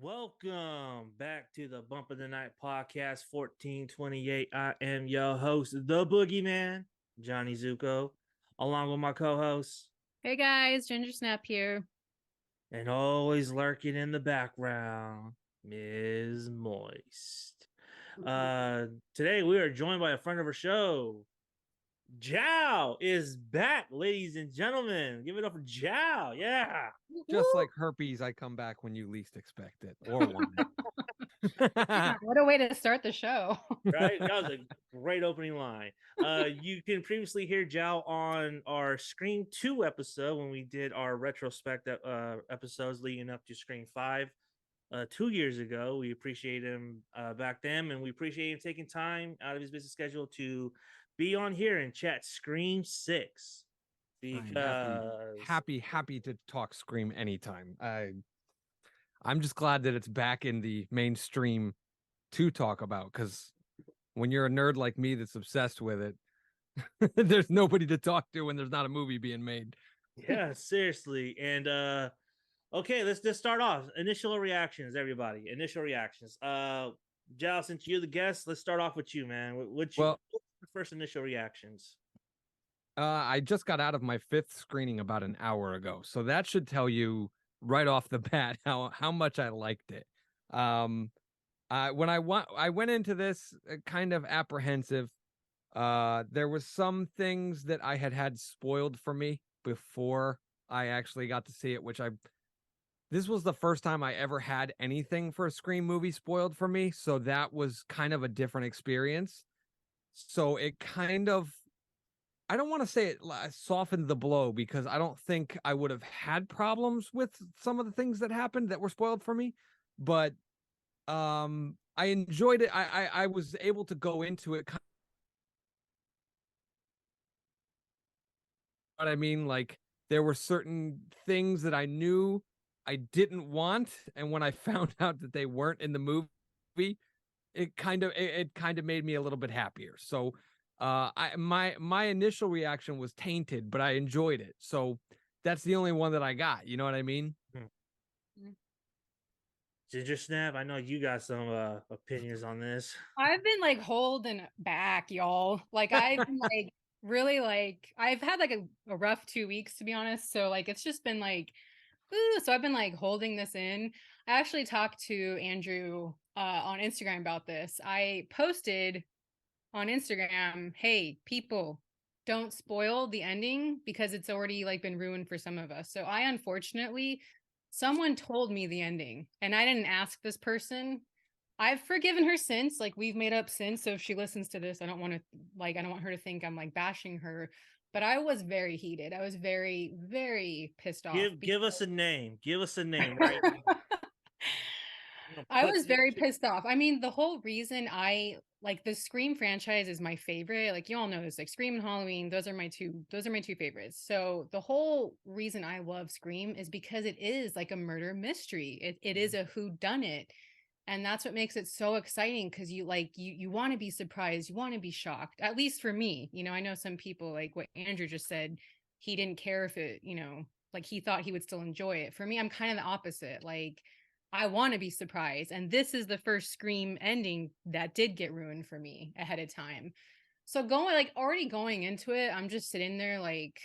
Welcome back to the Bump of the Night podcast 1428. I am your host, the Boogeyman, Johnny Zuko, along with my co host, Hey guys, Ginger Snap here. and always lurking in the background, Ms. Moist. Uh, Today we are joined by a friend of our show. Jow is back, ladies and gentlemen. Give it up for Jow. Yeah. Just like herpes, I come back when you least expect it or want it. What a way to start the show. Right? That was a great opening line. You can previously hear Jow on our Scream 2 episode when we did our retrospective episodes leading up to Scream 5 2 years ago. We appreciate him back then, and we appreciate him taking time out of his busy schedule to be on here and chat Scream 6. Because happy to talk Scream anytime. I'm just glad that it's back in the mainstream to talk about, because when you're a nerd like me that's obsessed with it, there's nobody to talk to when there's not a movie being made. Yeah, seriously. And okay, let's just start off. Initial reactions, everybody. Initial reactions. Giles, since you're the guest, let's start off with you, man. What's your first initial reactions? I just got out of my 5th screening about an hour ago, so that should tell you right off the bat how much I liked it. When I went into this kind of apprehensive. There was some things that I had spoiled for me before I actually got to see it, this was the first time I ever had anything for a Scream movie spoiled for me, so that was kind of a different experience. So it kind of, I don't want to say it softened the blow, because I don't think I would have had problems with some of the things that happened that were spoiled for me, but I enjoyed it. I was able to go into it what I mean? Like, there were certain things that I knew I didn't want, and when I found out that they weren't in the movie, it kind of made me a little bit happier. So my initial reaction was tainted, but I enjoyed it. So that's the only one that I got. You know what I mean? Ginger Snap, I know you got some opinions on this. I've been like holding back, y'all. Like I've been like really like I've had like a rough 2 weeks, to be honest. So like it's just been like, ooh, so I've been like holding this in. I actually talked to Andrew on Instagram about this. I posted on Instagram, hey, people, don't spoil the ending because it's already like been ruined for some of us. So I unfortunately, someone told me the ending and I didn't ask this person. I've forgiven her since, like we've made up since. So if she listens to this, I don't want her to think I'm like bashing her. But I was very heated. I was very, very pissed off. Give us a name. Give us a name, right? I was very pissed off. I mean, the whole reason I like the Scream franchise is my favorite. Like you all know this, like Scream and Halloween, those are my two favorites. So the whole reason I love Scream is because it is like a murder mystery. It is a who done it. And that's what makes it so exciting, because you want to be surprised, you want to be shocked. At least for me, I know some people, like what Andrew just said, he didn't care if it, like he thought he would still enjoy it. For me, I'm kind of the opposite. Like I want to be surprised. And this is the first Scream ending that did get ruined for me ahead of time. So already going into it, I'm just sitting there like,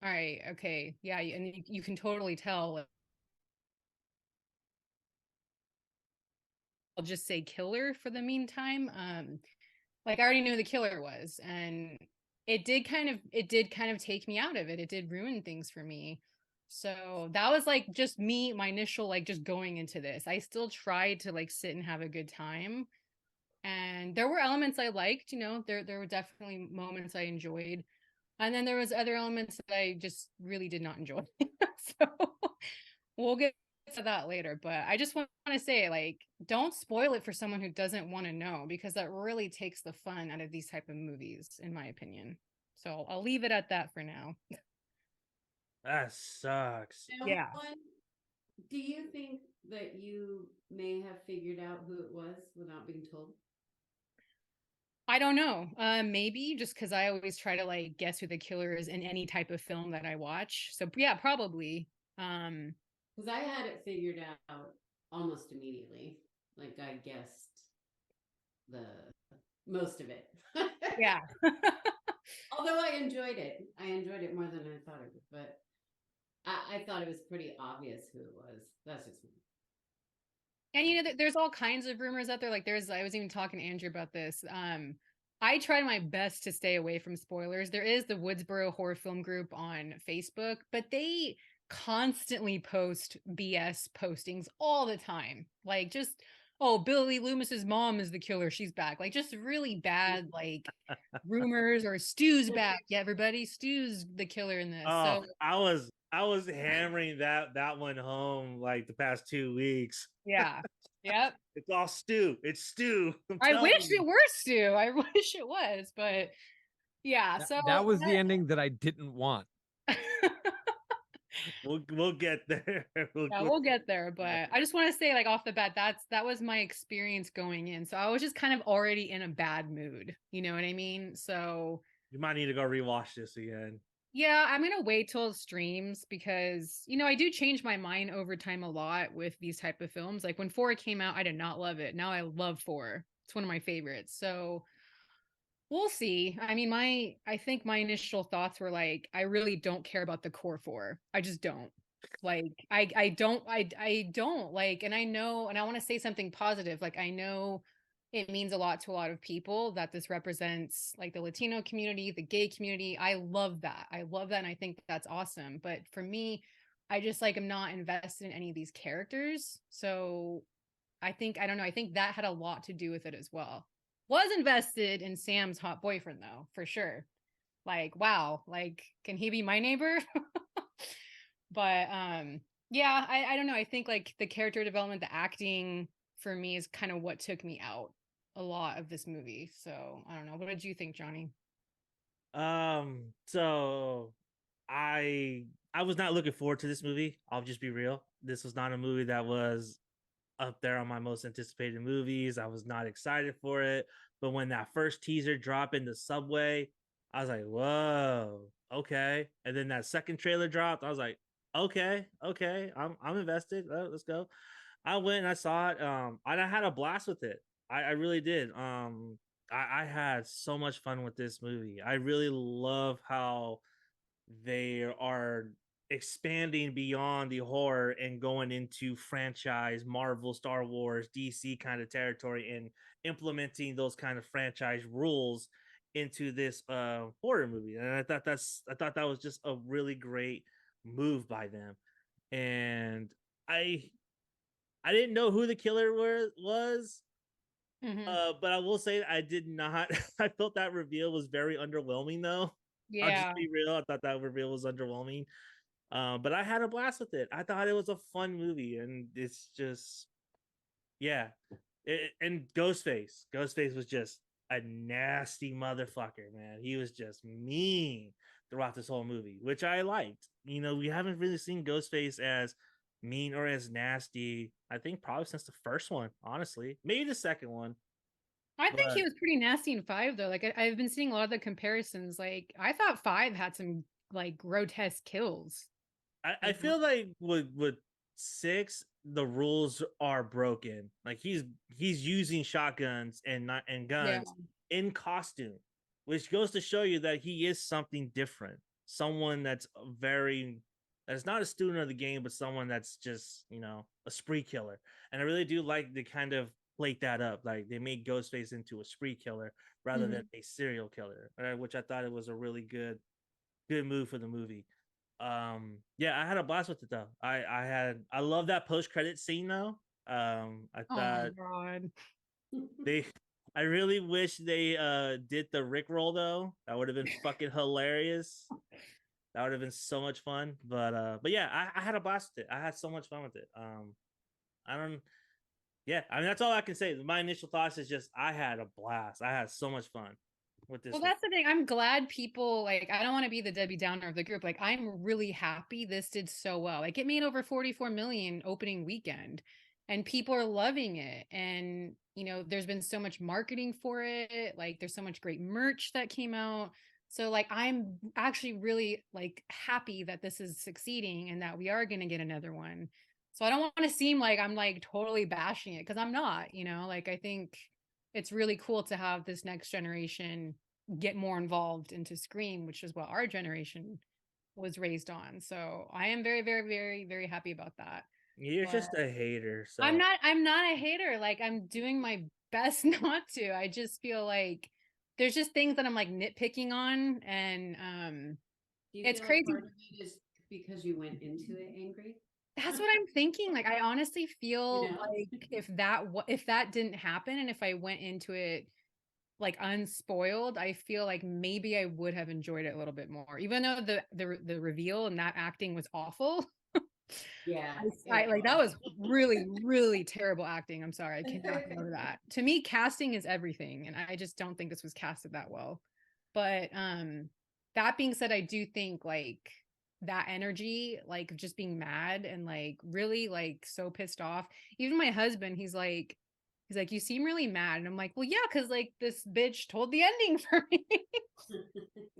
all right, okay, yeah. And you can totally tell. I'll just say killer for the meantime. Like I already knew the killer was, and it did kind of take me out of it. It did ruin things for me. So that was like just me, my initial, like just going into this. I still tried to like sit and have a good time. And there were elements I liked, there were definitely moments I enjoyed. And then there was other elements that I just really did not enjoy. So we'll get to that later, but I just want to say, like, don't spoil it for someone who doesn't want to know, because that really takes the fun out of these type of movies, in my opinion. So I'll leave it at that for now. That sucks. Yeah. Do you think that you may have figured out who it was without being told? I don't know. Maybe just because I always try to like guess who the killer is in any type of film that I watch. So yeah, probably. Because I had it figured out almost immediately. Like I guessed the most of it. Yeah. Although I enjoyed it. I enjoyed it more than I thought I would, but I thought it was pretty obvious who it was. That's just me. And there's all kinds of rumors out there. Like I was even talking to Andrew about this. I try my best to stay away from spoilers. There is the Woodsboro Horror Film Group on Facebook, but they constantly post BS postings all the time. Like just, oh, Billy Loomis's mom is the killer. She's back. Like just really bad, like rumors or Stu's back. Yeah, everybody, Stu's the killer in this. Oh, So I was hammering that one home like the past 2 weeks. yeah. Yep. It's all Stu. It's Stu. I'm I telling wish you. it were Stu. I wish it was, but yeah. So That was the ending that I didn't want. We'll get there. We'll get there. But I just want to say, like off the bat, that was my experience going in. So I was just kind of already in a bad mood. You know what I mean? So You might need to go rewatch this again. yeah, I'm gonna wait till it streams because I do change my mind over time a lot with these type of films. Like when 4 came out, I did not love it. Now I love 4. It's one of my favorites. So we'll see. I mean, I think my initial thoughts were like, I really don't care about the core 4. I just don't. Like I don't like, and I know, and I want to say something positive. Like I know it means a lot to a lot of people that this represents like the Latino community, the gay community. I love that. I love that, and I think that's awesome. But for me, I just like am not invested in any of these characters. So I don't know. I think that had a lot to do with it as well. Was invested in Sam's hot boyfriend though, for sure. Like, wow, like, can he be my neighbor? But yeah, I don't know. I think like the character development, the acting for me is kind of what took me out a lot of this movie. So I don't know. What did you think, Johnny? So I was not looking forward to this movie. I'll just be real. This was not a movie that was up there on my most anticipated movies. I was not excited for it. But when that first teaser dropped in the subway, I was like, whoa, okay. And then that second trailer dropped. I was like, okay, I'm invested. Let's go. I went and I saw it. And I had a blast with it. I really did. I had so much fun with this movie. I really love how they are expanding beyond the horror and going into franchise Marvel, Star Wars, DC kind of territory and implementing those kind of franchise rules into this horror movie. And I thought that was just a really great move by them. And I didn't know who the killer was. But I will say I did not. I felt that reveal was very underwhelming, though. I'll just Yeah. be real. I thought that reveal was underwhelming. But I had a blast with it. I thought it was a fun movie, and it's just, yeah. And Ghostface was just a nasty motherfucker, man. He was just mean throughout this whole movie, which I liked. We haven't really seen Ghostface as mean or as nasty. I think probably since the first one, honestly, maybe the second one. I think But he was pretty nasty in 5 though. Like I've been seeing a lot of the comparisons. Like I thought 5 had some like grotesque kills. I feel like with 6, the rules are broken. Like he's using shotguns and not and Yeah. guns in costume, which goes to show you that he is something different. Someone that's not a student of the game, but someone that's just a spree killer. And I really do like the kind of plate that up. Like they made Ghostface into a spree killer rather than a serial killer, which I thought it was a really good move for the movie. Yeah, I had a blast with it though. I love that post credit scene though. I Oh thought my god. they I really wish they did the Rick roll though. That would have been fucking hilarious. That would have been so much fun. But yeah, I had a blast with it. I had so much fun with it. I don't Yeah, I mean that's all I can say. My initial thoughts is just I had a blast. I had so much fun with this Well, one. that's the thing. I'm glad people like I don't want to be the Debbie Downer of the group. Like I'm really happy this did so well. Like it made over 44 million opening weekend and people are loving it. And there's been so much marketing for it. Like there's so much great merch that came out. So like I'm actually really like happy that this is succeeding and that we are going to get another one. So I don't want to seem like I'm like totally bashing it because I'm not, you know, like I think it's really cool to have this next generation get more involved into Scream, which is what our generation was raised on. So I am very, very, very, very happy about that. You're But just a hater. So I'm not a hater. Like I'm doing my best not to. I just feel like there's just things that I'm like nitpicking on and Do you it's feel like crazy. part of it is because you went into it angry? That's what I'm thinking. Like I honestly feel You know? like if that didn't happen and if I went into it like unspoiled, I feel like maybe I would have enjoyed it a little bit more. Even though the reveal and that acting was awful. Yeah, I it like that was really, really terrible acting. I'm sorry. I cannot go to that. To me, casting is everything, and I just don't think this was casted that well. But that being said, I do think like that energy, like just being mad and like really like so pissed off. Even my husband, he's like, you seem really mad. And I'm like, well, yeah, because like this bitch told the ending for me.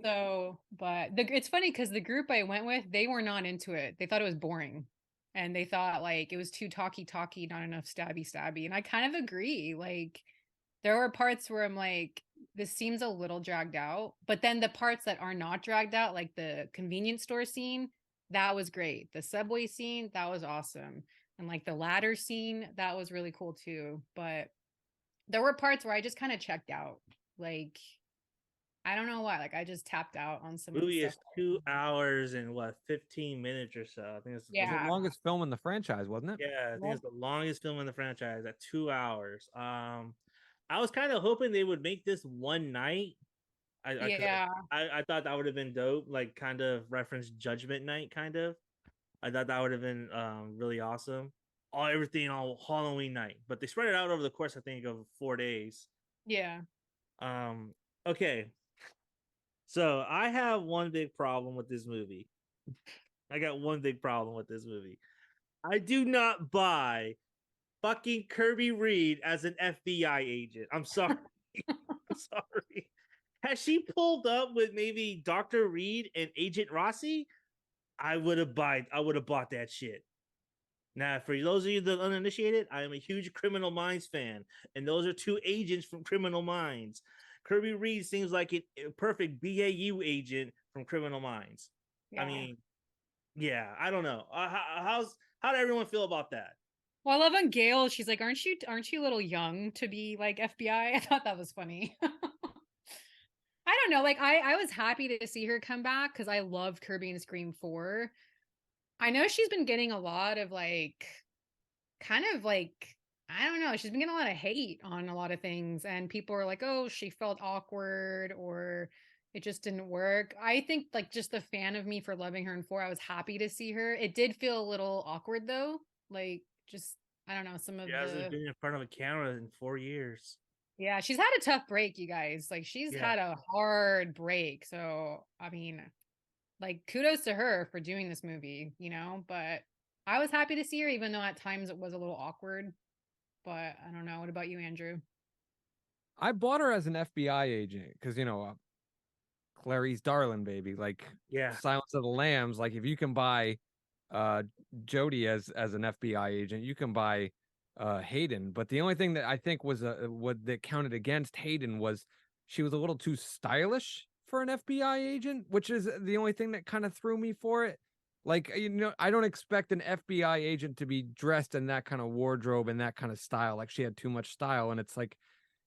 So, but it's funny because the group I went with, they were not into it. They thought it was boring. And they thought like it was too talky, not enough stabby. And I kind of agree. Like there were parts where I'm like, this seems a little dragged out. But then the parts that are not dragged out, like the convenience store scene, that was great. The subway scene, that was awesome. And like the ladder scene, that was really cool too. But there were parts where I just kind of checked out. Like I don't know why. Like I just tapped out on some of the movie stuff. is 2 hours and what 15 minutes or so. I think it's It was the Yeah. longest film in the franchise, wasn't it? yeah, I think Yep. it's the longest film in the franchise at 2 hours. I was kind of hoping they would make this one night. Yeah. I thought that would have been dope, like kind of reference Judgment Night, kind of. I thought that would have been really awesome. All everything on Halloween night, but they spread it out over the course, I think, of 4 days. Yeah. Um, okay, so I have one big problem with this movie. I got one big problem with this movie. I do not buy fucking Kirby Reed as an FBI agent. I'm sorry. I'm sorry. Has she pulled up with maybe Dr. Reed and Agent Rossi? I would have bought that shit. Now, for those of you that are uninitiated, I am a huge Criminal Minds fan, and those are two agents from Criminal Minds. Kirby Reed seems like a perfect BAU agent from Criminal Minds. Yeah. I mean, yeah, I don't know. How did everyone feel about that? Well, I love on Gail. She's like, aren't you a little young to be like FBI? I thought that was funny. I don't know. Like I was happy to see her come back because I love Kirby and Scream 4. I know she's been getting a lot of like kind of like I don't know, she's been getting a lot of hate on a lot of things and people are like, "Oh, she felt awkward or it just didn't work." I think like just the fan of me for loving her in 4, I was happy to see her. It did feel a little awkward though. Like just I don't know, some She of hasn't the been in front of a camera in 4 years. yeah, she's had a tough break, you guys. Like she's Yeah. had a hard break. So, I mean, like kudos to her for doing this movie, you know, but I was happy to see her even though at times it was a little awkward. But I don't know. What about you, Andrew? I bought her as an FBI agent because Clarice Darling, baby, like Yeah. Silence of the Lambs. Like if you can buy uh Jodie as an FBI agent, you can buy Hayden. But the only thing that I think was what that counted against Hayden was she was a little too stylish for an FBI agent, which is the only thing that kind of threw me for it. Like, I don't expect an FBI agent to be dressed in that kind of wardrobe and that kind of style. Like she had too much style. And it's like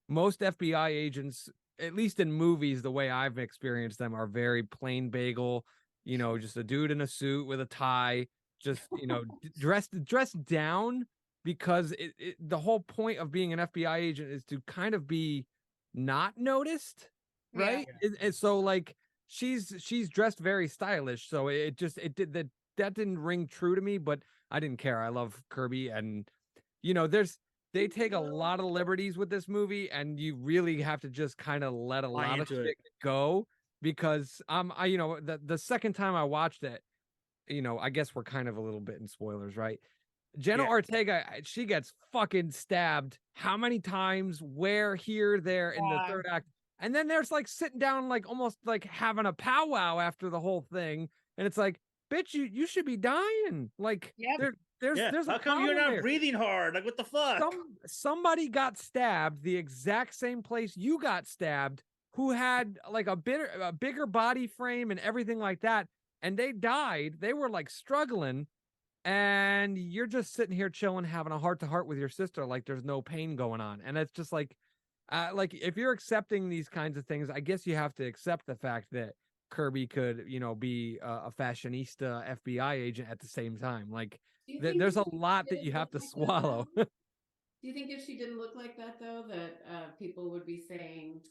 most FBI agents, at least in movies, the way I've experienced them, are very plain bagel, just a dude in a suit with a tie, just, dressed down because the whole point of being an FBI agent is to kind of be not noticed, right? And so like she's dressed very stylish, so that didn't ring true to me, but I didn't care. I love Kirby, and they take a lot of liberties with this movie, and you really have to just kind of let a lot of shit go because the second time I watched it, I guess we're kind of a little bit in spoilers, right? Jenna Ortega, she gets fucking stabbed how many times, where, here, there in the third act. And then there's like sitting down, like almost like having a powwow after the whole thing. And it's like, bitch, you should be dying. Like there's a How come you're problem not there. breathing hard? Like, what the fuck? Somebody got stabbed the exact same place you got stabbed, who had like a bigger body frame and everything like that, and they died. They were like struggling, and you're just sitting here chilling, having a heart to heart with your sister, like there's no pain going on. And it's just like if you're accepting these kinds of things, I guess you have to accept the fact that Kirby could, be a fashionista FBI agent at the same time. Like Do you think there's if a she lot that didn't you have look to like that, swallow. though? Do you think if she didn't look like that, though, that people would be saying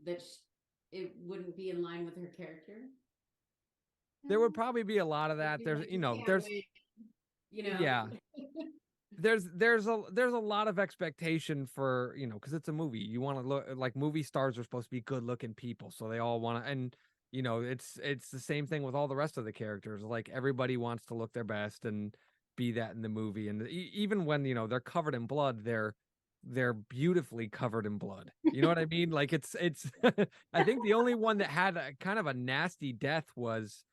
that it wouldn't be in line with her character? There would probably be a lot of They'd that. be There's, like, "You can't there's, win," you know? yeah, there's a lot of expectation for, because it's a movie. You want to look like movie stars are supposed to be good looking people, so they all want to, and it's the same thing with all the rest of the characters. Like everybody wants to look their best and be that in the movie, and even when they're covered in blood, they're beautifully covered in blood. You know what I mean? Like it's I think the only one that had a kind of a nasty death was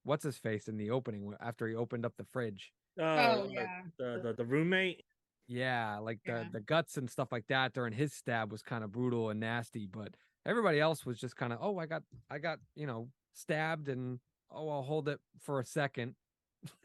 what's his face in the opening after he opened up the fridge. Oh yeah. The roommate. Yeah, like Yeah. the guts and stuff like that during his stab was kind of brutal and nasty, but everybody else was just kind of, oh, I got, stabbed, and oh, I'll hold it for a second.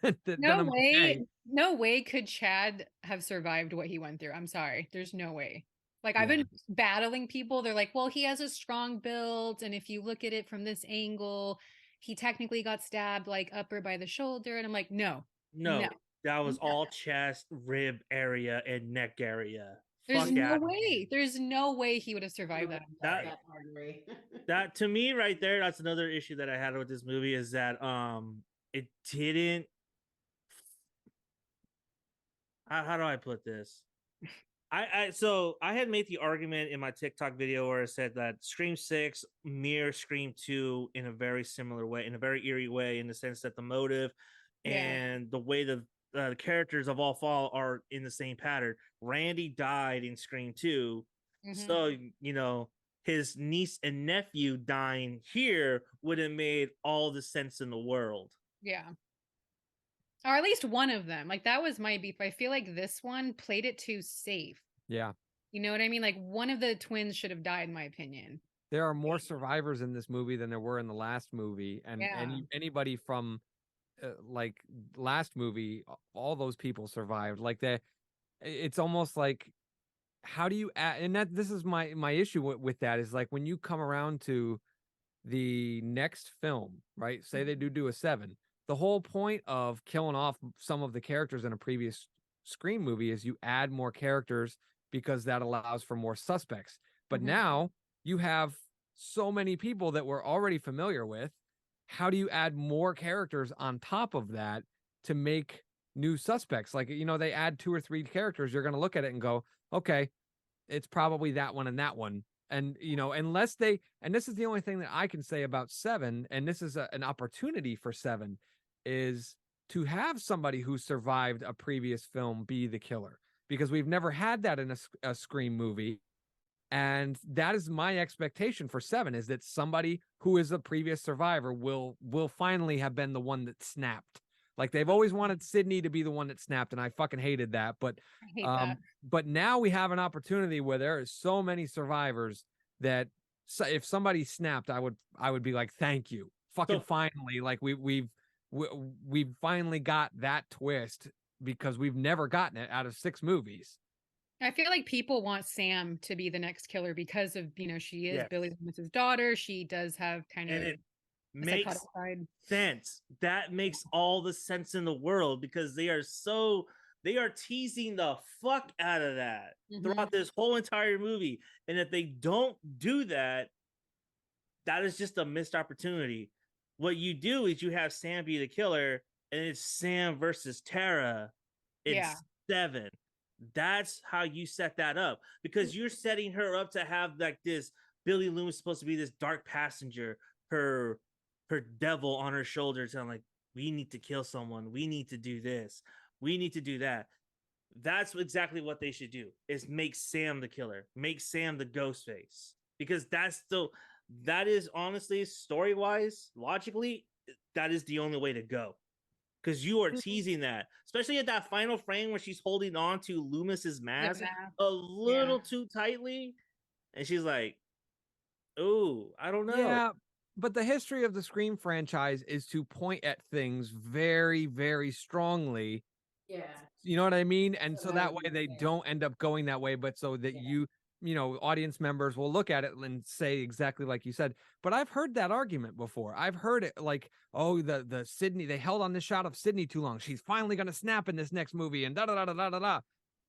Then I'm okay. No way could Chad have survived what he went through. I'm sorry. There's no way. Like I've Yeah. been battling people. They're like, well, he has a strong build. And if you look at it from this angle, he technically got stabbed like upper by the shoulder. And I'm like, no. No, that was No. all chest, rib area, and neck area. There's Fuck no yeah. way. There's no way he would have survived that. That- artery. That to me right there, that's another issue that I had with this movie, is that it didn't, how do I put this? So I had made the argument in my TikTok video where I said that Scream 6 mirrors Scream 2 in a very similar way, in a very eerie way, in the sense that the motive and the way the characters of all fall are in the same pattern. Randy died in Scream 2, so his niece and nephew dying here would have made all the sense in the world. Yeah. Or at least one of them. Like that was my beef. I feel like this one played it too safe. Yeah. You know what I mean? Like one of the twins should have died, in my opinion. There are more survivors in this movie than there were in the last movie, and anybody from like last movie, all those people survived. Like it's almost like, how do you add, and this is my issue with that, is like when you come around to the next film, right? Say they do a 7. The whole point of killing off some of the characters in a previous Scream movie is you add more characters because that allows for more suspects. But now you have so many people that we're already familiar with. How do you add more characters on top of that to make new suspects? Like, they add 2 or 3 characters, you're going to look at it and go, okay, it's probably that one and that one. And, unless and this is the only thing that I can say about 7, and this is an opportunity for 7, is to have somebody who survived a previous film be the killer, because we've never had that in a Scream movie. And that is my expectation for 7, is that somebody who is a previous survivor will finally have been the one that snapped. Like they've always wanted Sydney to be the one that snapped, and I fucking hated that. But I hate that. But now we have an opportunity where there is so many survivors that if somebody snapped, I would be like, thank you, fucking finally. Like we've finally got that twist, because we've never gotten it out of 6 movies. I feel like people want Sam to be the next killer because of, she is Yes. Billy Loomis's daughter. She does have kind And of it makes psychotic side. sense. That makes all the sense in the world, because they are teasing the fuck out of that throughout this whole entire movie. And if they don't do that, that is just a missed opportunity. What you do is you have Sam be the killer, and it's Sam versus Tara in 7. That's how you set that up, because you're setting her up to have like this. Billy Loomis is supposed to be this dark passenger, her devil on her shoulder, telling like, we need to kill someone, we need to do this, we need to do that. That's exactly what they should do, is make Sam the killer, make Sam the Ghostface, because that is honestly, story-wise, logically, that is the only way to go. because you are teasing that, especially at that final frame where she's holding on to Loomis's mask a little too tightly, and she's like, "Oh, I don't know." Yeah, but the history of the Scream franchise is to point at things very, very strongly. Yeah. You know what I mean? And So so I was that way gonna they say. don't end up going that way, but so that audience members will look at it and say exactly like you said. But I've heard that argument before. I've heard it like, oh, the Sydney, they held on this shot of Sydney too long. She's finally gonna snap in this next movie and da da da da da da da.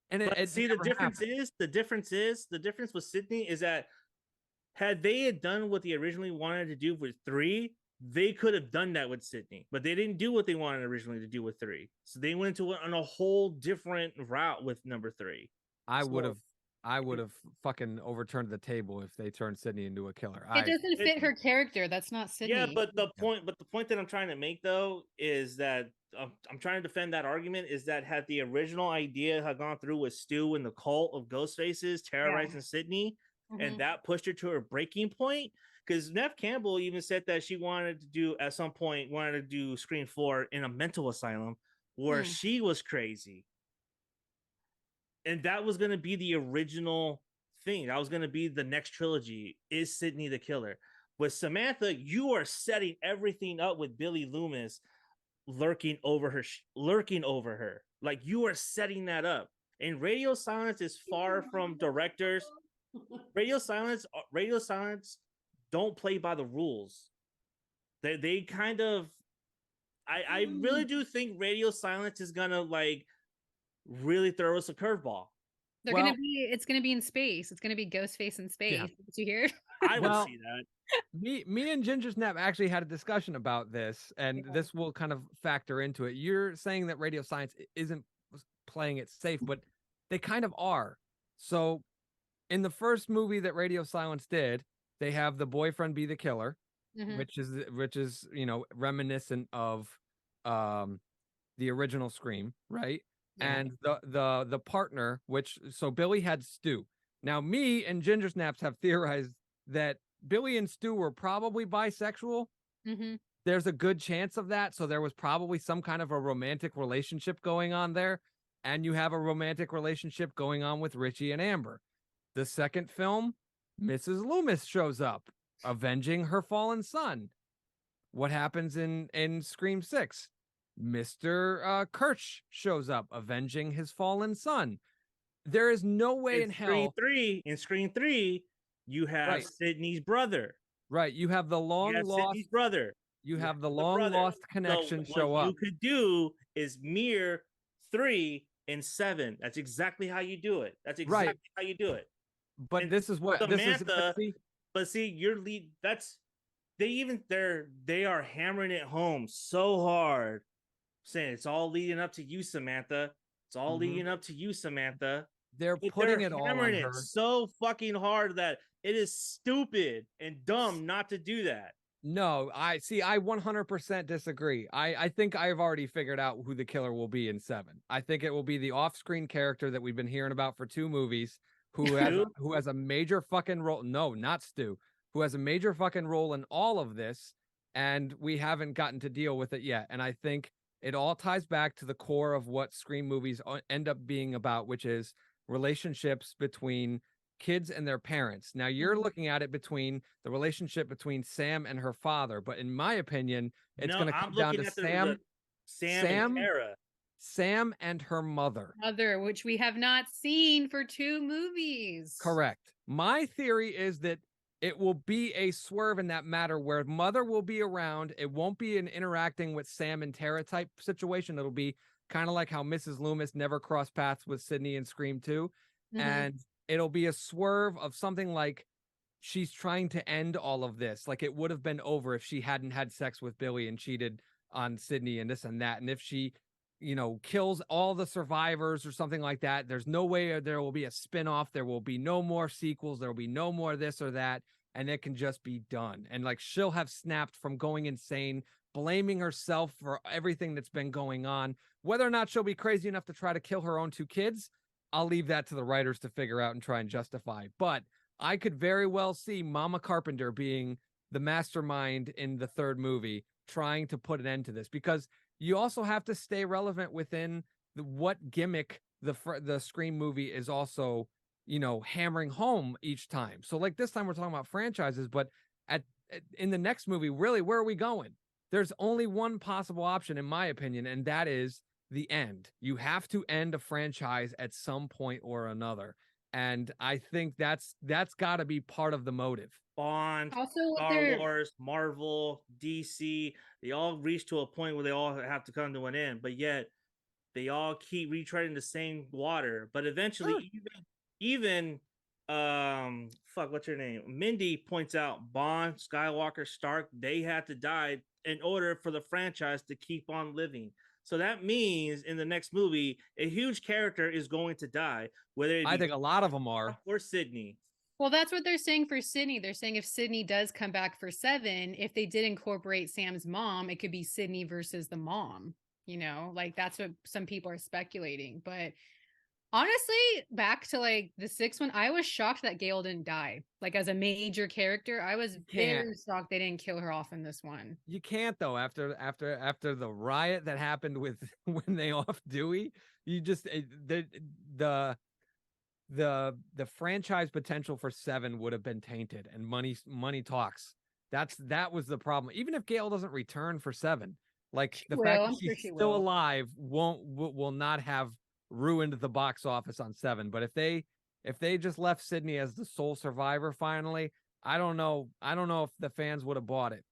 And But it see, never happened. the difference with Sydney is that had they had done what they originally wanted to do with 3, they could have done that with Sydney, but they didn't do what they wanted originally to do with 3. So they went on a whole different route with number 3. I would have fucking overturned the table if they turned Sydney into a killer. It doesn't fit her character. That's not Sydney. Yeah, but the point that I'm trying to make though is that I'm trying to defend that argument is that had the original idea had gone through with Stu and the cult of ghost faces terrorizing Sydney, and that pushed her to her breaking point. Because Nev Campbell even said that she wanted to do at some point wanted to do Scream 4 in a mental asylum where she was crazy, and that was going to be the original thing. That was going to be the next trilogy. Is Sydney the killer? With Samantha, you are setting everything up with Billy Loomis lurking over her. Like you are setting that up. And Radio Silence is far from directors. Radio Silence don't play by the rules. They kind of I really do think Radio Silence is gonna like really throw us a curveball. It's gonna be in space. It's gonna be Ghostface in space. Yeah. Did you hear? I would see that. Me and Ginger Snap actually had a discussion about this, and this will kind of factor into it. You're saying that Radio Silence isn't playing it safe, but they kind of are. So in the first movie that Radio Silence did, they have the boyfriend be the killer, which is reminiscent of the original Scream, right? Yeah. And the partner, so Billy had Stu. Now me and Ginger Snaps have theorized that Billy and Stu were probably bisexual. There's a good chance of that. So there was probably some kind of a romantic relationship going on there. And you have a romantic relationship going on with Richie and Amber. The second film, Mrs. Loomis shows up, avenging her fallen son. What happens in Scream 6? Mr. Kirch shows up, avenging his fallen son. There is no way in hell. In Scream 3, you have Sydney's brother. Right. You have the long lost Sydney's brother. You have the long lost connection show up. What you could do is mirror 3 and 7. That's exactly how you do it. That's exactly how you do it. But this is what Samantha. But see, your lead. They are hammering it home so hard, saying it's all leading up to you, Samantha. It's all leading up to you, Samantha. They're putting it all on her so fucking hard that it is stupid and dumb not to do that. No, I 100% disagree. I think I've already figured out who the killer will be in 7. I think it will be the off-screen character that we've been hearing about for 2 movies who has a major fucking role. No, not Stu. Who has a major fucking role in all of this, and we haven't gotten to deal with it yet. And I think it all ties back to the core of what Scream movies end up being about, which is relationships between kids and their parents. Now you're looking at it between the relationship between Sam and her father, but in my opinion, it's going to come down to Sam and her mother, which we have not seen for 2 movies. Correct. My theory is that it will be a swerve in that matter where mother will be around. It won't be an interacting with Sam and Tara type situation. It'll be kind of like how Mrs. Loomis never crossed paths with Sydney in Scream 2. And it'll be a swerve of something like she's trying to end all of this. Like it would have been over if she hadn't had sex with Billy and cheated on Sydney and this and that. And if she, kills all the survivors or something like that, there's no way there will be a spinoff. There will be no more sequels. There will be no more this or that. And it can just be done. And like she'll have snapped from going insane, blaming herself for everything that's been going on. Whether or not she'll be crazy enough to try to kill her own 2 kids, I'll leave that to the writers to figure out and try and justify. But I could very well see Mama Carpenter being the mastermind in the 3rd movie, trying to put an end to this. Because you also have to stay relevant within what gimmick the Scream movie is also, hammering home each time. So like this time we're talking about franchises, but in the next movie, really, where are we going? There's only one possible option, in my opinion, and that is the end. You have to end a franchise at some point or another. And I think that's got to be part of the motive. Bond, Also, Star Wars, Marvel, DC, they all reach to a point where they all have to come to an end, but yet they all keep retreading the same water. But eventually, even what's her name? Mindy points out Bond, Skywalker, Stark, they had to die in order for the franchise to keep on living. So that means in the next movie, a huge character is going to die, whether it be I think a lot of them are. Or Sydney. Well, that's what they're saying for Sydney. They're saying if Sydney does come back for 7, if they did incorporate Sam's mom, it could be Sydney versus the mom. Like that's what some people are speculating. But honestly, back to like the 6th one, I was shocked that Gail didn't die. Like as a major character, I was very shocked they didn't kill her off in this one. You can't though. After the riot that happened with when they off Dewey, you just the franchise potential for 7 would have been tainted, and money talks. That was the problem. Even if Gail doesn't return for 7, like the fact that she's still alive will not have ruined the box office on 7. But if they just left Sydney as the sole survivor finally, I don't know if the fans would have bought it.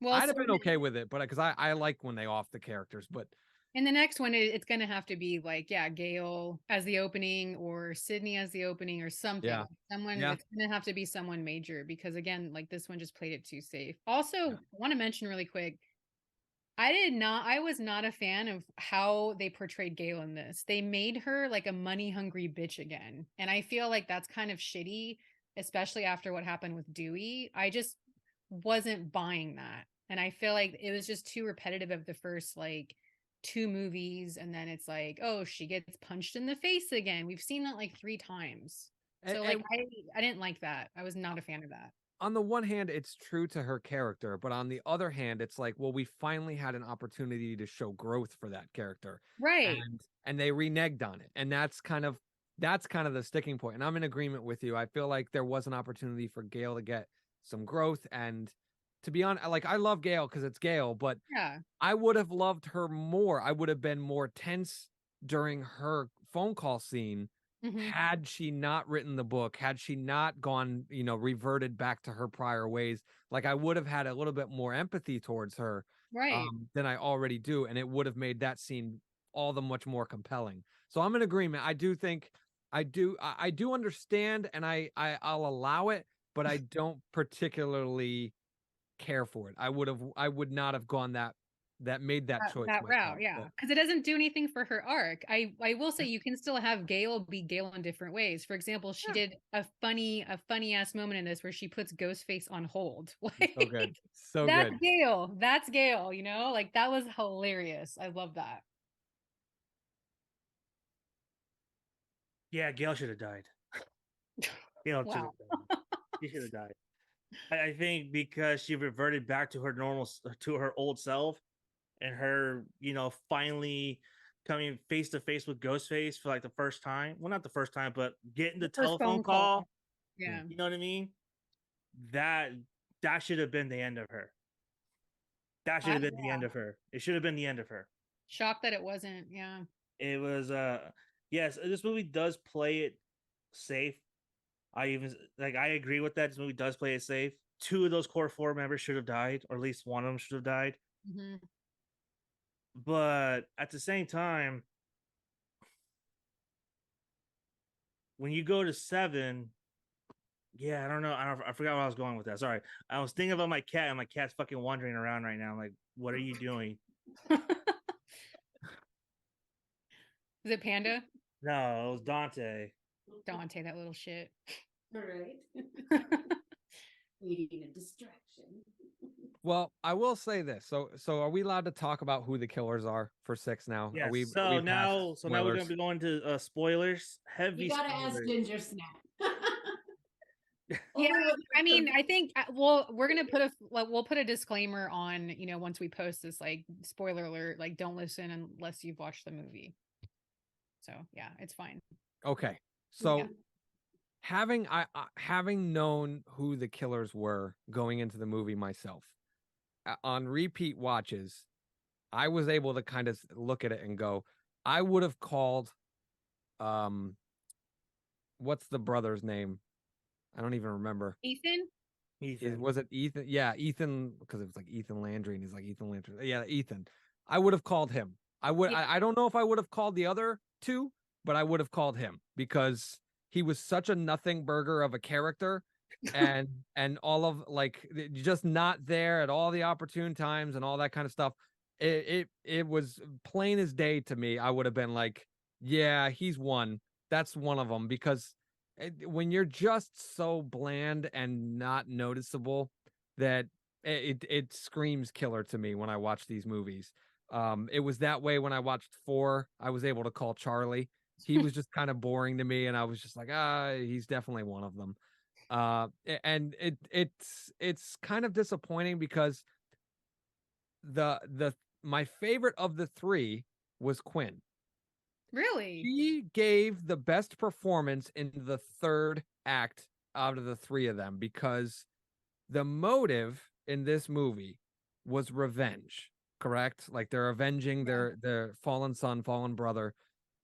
Well, I'd have been okay with it, but because I like when they off the characters. But in the next one, it's going to have to be like, Gail as the opening or Sydney as the opening or something. Yeah. It's going to have to be someone major because, again, like this one just played it too safe. Also, I want to mention really quick, I was not a fan of how they portrayed Gail in this. They made her like a money-hungry bitch again. And I feel like that's kind of shitty, especially after what happened with Dewey. I just wasn't buying that. And I feel like it was just too repetitive of the first, like, 2 movies, and then it's like, oh, she gets punched in the face again. We've seen that like 3 times. So like I didn't like that. I was not a fan of that. On the one hand, it's true to her character, but on the other hand, it's like, well, we finally had an opportunity to show growth for that character. Right. And they reneged on it. And that's kind of the sticking point. And I'm in agreement with you. I feel like there was an opportunity for Gail to get some growth. And to be honest, like I love Gail because it's Gail, but I would have loved her more. I would have been more tense during her phone call scene had she not written the book, had she not gone, reverted back to her prior ways. Like I would have had a little bit more empathy towards her than I already do. And it would have made that scene all the much more compelling. So I'm in agreement. I do think I do understand, and I'll allow it, but I don't particularly care for it. I would not have gone that made that choice that myself, route, because it doesn't do anything for her arc. I will say you can still have Gail be Gail in different ways. For example, she did a funny ass moment in this where she puts Ghostface on hold. Like, so good, that's good. That's Gail. Like that was hilarious. I love that. Yeah, Gail should have died. Gail should have died. She should have died. I think because she reverted back to her old self, and her, finally coming face to face with Ghostface for like the first time. Well, not the first time, but getting the telephone call. Yeah. You know what I mean? That should have been the end of her. That should have been the end of her. It should have been the end of her. Shocked that it wasn't. Yeah. It was yes, this movie does play it safe. I agree with that. This movie does play it safe. 2 of those core 4 members should have died, or at least one of them should have died. But at the same time, when you go to 7, I don't know. I forgot where I was going with that. Sorry. I was thinking about my cat, and my cat's fucking wandering around right now. I'm like, what are you doing? Is it Panda? No, it was Dante. Dante, that little shit. All right. Needing a distraction. Well, I will say this. So are we allowed to talk about who the killers are for 6 now? Yes. Are we, now we're going to be going to spoilers. Heavy You gotta spoilers. ask Ginger Snap. Yeah, Although I mean, I think we're gonna we'll put a disclaimer on, you know, once we post this, like, spoiler alert, like, don't listen unless you've watched the movie. So yeah, it's fine. Okay. Yeah. So having known who the killers were going into the movie myself, on repeat watches, I was able to kind of look at it and go, I would have called um what's the brother's name? I don't even remember. Ethan? Ethan. Was it Ethan? Yeah, Ethan, because it was like Ethan Landry, and he's like Ethan Landry. Yeah, Ethan. I would have called him. Yeah. I don't know if I would have called the other two, but I would have called him because he was such a nothing burger of a character, and all of like just not there at all the opportune times and all that kind of stuff. It was plain as day to me. I would have been like, yeah, he's one. That's one of them because when you're just so bland and not noticeable that it screams killer to me when I watch these movies. It was that way when I watched 4. I was able to call Charlie. He was just kind of boring to me, and I was just like, he's definitely one of them. And it's kind of disappointing because the my favorite of the 3 was Quinn. Really? She gave the best performance in the 3rd act out of the 3 of them because the motive in this movie was revenge, correct? Like they're avenging their fallen son, fallen brother.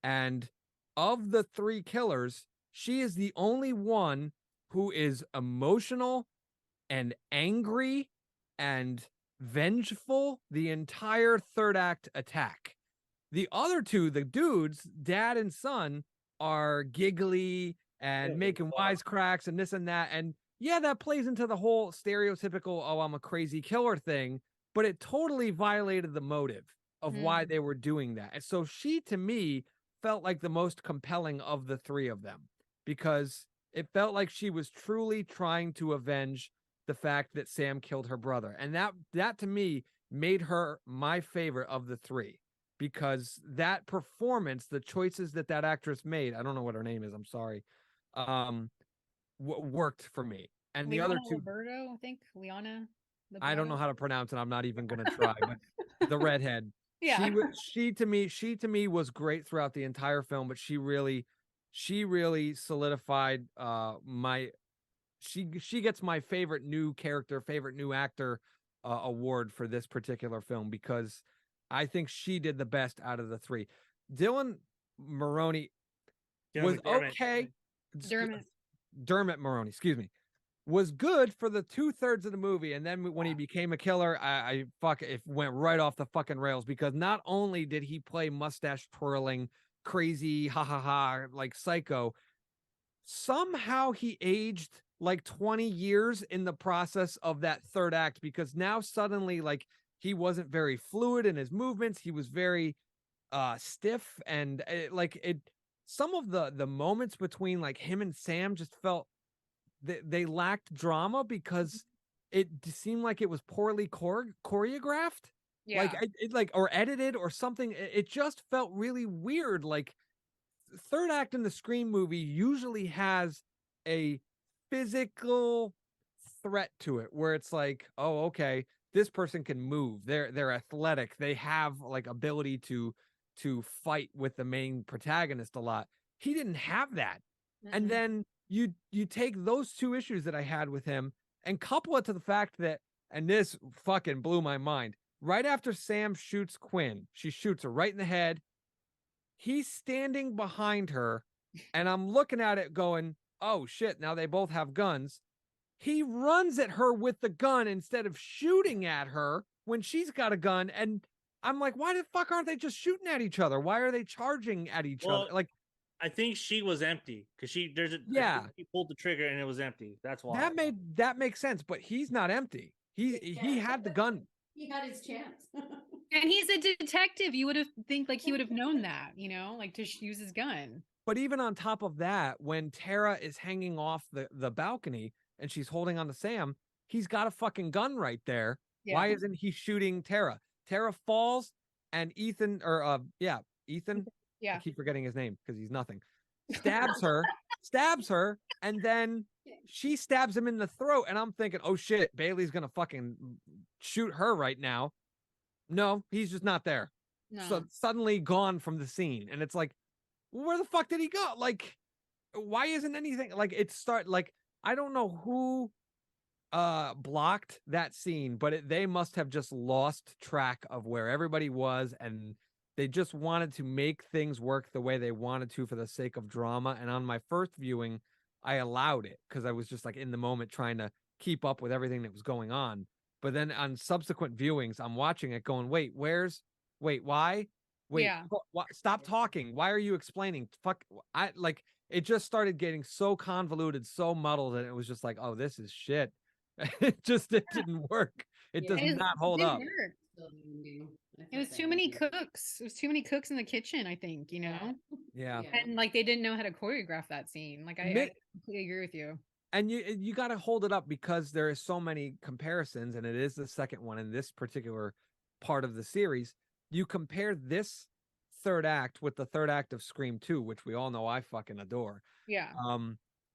And of the 3 killers, she is the only one who is emotional and angry and vengeful the entire 3rd act attack. The other 2, the dudes, dad and son, are giggly and making wisecracks and this and that. And yeah, that plays into the whole stereotypical, oh, I'm a crazy killer thing, but it totally violated the motive of why they were doing that. And so she, to me, felt like the most compelling of the 3 of them because it felt like she was truly trying to avenge the fact that Sam killed her brother. And that to me made her my favorite of the 3 because that performance, the choices that actress made, I don't know what her name is, I'm sorry, worked for me. And the other 2, Liberto, I think. Liana. I don't know how to pronounce it. I'm not even going to try, but the redhead, Yeah. she to me was great throughout the entire film, but she really solidified she gets my favorite new character, favorite new actor award for this particular film because I think she did the best out of the 3. Dylan Maroney was okay. Dermot Maroney, excuse me, was good for the 2/3 of the movie, and then when he became a killer, I it went right off the fucking rails because not only did he play mustache twirling, crazy, ha ha ha, like psycho, somehow he aged like 20 years in the process of that 3rd act because now suddenly like he wasn't very fluid in his movements. He was very stiff and some of the moments between like him and Sam just felt they lacked drama because it seemed like it was poorly choreographed. Yeah. Like or edited or something. It just felt really weird. Like 3rd act in the Scream movie usually has a physical threat to it where it's like, oh, okay, this person can move. They're athletic. They have like ability to fight with the main protagonist a lot. He didn't have that. And then you take those 2 issues that I had with him and couple it to the fact that, and this fucking blew my mind. Right after Sam shoots Quinn, she shoots her right in the head. He's standing behind her, and I'm looking at it going, oh shit, now they both have guns. He runs at her with the gun instead of shooting at her when she's got a gun. And I'm like, why the fuck aren't they just shooting at each other? Why are they charging at each other? Like, I think she was empty because she pulled the trigger and it was empty. That's why that makes sense, but he's not empty. He had the gun. He had his chance. And he's a detective. You would have think like he would have known that, you know, like to use his gun. But even on top of that, when Tara is hanging off the balcony and she's holding on to Sam, he's got a fucking gun right there. Yeah. Why isn't he shooting Tara? Tara falls and Ethan. Yeah. I keep forgetting his name because he's nothing. Stabs her, and then she stabs him in the throat, and I'm thinking, oh shit, Bailey's gonna fucking shoot her right now. No, he's just not there. So No. suddenly gone from the scene, and it's like, where the fuck did he go? Like, why isn't anything like I don't know who blocked that scene, but they must have just lost track of where everybody was, and they just wanted to make things work the way they wanted to for the sake of drama. And on my first viewing, I allowed it because I was just like in the moment trying to keep up with everything that was going on. But then on subsequent viewings, I'm watching it going, wait, why? Wait, Yeah. stop talking. Why are you explaining? Fuck, it just started getting so convoluted, so muddled, and it was just like, oh, this is shit. It didn't work. It does not hold up. It was too many cooks. It was too many cooks in the kitchen, I think, you know? Yeah. And like they didn't know how to choreograph that scene. Like I completely agree with you. And you got to hold it up because there is so many comparisons, and it is the second one in this particular part of the series. You compare this third act with the third act of Scream 2, which we all know I fucking adore. Yeah.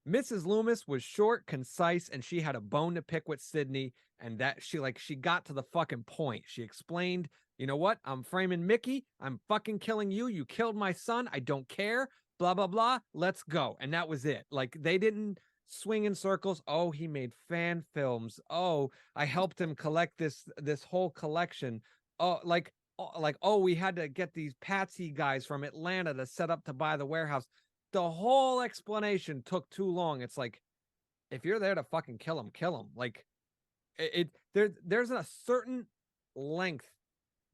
Mrs. Loomis was short, concise, and she had a bone to pick with Sydney, and that she got to the fucking point. She explained, you know what? I'm framing Mickey. I'm fucking killing you. You killed my son. I don't care. Blah, blah, blah. Let's go. And that was it. Like, they didn't swing in circles. Oh, he made fan films. Oh, I helped him collect this whole collection. Oh, oh, we had to get these Patsy guys from Atlanta to set up to buy the warehouse. The whole explanation took too long. It's like, if you're there to fucking kill him, kill him. Like, there's a certain length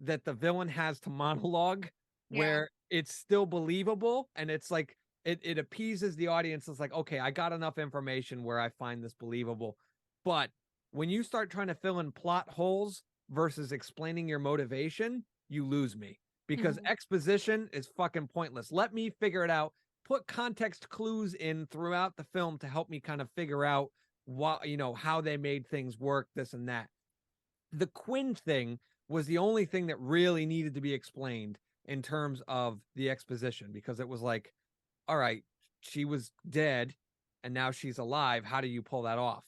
that the villain has to monologue where it's still believable, and it's like it appeases the audience. It's like, okay, I got enough information where I find this believable. But when you start trying to fill in plot holes versus explaining your motivation, you lose me, because exposition is fucking pointless. Let me figure it out. Put context clues in throughout the film to help me kind of figure out what, how they made things work, this and that. The Quinn thing was the only thing that really needed to be explained in terms of the exposition, because it was like, all right, she was dead and now she's alive. How do you pull that off?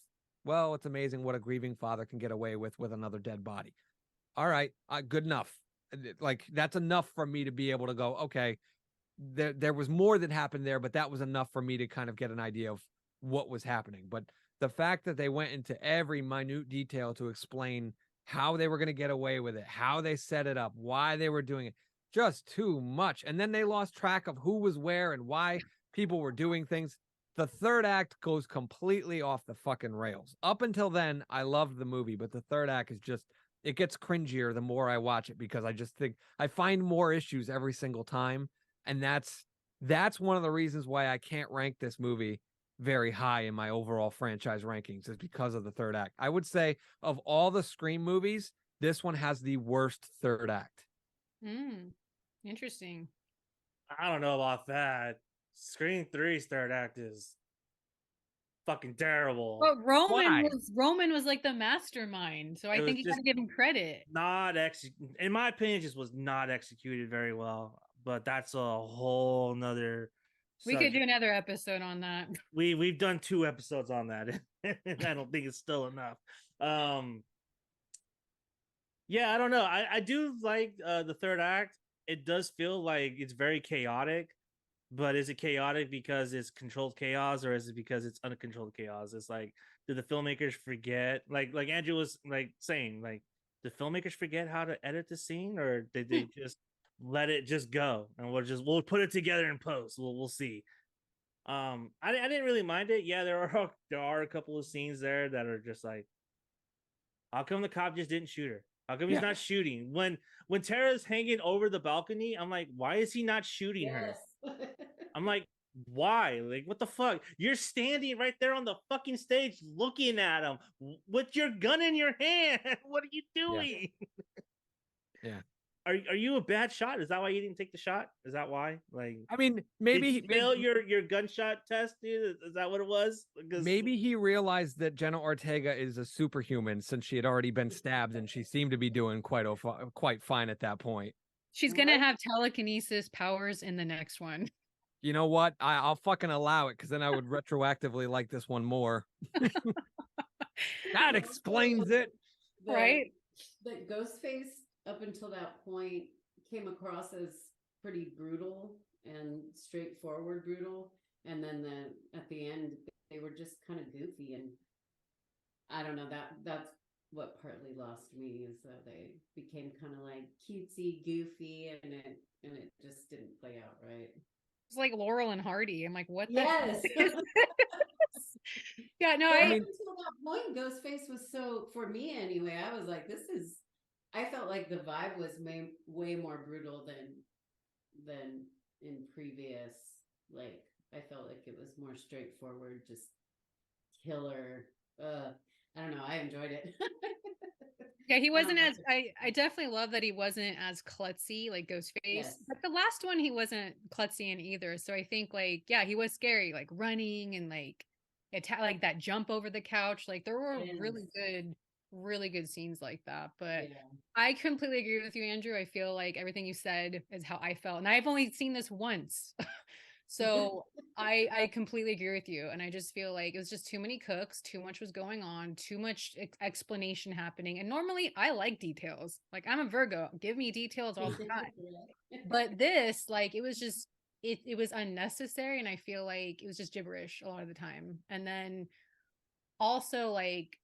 Well, it's amazing what a grieving father can get away with another dead body. All right, good enough. Like, that's enough for me to be able to go, okay, there was more that happened there, but that was enough for me to kind of get an idea of what was happening. But the fact that they went into every minute detail to explain how they were going to get away with it, how they set it up, why they were doing it, just too much. And then they lost track of who was where and why people were doing things. The third act goes completely off the fucking rails. Up until then, I loved the movie, but the third act is just, it gets cringier the more I watch it, because I just think I find more issues every single time. And that's one of the reasons why I can't rank this movie very high in my overall franchise rankings, is because of the third act. I would say of all the Scream movies, this one has the worst third act. Interesting. I don't know about that. Scream 3's third act is fucking terrible. But Roman was like the mastermind, so I think you gotta give him credit. In my opinion, just was not executed very well. But that's a whole nother. We could do another episode on that. We've done 2 episodes on that, and I don't think it's still enough. Yeah, I don't know. I do like the third act. It does feel like it's very chaotic, but is it chaotic because it's controlled chaos, or is it because it's uncontrolled chaos? It's like, did the filmmakers forget? Like Andrew was like saying, like, the filmmakers forget how to edit the scene, or did they just let it just go and we'll put it together in post? We'll see. I didn't really mind it. Yeah, there are a couple of scenes there that are just like, how come the cop just didn't shoot her? How come he's not shooting? When Tara's hanging over the balcony, I'm like, why is he not shooting her? I'm like, why? Like, what the fuck? You're standing right there on the fucking stage looking at him with your gun in your hand. What are you doing? Yeah. Are you a bad shot? Is that why you didn't take the shot? Is that why? Like, I mean, maybe did you fail your gunshot test, dude? Is that what it was? Because maybe he realized that Jenna Ortega is a superhuman, since she had already been stabbed, and she seemed to be doing quite fine at that point. She's gonna have telekinesis powers in the next one. You know what? I'll fucking allow it because then I would retroactively like this one more. That explains it. Right. The Ghostface up until that point came across as pretty brutal and straightforward brutal, and then at the end they were just kind of goofy, and I don't know, that's what partly lost me, is that they became kind of like cutesy, goofy, and it just didn't play out right. It's like Laurel and Hardy. I'm like, what the Yes. is Yeah, no, But I up mean, until that point, Ghostface was so, for me anyway, I was like, I felt like the vibe was way more brutal than in previous. Like, I felt like it was more straightforward, just killer. I don't know. I enjoyed it. yeah, he I don't wasn't know. as I definitely love that he wasn't as klutzy like Ghostface. Yes. But the last one he wasn't klutzy in either. So I think like yeah, he was scary, like running and like like that jump over the couch. Like there were Yes. really good scenes like that. But Yeah. I completely agree with you, Andrew. I feel like everything you said is how I felt. And I've only seen this once. So I completely agree with you, and I just feel like it was just too many cooks, too much was going on, too much explanation happening. And normally I like details. Like I'm a Virgo, give me details all the time. But this, like, it was just it was unnecessary, and I feel like it was just gibberish a lot of the time. And then also like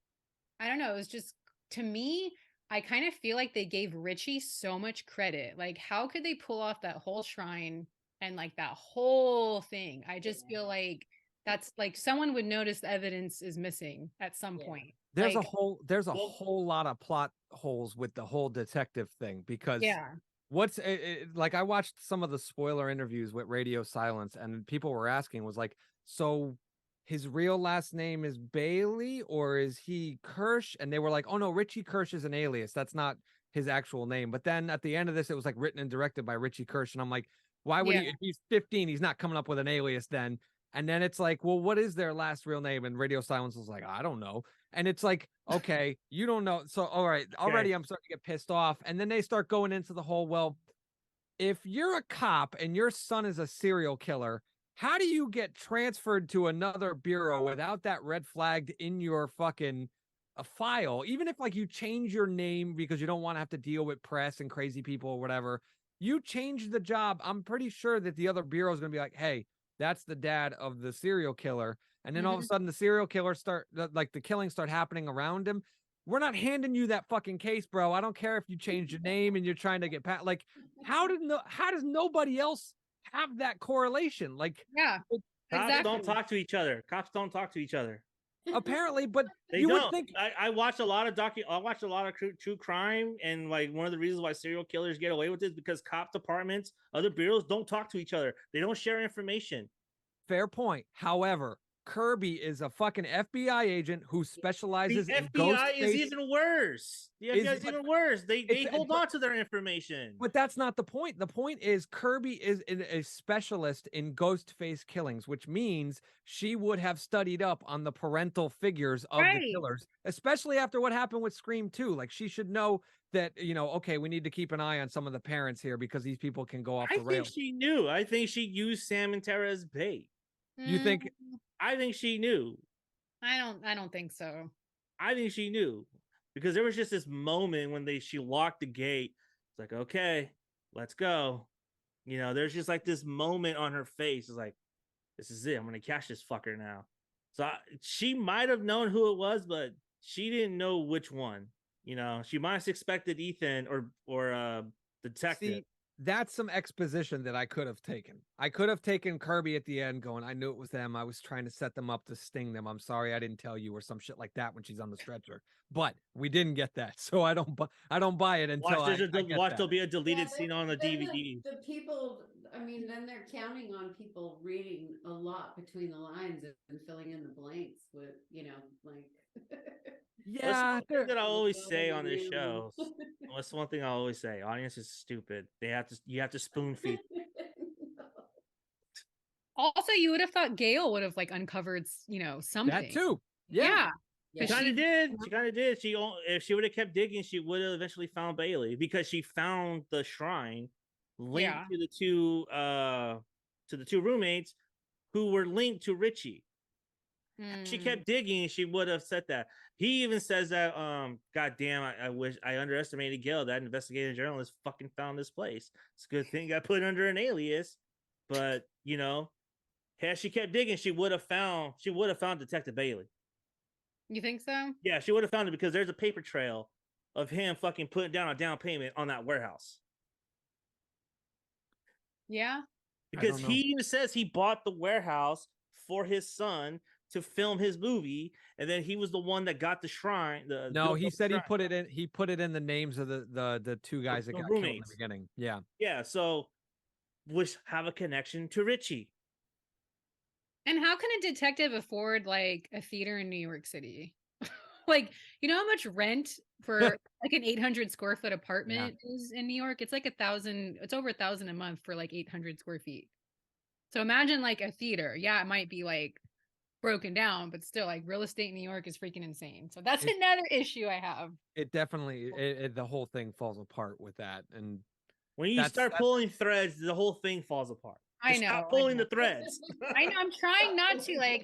I don't know, it was just to me, I kind of feel like they gave Richie so much credit. Like, how could they pull off that whole shrine and like that whole thing? I just feel like that's like someone would notice the evidence is missing at some Yeah. point. there's a Like, whole lot of plot holes with the whole detective thing because yeah, like I watched some of the spoiler interviews with Radio Silence and people were asking was like, so his real last name is Bailey or is he Kirsch? And they were like, oh no, Richie Kirsch is an alias. That's not his actual name. But then at the end of this, it was like written and directed by Richie Kirsch. And I'm like, why would yeah, he, if he's 15, he's not coming up with an alias then. And then it's like, well, what is their last real name? And Radio Silence was like, I don't know. And it's like, okay, you don't know. So, all right, already Okay. I'm starting to get pissed off. And then they start going into the whole, well, if you're a cop and your son is a serial killer, how do you get transferred to another bureau without that red flagged in your fucking file? Even if like you change your name because you don't want to have to deal with press and crazy people or whatever, you change the job. I'm pretty sure that the other bureau is going to be like, hey, that's the dad of the serial killer. And then all of a mhm. sudden the serial killer like the killings start happening around him. We're not handing you that fucking case, bro. I don't care if you change your name and you're trying to get pat. Like, how does nobody else have that correlation? Like, Yeah, Cops don't exactly. talk to each other. Cops don't talk to each other. apparently, but They you would don't. think I watch a lot of I watch a lot of true crime, and like one of the reasons why serial killers get away with it is because cop departments, other bureaus don't talk to each other. They don't share information. fair point. However, Kirby is a fucking FBI agent who The specializes in FBI is Ghostface. even worse. The Is FBI is but even worse. They it's hold on to their information. But that's not the point. The point is Kirby is a specialist in ghost face killings, which means she would have studied up on the parental figures of the Right. killers, especially after what happened with Scream 2. Like she should know that, okay, we need to keep an eye on some of the parents here because these people can go off I the think rails. she knew. I think she used Sam and Tara as bait. You think Mm, I think she knew. I don't think so. I think she knew because there was just this moment when she locked the gate. It's like, okay, let's go. There's just like this moment on her face. It's like, this is it. I'm gonna catch this fucker now. So she might have known who it was, but she didn't know which one. She might have suspected Ethan or detective. see, that's some exposition that I could have taken. I could have taken Kirby at the end going, I knew it was them. I was trying to set them up to sting them. I'm sorry I didn't tell you or some shit like that when she's on the stretcher. But we didn't get that. So I don't buy it until I get Watch that. there'll be a deleted Yeah, scene on the then DVD. the people, I mean, then they're counting on people reading a lot between the lines and filling in the blanks with, like. That's Yeah, one thing that I always Well, say on this you. show. What's one thing I always say? Audience is stupid. You have to spoon feed. Also, you would have thought Gail would have like uncovered, that something. too. Yeah. Yeah. She Because kind of she, did. She kind of did. If she would have kept digging, she would have eventually found Bailey because she found the shrine linked yeah. to the two to the two roommates who were linked to Richie. She Mm. kept digging, she would have said that. He even says that, God damn, I wish I underestimated Gil. That investigative journalist fucking found this place. It's a good thing I put under an alias. But, you know, had she kept digging, she would have found Detective Bailey. You think so? Yeah, she would have found it because there's a paper trail of him fucking putting down a down payment on that warehouse. Yeah. Because he even says he bought the warehouse for his son to film his movie, and then he was the one that got the shrine. He said he put it in. He put it in the names of the two guys that got killed in the beginning. Yeah, yeah. So, which have a connection to Richie. And how can a detective afford like a theater in New York City? Like, you know how much rent for like an 800 square foot apartment is in New York? It's like 1,000. It's over 1,000 a month for like 800 square feet. So imagine like a theater. Yeah, it might be like broken down, but still, like real estate in New York is freaking insane. So that's another issue I have. It definitely, the whole thing falls apart with that. And when you start pulling threads, the whole thing falls apart. I know. Stop pulling the threads. I know. I'm trying not to. Like,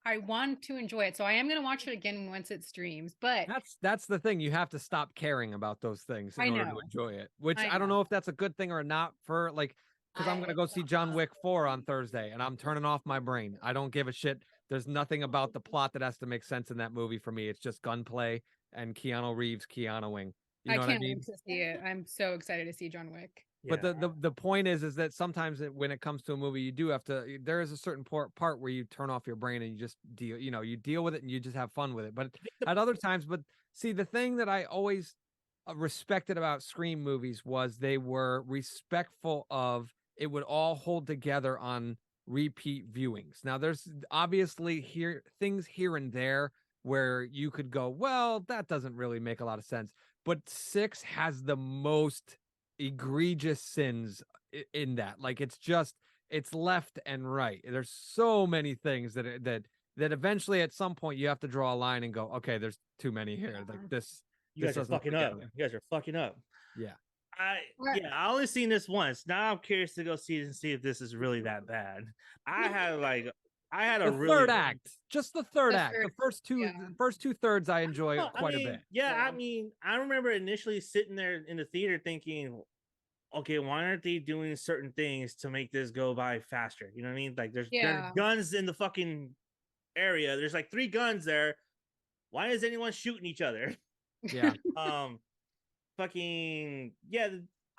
I want to enjoy it, so I am going to watch it again once it streams. But that's the thing. You have to stop caring about those things in order to enjoy it. Which I don't know if that's a good thing or not. For like, because I'm gonna go see John Wick 4 on Thursday, and I'm turning off my brain. I don't give a shit. There's nothing about the plot that has to make sense in that movie for me. It's just gunplay and Keanu Reeves Keanuing. You know I can't what I mean? wait to see it. I'm so excited to see John Wick. But the point is that sometimes when it comes to a movie, you do have to. There is a certain part where you turn off your brain and you just deal. You know, you deal with it and you just have fun with it. But at other times, see, the thing that I always respected about Scream movies was they were respectful of it. Would all hold together on repeat viewings. Now, there's obviously things here and there where you could go, well, that doesn't really make a lot of sense. But 6 has the most egregious sins in that. Like, it's left and right. There's so many things that eventually at some point you have to draw a line and go, okay, there's too many here. Like this. You guys are fucking up. You guys are fucking up. Yeah. I only seen this once. Now I'm curious to go see it and see if this is really that bad. I had a really third act. Just the third act. The first two thirds I enjoy quite a bit. Yeah, I mean, I remember initially sitting there in the theater thinking, okay, why aren't they doing certain things to make this go by faster? You know what I mean? Like there's guns in the fucking area. There's like 3 guns there. Why is anyone shooting each other? Yeah. Fucking yeah.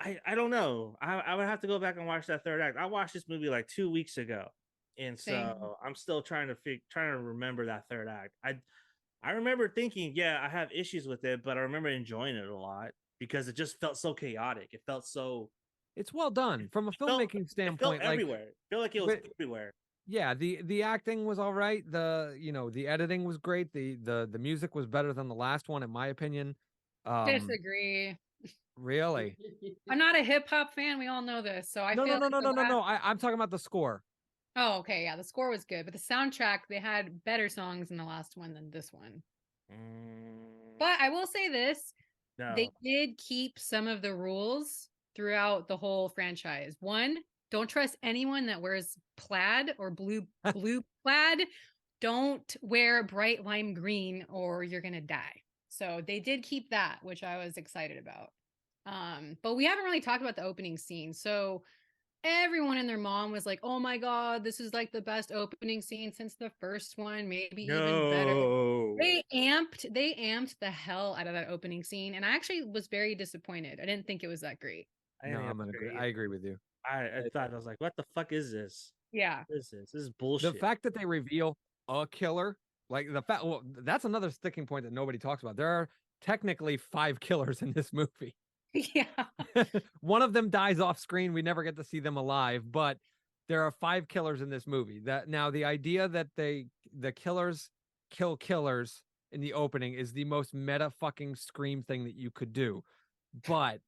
I don't know. I would have to go back and watch that third act. I watched this movie like 2 weeks ago, and so I'm still trying to remember that third act. I remember thinking, yeah, I have issues with it, but I remember enjoying it a lot because it just felt so chaotic. It felt so. It's well done from a filmmaking standpoint. It felt everywhere. It felt like it was everywhere. Yeah, the acting was all right. The editing was great. The music was better than the last one, in my opinion. Disagree. Really? I'm not a hip hop fan. We all know this. So I no. I'm talking about the score. Oh, okay. Yeah, the score was good, but the soundtrack, they had better songs in the last one than this one. But I will say this. No. They did keep some of the rules throughout the whole franchise. 1, don't trust anyone that wears plaid or blue plaid. Don't wear bright lime green or you're going to die. So they did keep that, which I was excited about. But we haven't really talked about the opening scene. So everyone and their mom was like, oh my God, this is like the best opening scene since the first one, maybe even better. They amped the hell out of that opening scene. And I actually was very disappointed. I didn't think it was that great. I agree with you. I thought, I was like, what the fuck is this? Yeah. What is this? This is bullshit. The fact that they reveal a killer, like that's another sticking point that nobody talks about. There are technically 5 killers in this movie. Yeah. One of them dies off screen. We never get to see them alive, but there are 5 killers in this movie. That now the idea that the killers kill killers in the opening is the most meta fucking Scream thing that you could do. But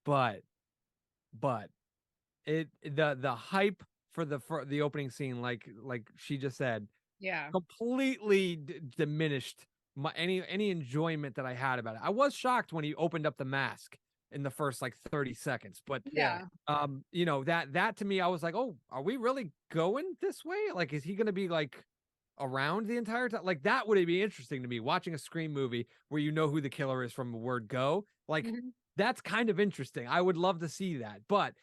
the hype for the opening scene, like she just said, completely diminished any enjoyment that I had about it. I was shocked when he opened up the mask in the first like 30 seconds. But Yeah. you know, that to me, I was like, oh, are we really going this way? Like, is he gonna be like around the entire time? Like, that would be interesting to me, watching a Scream movie where you know who the killer is from the word go. Like, Mhm. that's kind of interesting. I would love to see that. But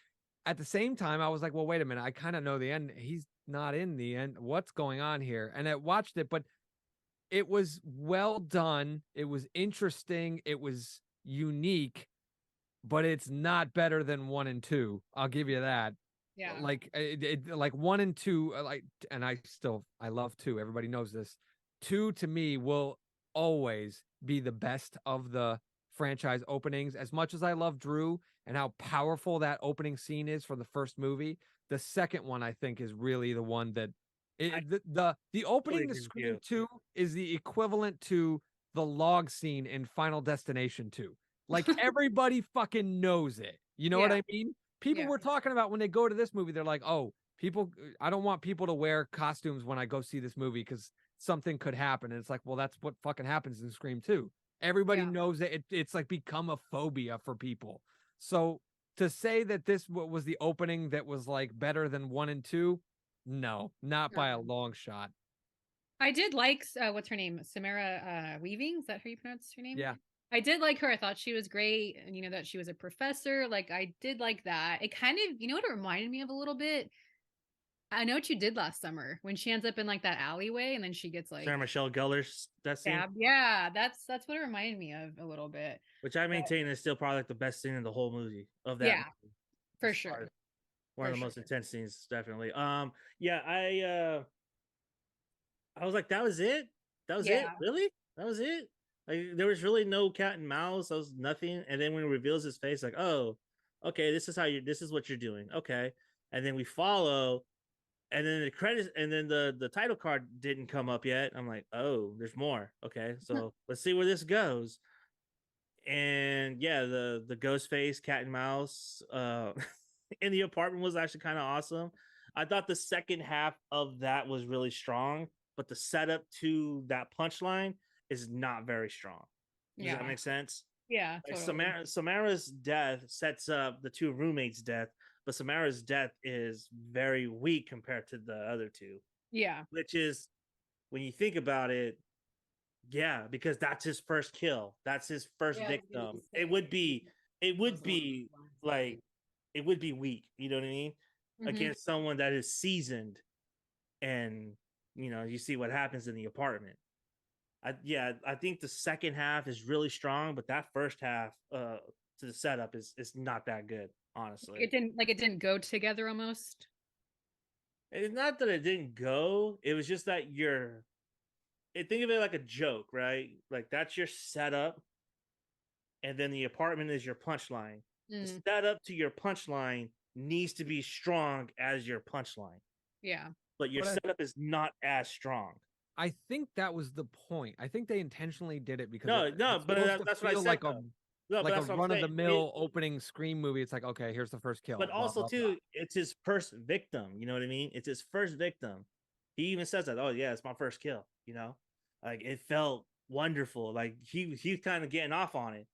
at the same time, I was like, well, wait a minute, I kind of know the end. He's not in the end. What's going on here? And I watched it, but it was well done. It was interesting. It was unique, but it's not better than 1 and 2. I'll give you that. Yeah. Like like 1 and 2, like, and I love 2. Everybody knows this. 2 to me will always be the best of the franchise openings. As much as I love Drew and how powerful that opening scene is for the first movie, the second one I think is really the one that I the opening totally to agree with Scream you. 2 is the equivalent to the log scene in Final Destination 2. Like, everybody fucking knows it. You know what Yeah. I mean? People Yeah. were talking about when they go to this movie, they're like, oh, people, I don't want people to wear costumes when I go see this movie because something could happen. And it's like, well, that's what fucking happens in Scream 2. Everybody Yeah. knows that it's like become a phobia for people. So to say that this was the opening that was like better than 1 and 2, no, not by a long shot. I did like what's her name? Samara Weaving. Is that how you pronounce her name? Yeah. I did like her. I thought she was great. And you know, that she was a professor. Like, I did like that. It kind of, you know what it reminded me of a little bit? I Know What You Did Last Summer, when she ends up in like that alleyway and then she gets like Sarah Michelle Gellar's that scene, stabbed. Yeah, that's what it reminded me of a little bit. which I But maintain is still probably like the best scene in the whole movie of that yeah, movie. for As sure. far as one For of the sure. most intense scenes, definitely. Yeah, I was like, that was it? That was it? Yeah. Really? That was it? Like, there was really no cat and mouse. That was nothing. And then when it reveals his face, like, oh, okay, this is what you're doing. Okay. And then we follow, and then the credits, and then the title card didn't come up yet. I'm like, oh, there's more. Okay. So let's see where this goes. And yeah, the Ghostface cat and mouse in the apartment was actually kind of awesome. I thought the second half of that was really strong, but the setup to that punchline is not very strong. Does that Yeah. make sense? Yeah, Like, totally. Samara's death sets up the two roommates' death, but Samara's death is very weak compared to the other two, Yeah. which is, when you think about it, yeah, because that's his first kill. That's his first Yeah, I was gonna victim. say, It that was would along be those lines, I like think. it would be weak, you know what I mean? Hmm. Against someone that is seasoned, and you see what happens in the apartment. I think the second half is really strong, but that first half to the setup is not that good, honestly. It didn't go together almost. It's not that it didn't go, it was just that think of it like a joke, right? Like, that's your setup, and then the apartment is your punchline. The Mm, setup to your punchline needs to be strong as your punchline, yeah. but your But setup is not as strong. I think that was the point. I think they intentionally did it because No, no, it's but supposed to that's what I feel said though. No, but like a that's what I'm run of saying. the mill opening Scream movie. It's like, okay, here's the first kill. But Blah also blah blah. too, it's his first victim. You know what I mean? It's his first victim. He even says that. Oh yeah, it's my first kill. Like, it felt wonderful. Like, he's kind of getting off on it.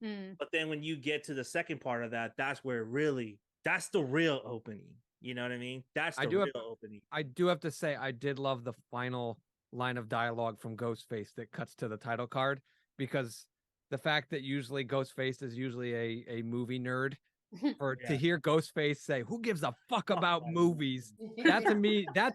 Mm, But then when you get to the second part of that, that's the real opening. You know what I mean? That's I the do have real opening. I do have to say I did love the final line of dialogue from Ghostface that cuts to the title card, because the fact that usually Ghostface is usually a movie nerd, for to Yeah. hear Ghostface say, "Who gives a fuck about movies?" That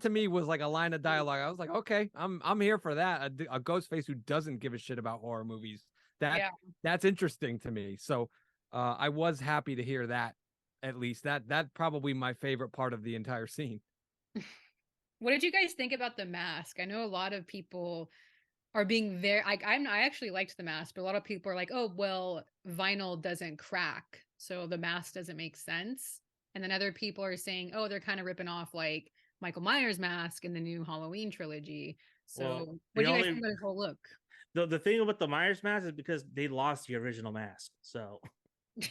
to me was like a line of dialogue. I was like, okay, I'm here for that. A Ghostface who doesn't give a shit about horror movies. That yeah. that's interesting to me. So I was happy to hear that. At least that probably my favorite part of the entire scene. What did you guys think about the mask? I know a lot of people are being very I actually liked the mask, but a lot of people are like, "Oh, well, vinyl doesn't crack, so the mask doesn't make sense." And then other people are saying, "Oh, they're kind of ripping off like Michael Myers mask in the new Halloween trilogy." Well, So, what the do you guys only think about his whole look? the thing about the Myers mask is because they lost the original mask. So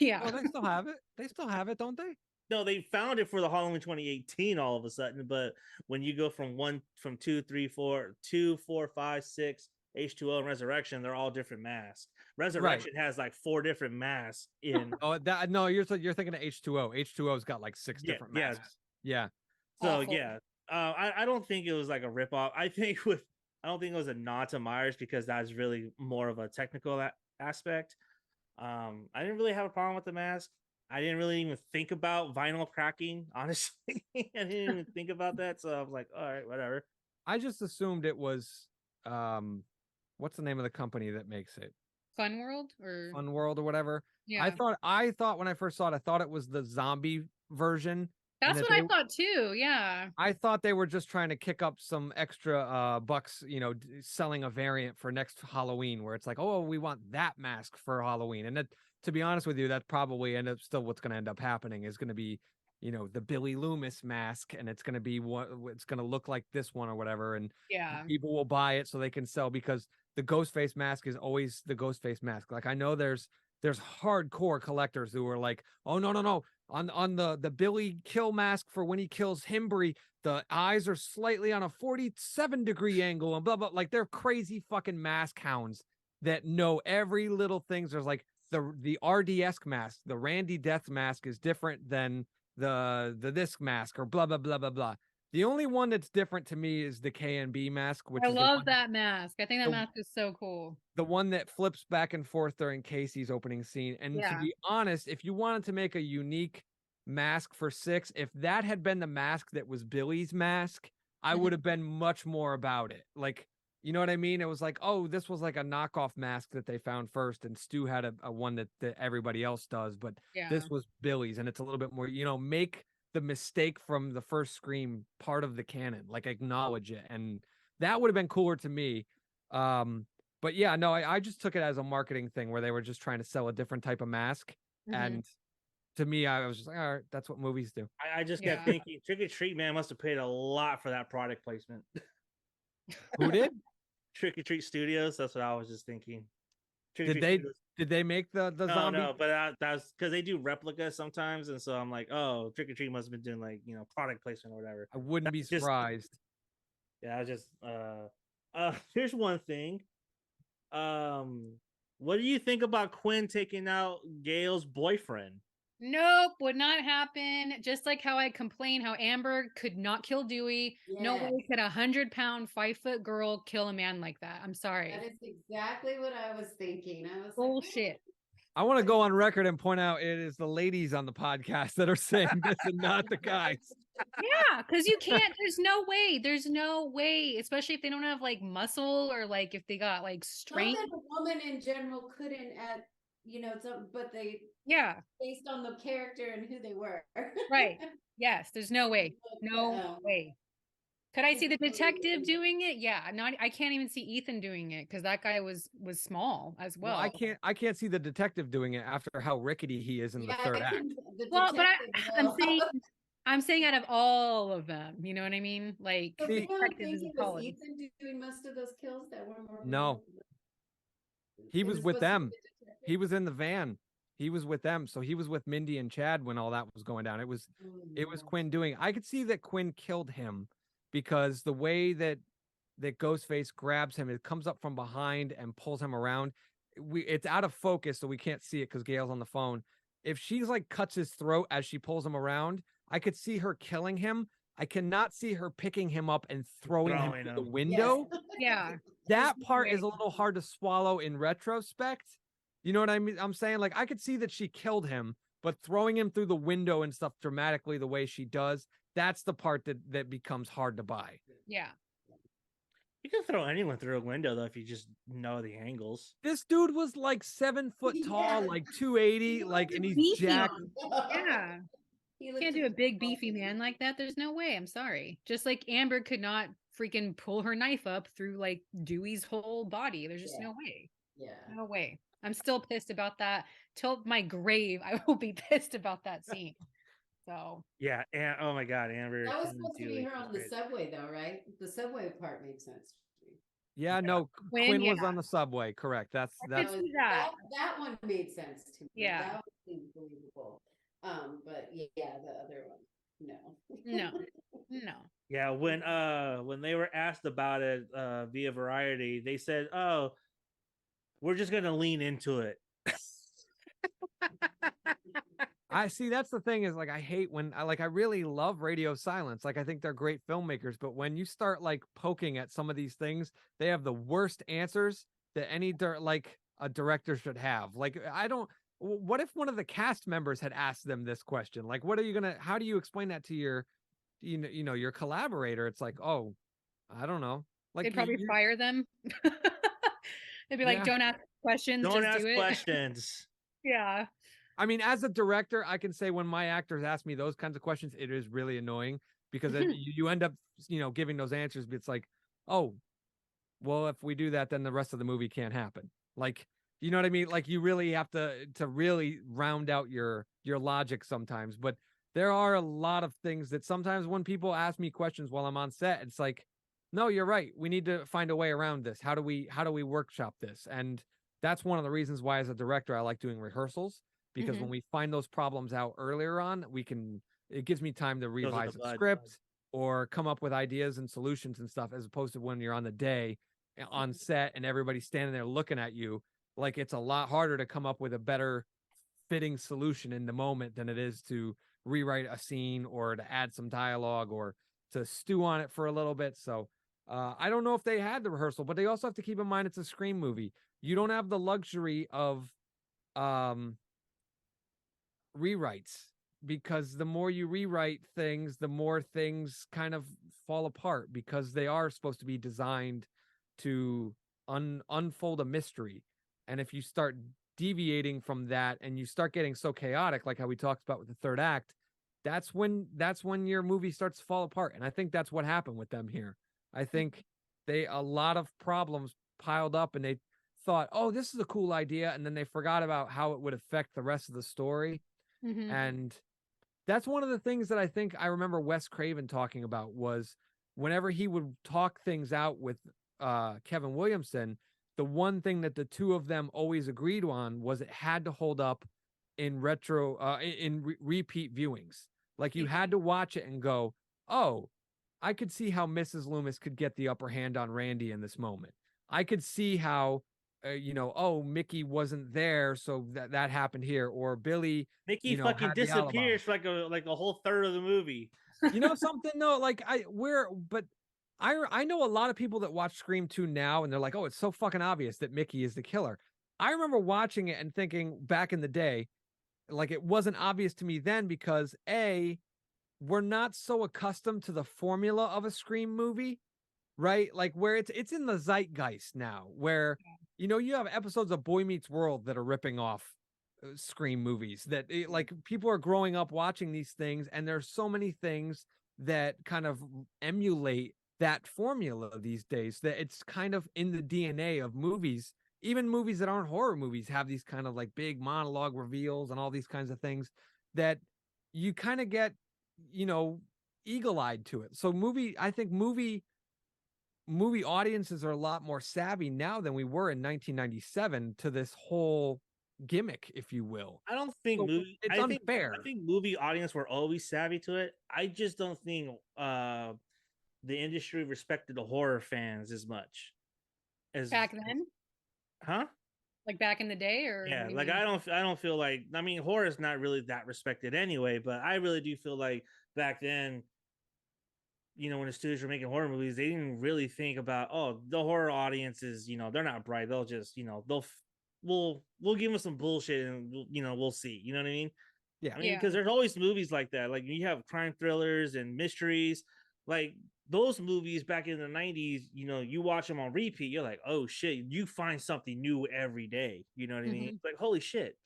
Yeah. Oh, they still have it. They still have it, don't they? no, they found it for the Halloween 2018 all of a sudden. But when you go from two, three, four, 2, 4, 5, 6, H2O and Resurrection, they're all different masks. Right. Resurrection has like 4 different masks in. Oh, that no, you're thinking of H2O. H2O's got like 6 different masks. Yeah. So Awful. yeah, I don't think it was like a ripoff. I don't think it was a nod to Myers because that's really more of a technical aspect. I didn't really have a problem with the mask. I didn't really even think about vinyl cracking, honestly. I didn't even think about that. So I was like, all right, whatever. I just assumed it was what's the name of the company that makes it? Fun World or Fun World or whatever. yeah. I thought when I first saw it, I thought it was the zombie version. That's what I thought too. Yeah. I thought they were just trying to kick up some extra bucks, selling a variant for next Halloween where it's like, oh, we want that mask for Halloween. And to be honest with you, that's probably what's going to end up happening is going to be, the Billy Loomis mask, and it's going to be what it's going to look like this one or whatever. And yeah, people will buy it so they can sell because the Ghostface mask is always the Ghostface mask. Like I know there's hardcore collectors who are like, oh no. On the Billy kill mask for when he kills Himbry, the eyes are slightly on a 47-degree angle and blah blah. Like they're crazy fucking mask hounds that know every little things. There's like the RDS mask, the Randy Death mask is different than the this mask or blah blah blah blah blah. The only one that's different to me is the KNB mask, which I is love that mask. I think that the- mask is so cool. the one that flips back and forth during Casey's opening scene. And to be honest, if you wanted to make a unique mask for 6, if that had been the mask that was Billy's mask, I would have been much more about it. Like, you know what I mean? It was like, oh, this was like a knockoff mask that they found first, and Stu had a one that everybody else does, but this was Billy's, and it's a little bit more, make the mistake from the first Scream part of the canon, like acknowledge it, and that would have been cooler to me. But yeah, no, I just took it as a marketing thing where they were just trying to sell a different type of mask. And to me, I was just like, all right, that's what movies do. I just kept thinking Trick or Treat Man must have paid a lot for that product placement. Who did? Trick or Treat Studios. That's what I was just thinking. Did they make the zombie? No, but that's because they do replicas sometimes, and so I'm like, oh, Trick or Treat must have been doing like product placement or whatever. I wouldn't be surprised. Yeah, I just here's one thing. What do you think about Quinn taking out Gail's boyfriend? Nope, would not happen. Just like how I complain how Amber could not kill Dewey. Yes. No way could 100-pound, 5-foot girl kill a man like that. I'm sorry. That is exactly what I was thinking. I was bullshit. I want to go on record and point out it is the ladies on the podcast that are saying this and not the guys. Yeah, because you can't. There's no way. There's no way, especially if they don't have like muscle or like if they got like strength. Not that a woman in general couldn't but they based on the character and who they were. Right. Yes. There's no way. No way. Could I see the detective doing it? Yeah. I can't even see Ethan doing it because that guy was small as well. I can't see the detective doing it after how rickety he is in the third act. Well, but I'm saying out of all of them, you know what I mean? Like you don't think it was Ethan doing most of those kills that were more. No. He was with them. He was in the van. He was with them. So he was with Mindy and Chad when all that was going down. It was Quinn doing. I could see that Quinn killed him because the way that Ghostface grabs him, it comes up from behind and pulls him around. It's out of focus, so we can't see it because Gail's on the phone. If she's like cuts his throat as she pulls him around, I could see her killing him. I cannot see her picking him up and throwing him through the window. Yes. Yeah. That part is a little hard to swallow in retrospect. You know what I mean? I'm saying, like, I could see that she killed him, but throwing him through the window and stuff dramatically the way she does, that's the part that becomes hard to buy. Yeah. You can throw anyone through a window, though, if you just know the angles. This dude was like 7 foot tall, like 280, like, and he's beefy. jacked. Yeah. You can't do a big beefy man like that. There's no way. I'm sorry. Just like Amber could not freaking pull her knife up through like Dewey's whole body. There's just no way. Yeah. No way. I'm still pissed about that. Till my grave, I will be pissed about that scene. So yeah, and oh my god, Amber. That was supposed to be her on the subway, though, right? The subway part made sense to me. Yeah, no, Quinn was on the subway. Correct. That's that one made sense to me. Yeah, that was believable. But yeah, the other one No. No. Yeah, when they were asked about it via Variety, they said, "Oh, we're just gonna lean into it." I see that's the thing is like I hate when I really love Radio Silence. Like I think they're great filmmakers, but when you start like poking at some of these things, they have the worst answers that any like a director should have. Like I don't what if one of the cast members had asked them this question? Like what are you going to how do you explain that to your your collaborator? It's like, "Oh, I don't know." Like They'd probably fire them. They'd be like, yeah. don't ask questions, Don't just ask do it. questions. Yeah. I mean, as a director, I can say when my actors ask me those kinds of questions, it is really annoying because then you end up, giving those answers. But it's like, oh, well, if we do that, then the rest of the movie can't happen. Like, you know what I mean? Like, you really have to really round out your logic sometimes. But there are a lot of things that sometimes when people ask me questions while I'm on set, it's like, no, you're right. We need to find a way around this. How do we workshop this? And that's one of the reasons why, as a director, I like doing rehearsals because when we find those problems out earlier on, it gives me time to Those are the revise a bud. script or come up with ideas and solutions and stuff, as opposed to when you're on the day on set and everybody's standing there looking at you. Like it's a lot harder to come up with a better fitting solution in the moment than it is to rewrite a scene or to add some dialogue or to stew on it for a little bit. So I don't know if they had the rehearsal, but they also have to keep in mind it's a Scream movie. You don't have the luxury of rewrites because the more you rewrite things, the more things kind of fall apart because they are supposed to be designed to unfold a mystery. And if you start deviating from that and you start getting so chaotic, like how we talked about with the third act, that's when your movie starts to fall apart. And I think that's what happened with them here. I think a lot of problems piled up and they thought, oh, this is a cool idea. And then they forgot about how it would affect the rest of the story. And that's one of the things that I think I remember Wes Craven talking about was whenever he would talk things out with Kevin Williamson, the one thing that the two of them always agreed on was it had to hold up in repeat viewings. Like you had to watch it and go, oh, I could see how Mrs. Loomis could get the upper hand on Randy in this moment. I could see how oh, Mickey wasn't there, so that happened here, or Billy, Mickey fucking had the alibi. disappears for like a whole third of the movie. You know something though, like I know a lot of people that watch Scream 2 now, and they're like, oh, it's so fucking obvious that Mickey is the killer. I remember watching it and thinking back in the day, like it wasn't obvious to me then because we're not so accustomed to the formula of a Scream movie, right? Like where it's in the zeitgeist now, where you have episodes of Boy Meets World that are ripping off Scream movies that like people are growing up watching these things, and there's so many things that kind of emulate that formula these days that it's kind of in the DNA of movies. Even movies that aren't horror movies have these kind of like big monologue reveals and all these kinds of things that you kind of get, eagle-eyed to it. So I think movie audiences are a lot more savvy now than we were in 1997 to this whole gimmick, if you will. I don't think So it's unfair. I think movie audience were always savvy to it. I just don't think the industry respected the horror fans as much as back then. Huh? Like back in the day, or yeah, like I don't feel like, I mean, horror is not really that respected anyway, but I really do feel like back then, when the studios were making horror movies, they didn't really think about, oh, the horror audience is, they're not bright. They'll just, we'll give them some bullshit and we'll see. You know what I mean? Yeah. I mean, because there's always movies like that. Like you have crime thrillers and mysteries. Like those movies back in the 90s, you watch them on repeat. You're like, oh shit, you find something new every day. You know what I mean? Like, holy shit,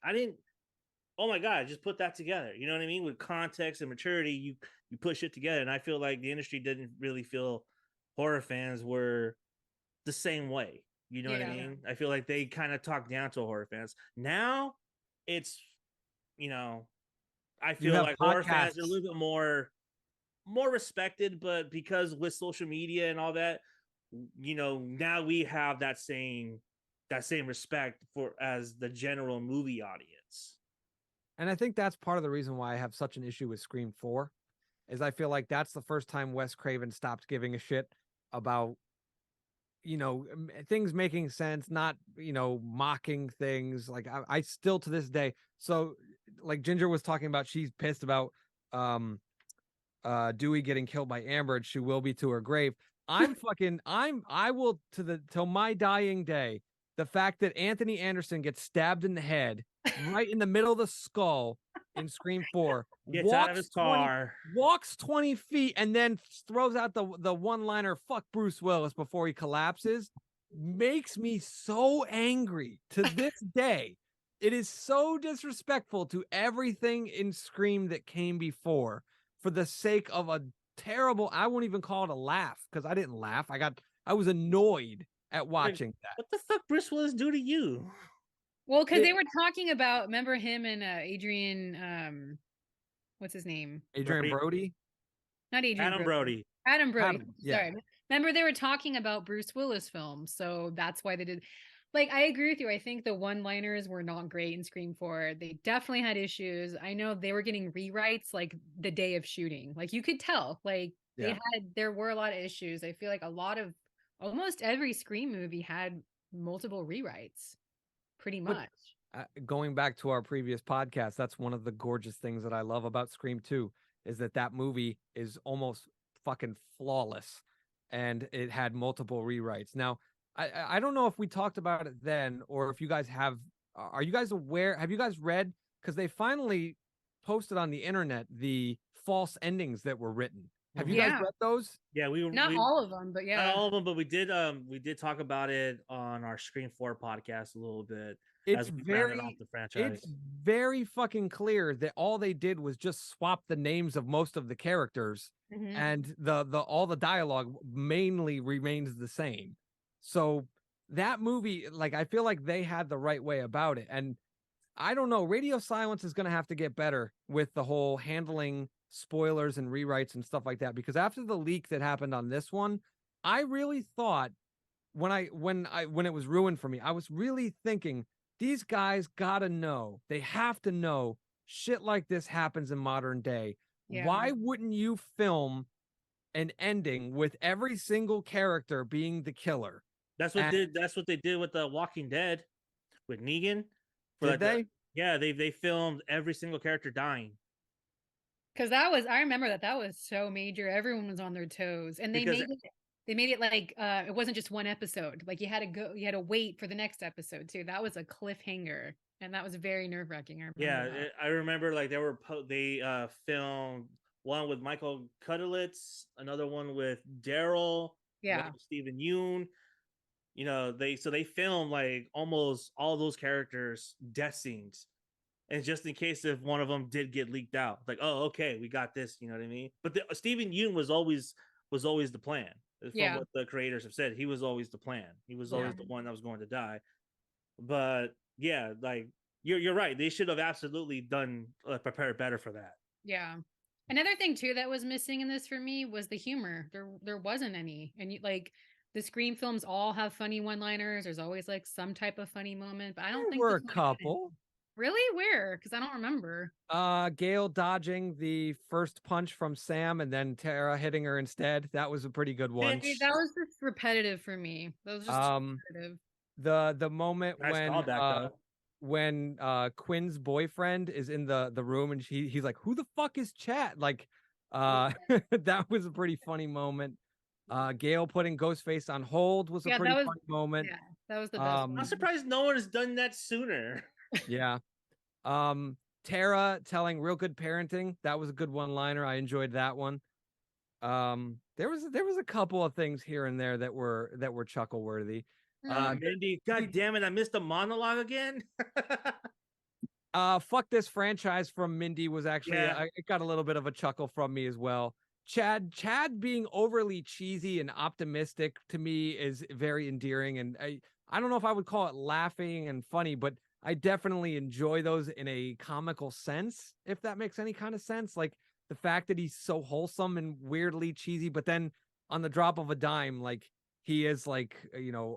oh my god, just put that together. You know what I mean? With context and maturity, you put shit together. And I feel like the industry didn't really feel horror fans were the same way. You know what I mean? I feel like they kind of talk down to horror fans. Now it's, I feel like horror fans are a little bit more respected, but because with social media and all that, now we have that same respect for as the general movie audience. And I think that's part of the reason why I have such an issue with Scream 4 is I feel like that's the first time Wes Craven stopped giving a shit about, things making sense, not, mocking things. Like I still to this day. So like Ginger was talking about, she's pissed about Dewey getting killed by Amber, and she will be to her grave. I will till my dying day, the fact that Anthony Anderson gets stabbed in the head right in the middle of the skull in Scream 4, Gets out of his car, walks 20 feet, and then throws out the one-liner, fuck Bruce Willis, before he collapses, makes me so angry to this day. It is so disrespectful to everything in Scream that came before for the sake of a terrible, I won't even call it a laugh, because I didn't laugh. I was annoyed at watching that. What the fuck Bruce Willis do to you? Well, because they were talking about, remember him and Adrian, what's his name? Adrian Brody? Not Adrian Adam Brody. Adam Brody. Yeah. Sorry. Remember they were talking about Bruce Willis films, so that's why they did. Like, I agree with you. I think the one-liners were not great in Scream 4. They definitely had issues. I know they were getting rewrites like the day of shooting. Like, you could tell. Like, there were a lot of issues. I feel like almost every Scream movie had multiple rewrites, pretty much. Going back to our previous podcast, that's one of the gorgeous things that I love about Scream 2 is that movie is almost fucking flawless, and it had multiple rewrites. Now, I don't know if we talked about it then, or if you guys have. Are you guys aware? Have you guys read? Because they finally posted on the internet the false endings that were written. Have you guys read those? Yeah, not all of them, but yeah, not all of them. But we did talk about it on our Scream 4 podcast a little bit. It's very fucking clear that all they did was just swap the names of most of the characters, and the all the dialogue mainly remains the same. So that movie, like, I feel like they had the right way about it. And I don't know, Radio Silence is going to have to get better with the whole handling spoilers and rewrites and stuff like that, because after the leak that happened on this one, I really thought when it was ruined for me, I was really thinking, these guys gotta know, they have to know shit like this happens in modern day. Why wouldn't you film an ending with every single character being the killer? That's what they did with The Walking Dead with Negan. Did they? They filmed every single character dying. Because I remember that was so major. Everyone was on their toes, and they made it like it wasn't just one episode. Like you had to wait for the next episode too. That was a cliffhanger, and that was very nerve-wracking. I remember like they filmed one with Michael Cudlitz, another one with Daryl, Stephen Yeun. They filmed like almost all those characters' death scenes, and just in case if one of them did get leaked out, like, oh, okay, we got this. You know what I mean? But Stephen Yeun was always the plan. From what the creators have said, he was always the plan. He was always the one that was going to die. But yeah, like you're right. They should have absolutely done prepared better for that. Yeah. Another thing too that was missing in this for me was the humor. There wasn't any, and the Scream films all have funny one-liners. There's always like some type of funny moment, but I don't think there were a couple. Really? Where? Because I don't remember. Gail dodging the first punch from Sam and then Tara hitting her instead. That was a pretty good one. That was just repetitive for me. That was just repetitive. The moment when Quinn's boyfriend is in the room and he's like, "Who the fuck is Chad?" Like, that was a pretty funny moment. Gail putting Ghostface on hold was a pretty funny moment. Yeah, that was the best. I'm surprised no one has done that sooner. Yeah. Tara telling real good parenting. That was a good one-liner. I enjoyed that one. There was a couple of things here and there that were chuckle worthy. Mindy, god damn it, I missed a monologue again. Fuck this franchise from Mindy was actually it got a little bit of a chuckle from me as well. Chad being overly cheesy and optimistic to me is very endearing, and I don't know if I would call it laughing and funny, but I definitely enjoy those in a comical sense, if that makes any kind of sense. Like the fact that he's so wholesome and weirdly cheesy, but then on the drop of a dime, like he is like,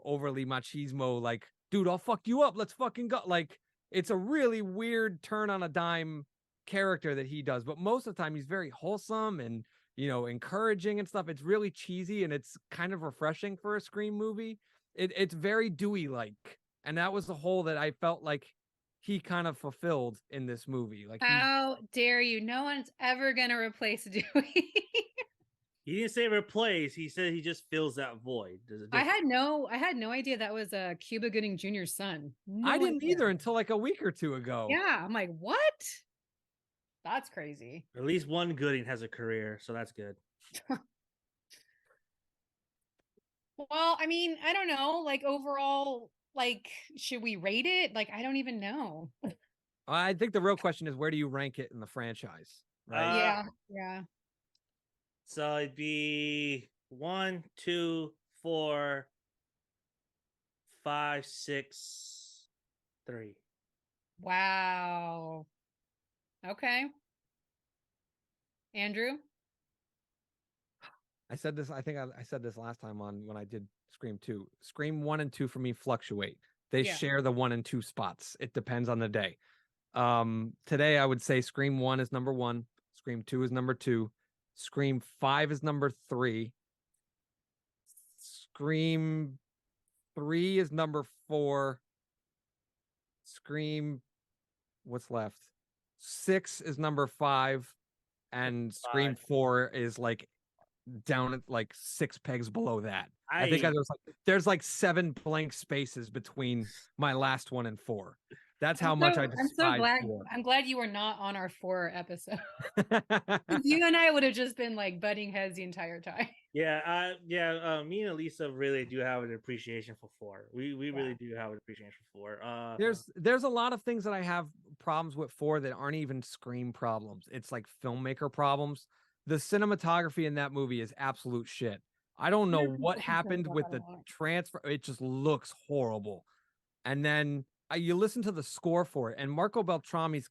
overly machismo, like, dude, I'll fuck you up. Let's fucking go. Like, it's a really weird turn on a dime character that he does, but most of the time he's very wholesome and, you know, encouraging and stuff. It's really cheesy and it's kind of refreshing for a Scream movie. It's very Dewey like, and that was the hole that I felt like he kind of fulfilled in this movie. Like, How dare you? No one's ever gonna replace Dewey. He didn't say replace. He said he just fills that void. There's a I difference. had no idea that was Cuba Gooding Jr.'s son. I No didn't idea. either until like a week or two ago. Yeah, I'm like, what? That's crazy. At least one Gooding has a career, so that's good. Well, I mean, I don't know. Like overall, like, should we rate it? Like, I don't even know. I think the real question is, where do you rank it in the franchise? Right. Yeah, yeah. So it'd be 1, 2, 4, 5, 6, 3. Wow. Okay. Andrew? I said this, I think I said this last time on when I did Scream 2. Scream 1 and 2 for me fluctuate. They Yeah. share the 1 and 2 spots. It depends on the day. Today I would say Scream 1 is number 1, Scream 2 is number 2, Scream 5 is number 3, Scream 3 is number 4, Scream, what's left? 6 is number 5, and Scream 4 is like down at like 6 pegs below that. I think there's like 7 blank spaces between my last one and 4. That's how much I despise. I'm so glad. 4. I'm glad you were not on our 4 episode. You and I would have just been like butting heads the entire time. Yeah, me and Elisa really do have an appreciation for 4. We really do have an appreciation for 4. There's a lot of things that I have problems with 4 that aren't even Scream problems. It's like filmmaker problems. The cinematography in that movie is absolute shit. I don't know what happened with the transfer. It just looks horrible. And then you listen to the score for it, and Marco Beltrami's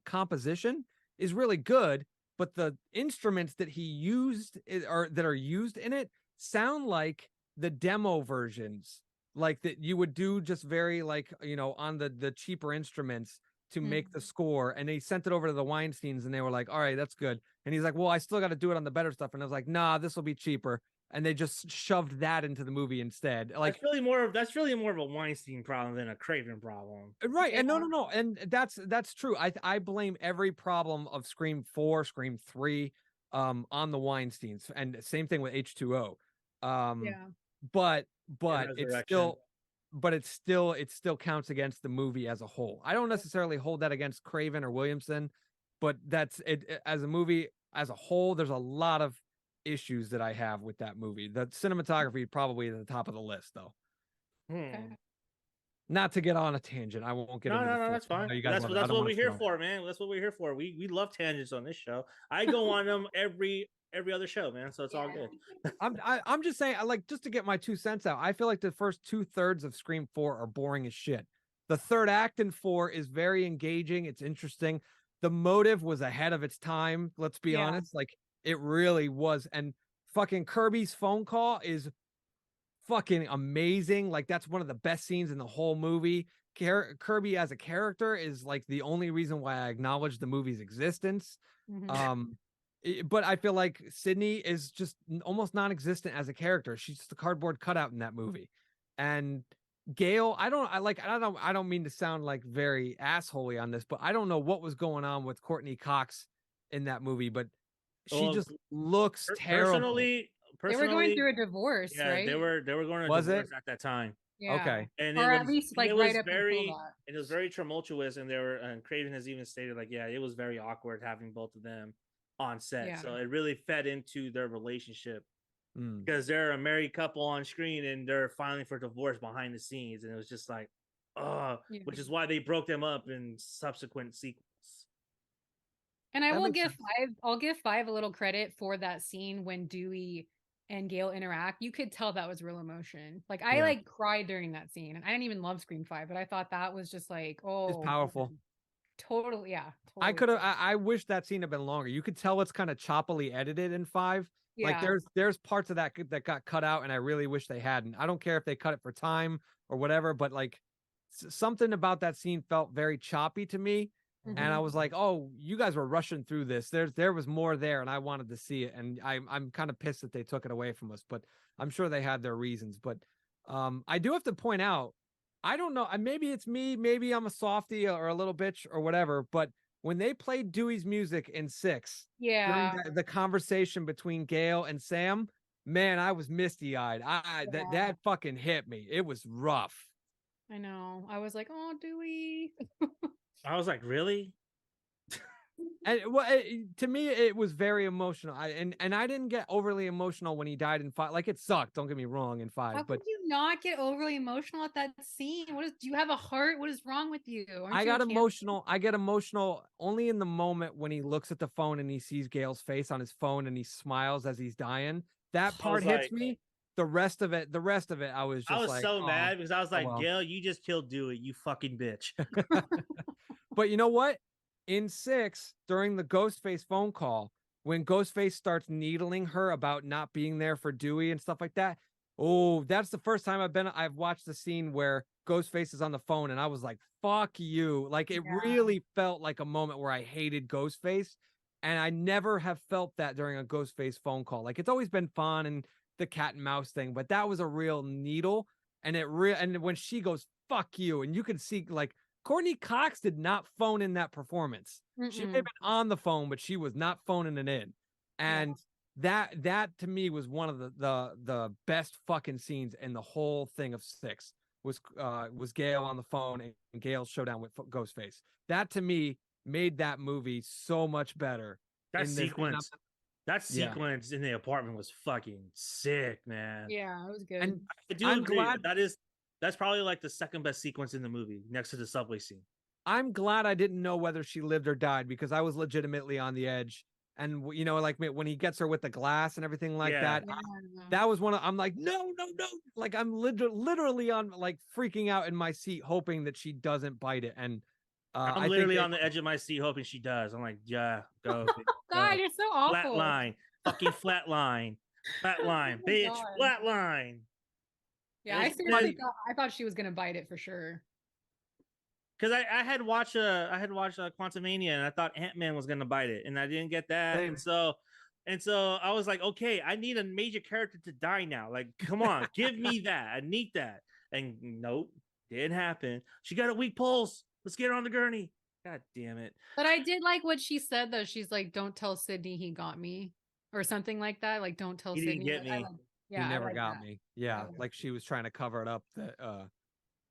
composition is really good, but the instruments that he used or that are used in it sound like the demo versions, like that you would do just very like, you know, on the cheaper instruments to make the score. And they sent it over to the Weinsteins and they were like, all right, that's good. And he's like, well, I still got to do it on the better stuff. And I was like, nah, this will be cheaper. And they just shoved that into the movie instead. Like, that's really more of a Weinstein problem than a Craven problem. Right. And no. And that's true. I blame every problem of Scream 4, Scream 3 on the Weinsteins. And same thing with H2O. But it still counts against the movie as a whole. I don't necessarily hold that against Craven or Williamson, but that's it as a movie as a whole. There's a lot of issues that I have with that movie. The cinematography probably at the top of the list, though. Not to get on a tangent, I won't get. No, that's fine. That's what we're here for, man. That's what we're here for. We love tangents on this show. I go on them every other show, man. So it's all good. I'm just saying, just to get my 2 cents out. I feel like the first 2/3 of Scream 4 are boring as shit. The third act in 4 is very engaging. It's interesting. The motive was ahead of its time. Let's be honest. Like, it really was. And fucking Kirby's phone call is fucking amazing. Like, that's one of the best scenes in the whole movie. Kirby as a character is like the only reason why I acknowledge the movie's existence. But I feel like Sydney is just almost non-existent as a character. She's just a cardboard cutout in that movie. And Gail, I don't mean to sound like very assholey on this, but I don't know what was going on with Courtney Cox in that movie, but she just looks terrible. Personally, they were going through a divorce, right? They were going through a divorce at that time. Yeah. Okay. And or at least like right up until that. It was very tumultuous, and Craven has even stated like, it was very awkward having both of them on set. So it really fed into their relationship because they're a married couple on screen and they're filing for divorce behind the scenes, and it was just like, which is why they broke them up in subsequent sequels. And I'll give 5 a little credit for that scene when Dewey and Gail interact. You could tell that was real emotion. Like I cried during that scene, and I didn't even love Scream 5, but I thought that was just like, it's powerful. Totally, yeah. Totally. I wish that scene had been longer. You could tell it's kind of choppily edited in 5. Like there's parts of that got cut out, and I really wish they hadn't. I don't care if they cut it for time or whatever, but like something about that scene felt very choppy to me. And I was like, oh, you guys were rushing through this. There was more there, and I wanted to see it. And I'm kind of pissed that they took it away from us, but I'm sure they had their reasons. But I do have to point out, I don't know, maybe it's me, maybe I'm a softie or a little bitch or whatever, but when they played Dewey's music in 6, during Yeah. the conversation between Gail and Sam, man, I was misty-eyed. That fucking hit me. It was rough. I know. I was like, oh, Dewey. I was like, really? And to me, it was very emotional. And I didn't get overly emotional when he died in 5. Like, it sucked. Don't get me wrong in 5, How but could you not get overly emotional at that scene? Do you have a heart? What is wrong with you? Aren't I you got a cancer? emotional. I get emotional only in the moment when he looks at the phone and he sees Gail's face on his phone and he smiles as he's dying. That part hits me. The rest of it, I was just I was like, so oh, mad because I was like, well. Gail, you just killed Dewey, you fucking bitch. But you know what? In 6, during the Ghostface phone call, when Ghostface starts needling her about not being there for Dewey and stuff like that, oh, that's the first time I've watched the scene where Ghostface is on the phone, and I was like, fuck you. Like, it really felt like a moment where I hated Ghostface, and I never have felt that during a Ghostface phone call. Like, it's always been fun and the cat and mouse thing, but that was a real needle, and and when she goes, fuck you, and you can see, like, Courtney Cox did not phone in that performance. She may have been on the phone, but she was not phoning it in. And that to me was one of the best fucking scenes in the whole thing of 6 was Gail on the phone and Gail's showdown with Ghostface. That to me made that movie so much better. That sequence in the apartment was fucking sick, man. Yeah, it was good. And I do agree. That's probably like the second best sequence in the movie, next to the subway scene. I'm glad I didn't know whether she lived or died because I was legitimately on the edge. And like when he gets her with the glass and everything like that, that was I'm like, no. Like, I'm literally on, like, freaking out in my seat, hoping that she doesn't bite it. And I'm literally on the edge of my seat, hoping she does. I'm like, yeah, go. God, you're so awful. Flat line, fucking flat line, bitch, God. flat line. Yeah, I thought she was gonna bite it for sure. Because I had watched Quantumania and I thought Ant-Man was gonna bite it, and I didn't get that. And so I was like, okay, I need a major character to die now. Like, come on, give me that. I need that. And nope, didn't happen. She got a weak pulse. Let's get her on the gurney. God damn it. But I did like what she said though. She's like, don't tell Sydney he got me. Or something like that. Like, don't tell Sydney. He didn't get me. He never got me. Yeah, like she was trying to cover it up.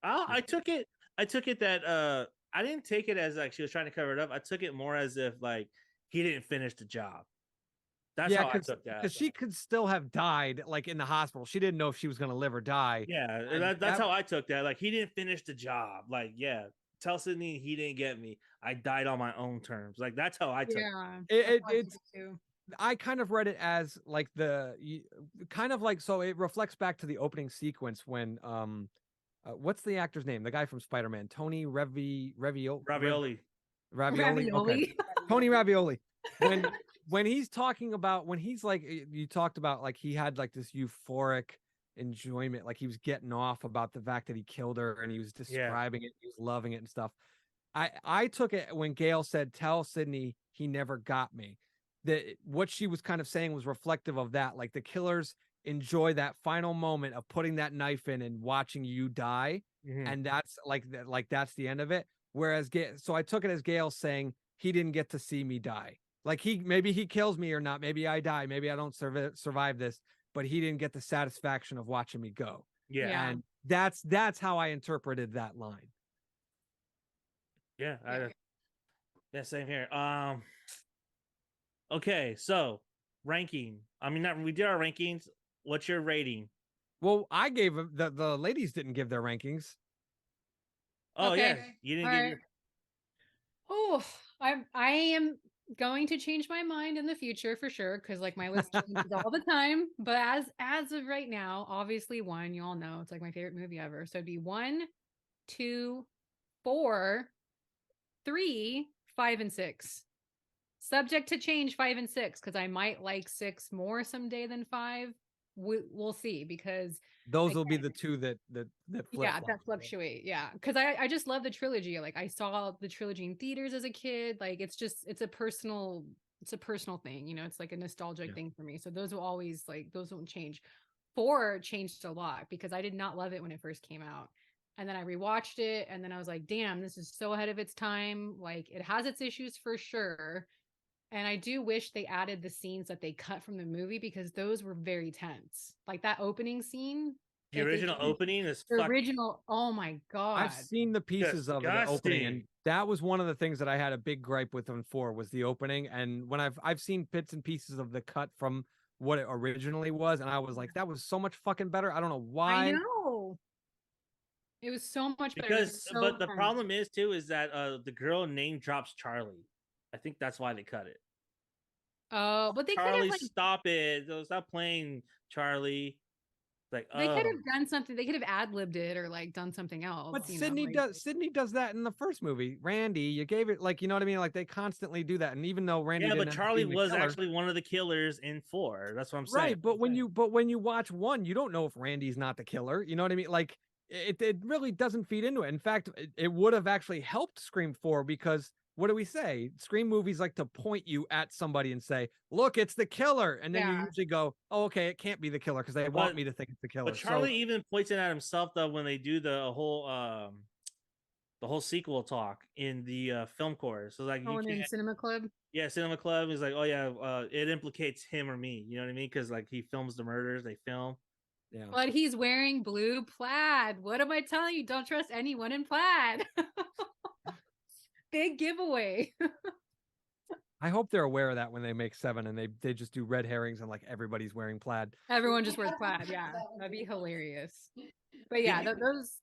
I took it that I didn't take it as like she was trying to cover it up. I took it more as if like he didn't finish the job. That's how I took that. Because she could still have died, like, in the hospital. She didn't know if she was going to live or die. Yeah, that's how I took that. Like, he didn't finish the job. Like, yeah, tell Sydney he didn't get me. I died on my own terms. Like, that's how I took it. It's I kind of read it as like so it reflects back to the opening sequence when what's the actor's name? The guy from Spider-Man, Tony Ravioli. Okay. Tony Ravioli. When he's talking about, when he's like, you talked about, like, he had like this euphoric enjoyment, like he was getting off about the fact that he killed her and he was describing it, he was loving it and stuff. I took it when Gail said, tell Sydney he never got me, that what she was kind of saying was reflective of that. Like, the killers enjoy that final moment of putting that knife in and watching you die. And that's that's the end of it. Whereas so I took it as Gail saying he didn't get to see me die. Like, maybe he kills me or not. Maybe I die. Maybe I don't survive this, but he didn't get the satisfaction of watching me go. Yeah. And that's how I interpreted that line. Yeah. Same here. Okay, so ranking. I mean, we did our rankings. What's your rating? Well, I gave the ladies didn't give their rankings. Oh, okay. Yeah, you didn't give your... Oh, I am going to change my mind in the future for sure, because like my list changes all the time. But as of right now, obviously 1, you all know it's like my favorite movie ever. So it'd be 1, 2, 4, 3, 5, and 6. Subject to change 5 and 6, because I might like 6 more someday than 5. we'll see, because Those will be again, the two that flip. yeah, that fluctuate. Yeah, because I just love the trilogy. Like, I saw the trilogy in theaters as a kid. Like, it's a personal thing. You know, it's like a nostalgic thing for me. So those will always, like, those won't change. 4 changed a lot because I did not love it when it first came out. And then I rewatched it, and then I was like, damn, this is so ahead of its time. Like, it has its issues for sure. And I do wish they added the scenes that they cut from the movie, because those were very tense. Like that opening scene. The original opening is the original. Oh my God. I've seen the pieces of the opening, and that was one of the things that I had a big gripe with on 4 was the opening. And when I've seen bits and pieces of the cut from what it originally was, and I was like, that was so much fucking better. I don't know why. I know. It was so much better. Because, but the problem is too, is that the girl name drops Charlie. I think that's why they cut it. Oh, but they Charlie, could have, like, stop it! Stop playing Charlie. Like, they could have done something. They could have ad-libbed it or like done something else. But Sydney does that in the first movie. Randy, you gave it, like, you know what I mean? Like, they constantly do that. And even though Randy, but Charlie was actually one of the killers in 4. That's what I'm saying. Right, but when you watch 1, you don't know if Randy's not the killer. You know what I mean? Like, it really doesn't feed into it. In fact, it would have actually helped Scream 4, because what do we say? Scream movies like to point you at somebody and say, look, it's the killer. And then you usually go, oh, okay, it can't be the killer, because they want me to think it's the killer. But Charlie even points it at himself, though, when they do the whole sequel talk in the film course. So, like, in Cinema Club. Yeah, Cinema Club is like, oh yeah, it implicates him or me. You know what I mean? Because, like, he films the murders, they film. Yeah. But he's wearing blue plaid. What am I telling you? Don't trust anyone in plaid. Big giveaway. I hope they're aware of that when they make 7 and they just do red herrings and like everybody's wearing plaid. Everyone just wears plaid. Yeah, that'd be hilarious. But yeah, those.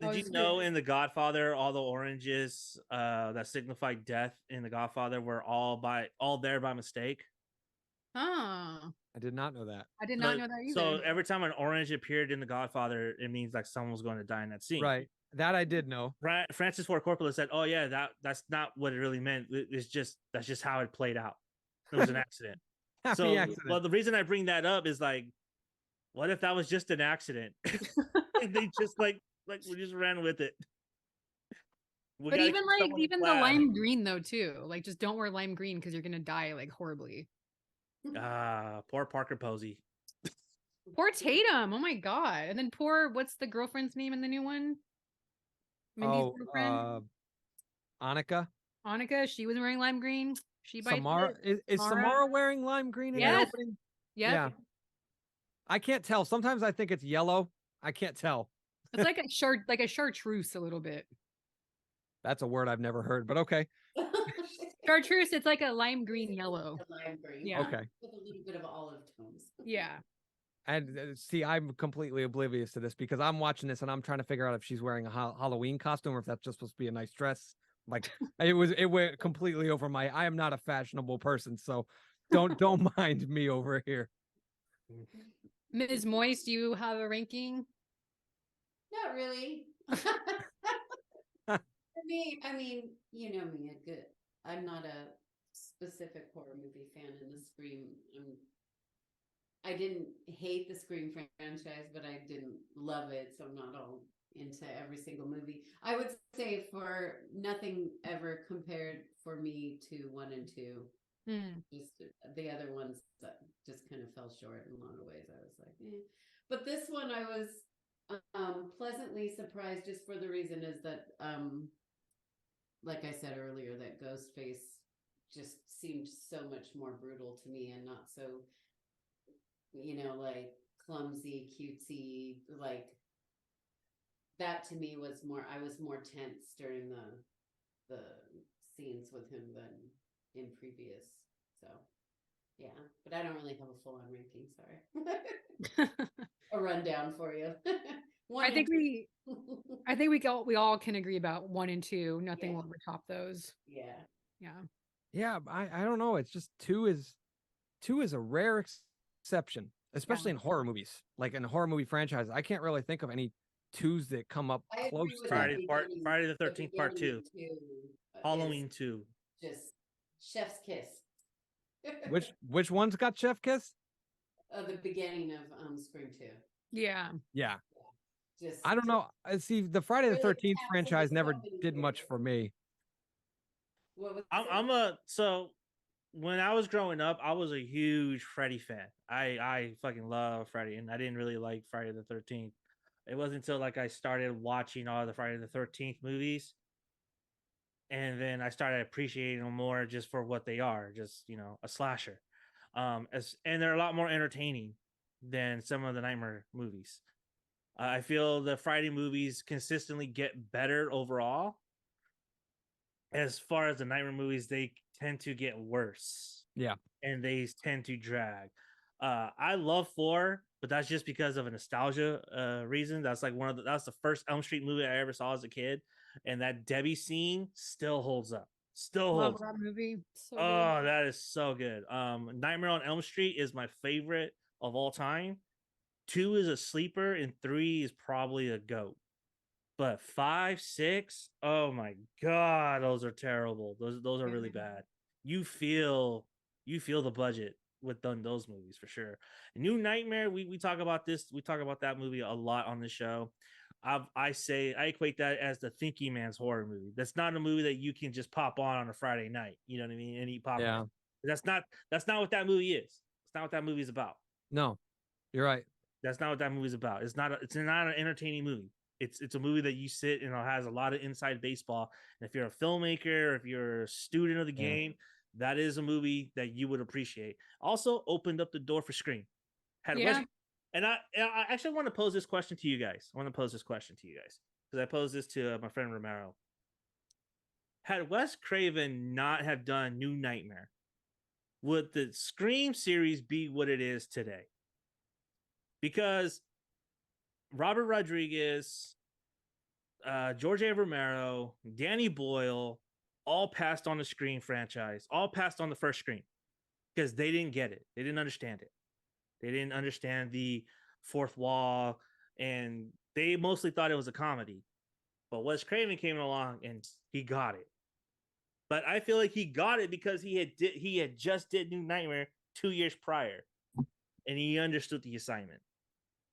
Did you know in The Godfather, all the oranges that signified death in The Godfather were all there by mistake? Oh, I did not know that. I did not know that either. So every time an orange appeared in The Godfather, it means like someone was going to die in that scene. Right. That I did know. Francis Ford Coppola said, "Oh yeah, that's not what it really meant. That's just how it played out. It was an accident." Happy accident. Well, the reason I bring that up is, like, what if that was just an accident? And they just like we just ran with it. But even the lime green though too. Like, just don't wear lime green because you're gonna die like horribly. Poor Parker Posey. Poor Tatum. Oh my God. And then poor, what's the girlfriend's name in the new one? Mindy's girlfriend? Annika. Annika, she was wearing lime green. She bites Samara. Is Samara wearing lime green in the opening? Yep. Yeah. I can't tell. Sometimes I think it's yellow. I can't tell. It's like a chartreuse a little bit. That's a word I've never heard, but okay. Chartreuse, it's like a lime green yellow. Lime green. Yeah. Okay. With a little bit of olive tones. Yeah. And see, I'm completely oblivious to this because I'm watching this and I'm trying to figure out if she's wearing a Halloween costume or if that's just supposed to be a nice dress. Like, it went completely over my. I am not a fashionable person, so don't mind me over here. Ms. Moist, do you have a ranking? Not really. I mean, you know me, I'm not a specific horror movie fan in the Scream. I didn't hate the Scream franchise, but I didn't love it, so I'm not all into every single movie. I would say for nothing ever compared for me to 1 and 2. Just the other ones that just kind of fell short in a lot of ways. I was like, eh. But this one I was pleasantly surprised, just for the reason is that like I said earlier, that Ghostface just seemed so much more brutal to me and not so, like clumsy, cutesy, like that to me was more, I was more tense during the scenes with him than in previous. So yeah, but I don't really have a full-on ranking, sorry. A rundown for you. I think we all can agree about 1 and 2. Nothing will ever top those. Yeah. I don't know. It's just 2 is a rare exception, especially in horror movies. Like in horror movie franchises, I can't really think of any 2s that come up close to Friday the 13th Part 2, Halloween 2, just chef's kiss. Which one's got chef kiss? The beginning of Scream 2. Yeah. Yeah. Just I don't know. See, the Friday the really 13th taxing franchise never yourself into did much it. for me. What was I'm it? a so when I was growing up, I was a huge Freddy fan. I fucking love Freddy, and I didn't really like Friday the 13th. It wasn't until like I started watching all the Friday the 13th movies, and then I started appreciating them more just for what they are, just a slasher. And they're a lot more entertaining than some of the Nightmare movies. I feel the Friday movies consistently get better overall. As far as the Nightmare movies, they tend to get worse. Yeah. And they tend to drag. I love 4, but that's just because of a nostalgia reason. That's like that's the first Elm Street movie I ever saw as a kid, and that Debbie scene still holds up. Still Love holds up. that movie. So good. Oh, that is so good. Nightmare on Elm Street is my favorite of all time. 2 is a sleeper, and 3 is probably a goat. But 5, 6, oh my god, those are terrible. Those are really bad. You feel the budget with those movies for sure. New Nightmare, we talk about this, we talk about that movie a lot on the show. I equate that as the thinking man's horror movie. That's not a movie that you can just pop on a Friday night, you know what I mean, and eat popcorn. Yeah. That's not what that movie is. It's not what that movie is about. No, you're right. That's not what that movie's about. It's not an entertaining movie. It's a movie that you sit and it has a lot of inside baseball. And if you're a filmmaker, if you're a student of the Yeah. game, that is a movie that you would appreciate. Also opened up the door for Scream. Yeah. And I actually want to pose this question to you guys. Because I posed this to my friend Romero. Had Wes Craven not have done New Nightmare, would the Scream series be what it is today? Because Robert Rodriguez, George A. Romero, Danny Boyle, all passed on the Scream franchise, all passed on the first Scream because they didn't get it. They didn't understand it. They didn't understand the fourth wall, and they mostly thought it was a comedy. But Wes Craven came along and he got it. But I feel like he got it because he had just did New Nightmare 2 years prior, and he understood the assignment.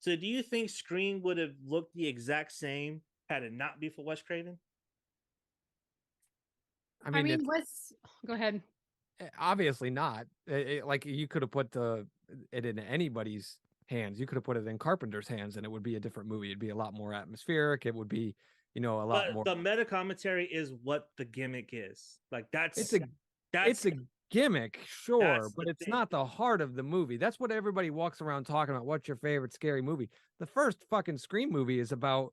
So do you think Scream would have looked the exact same had it not be for Wes Craven? I mean, go ahead. Obviously not. Like you could have put it in anybody's hands. You could have put it in Carpenter's hands, and it would be a different movie. It'd be a lot more atmospheric. It would be, a lot But more. the meta commentary is what the gimmick is. Like It's a gimmick, sure, but it's not the heart of the movie. That's what everybody walks around talking about. What's your favorite scary movie? The first fucking Scream movie is about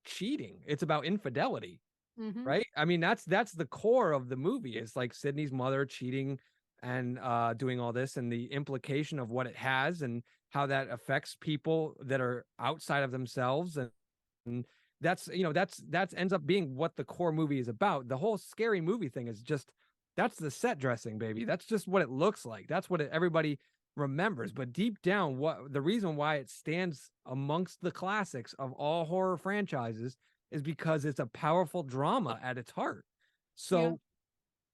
cheating. It's about infidelity. Mhm. Right? I mean, that's the core of the movie. It's like Sydney's mother cheating and doing all this, and the implication of what it has and how that affects people that are outside of themselves. And that's ends up being what the core movie is about. The whole scary movie thing is just that's the set dressing, baby. That's just what it looks like. That's what everybody remembers. But deep down, what the reason why it stands amongst the classics of all horror franchises is because it's a powerful drama at its heart. So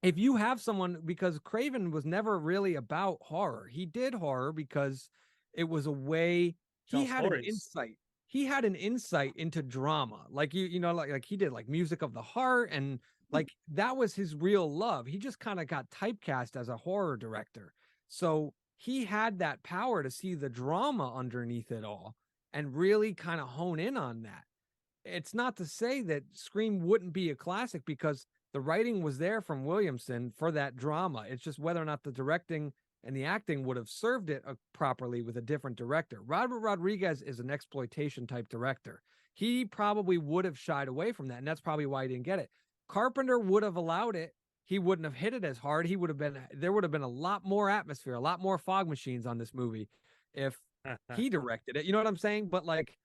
if you have someone, because Craven was never really about horror, he did horror because it was a way he had an insight. He had an insight into drama, like like he did like Music of the Heart, and like that was his real love. He just kind of got typecast as a horror director, so he had that power to see the drama underneath it all and really kind of hone in on that. It's not to say that Scream wouldn't be a classic because the writing was there from Williamson for that drama. It's just whether or not the directing and the acting would have served it properly with a different director. Robert Rodriguez is an exploitation type director. He probably would have shied away from that, and that's probably why he didn't get it. Carpenter would have allowed it. He wouldn't have hit it as hard. There would have been a lot more atmosphere, a lot more fog machines on this movie if he directed it. You know what I'm saying? But like,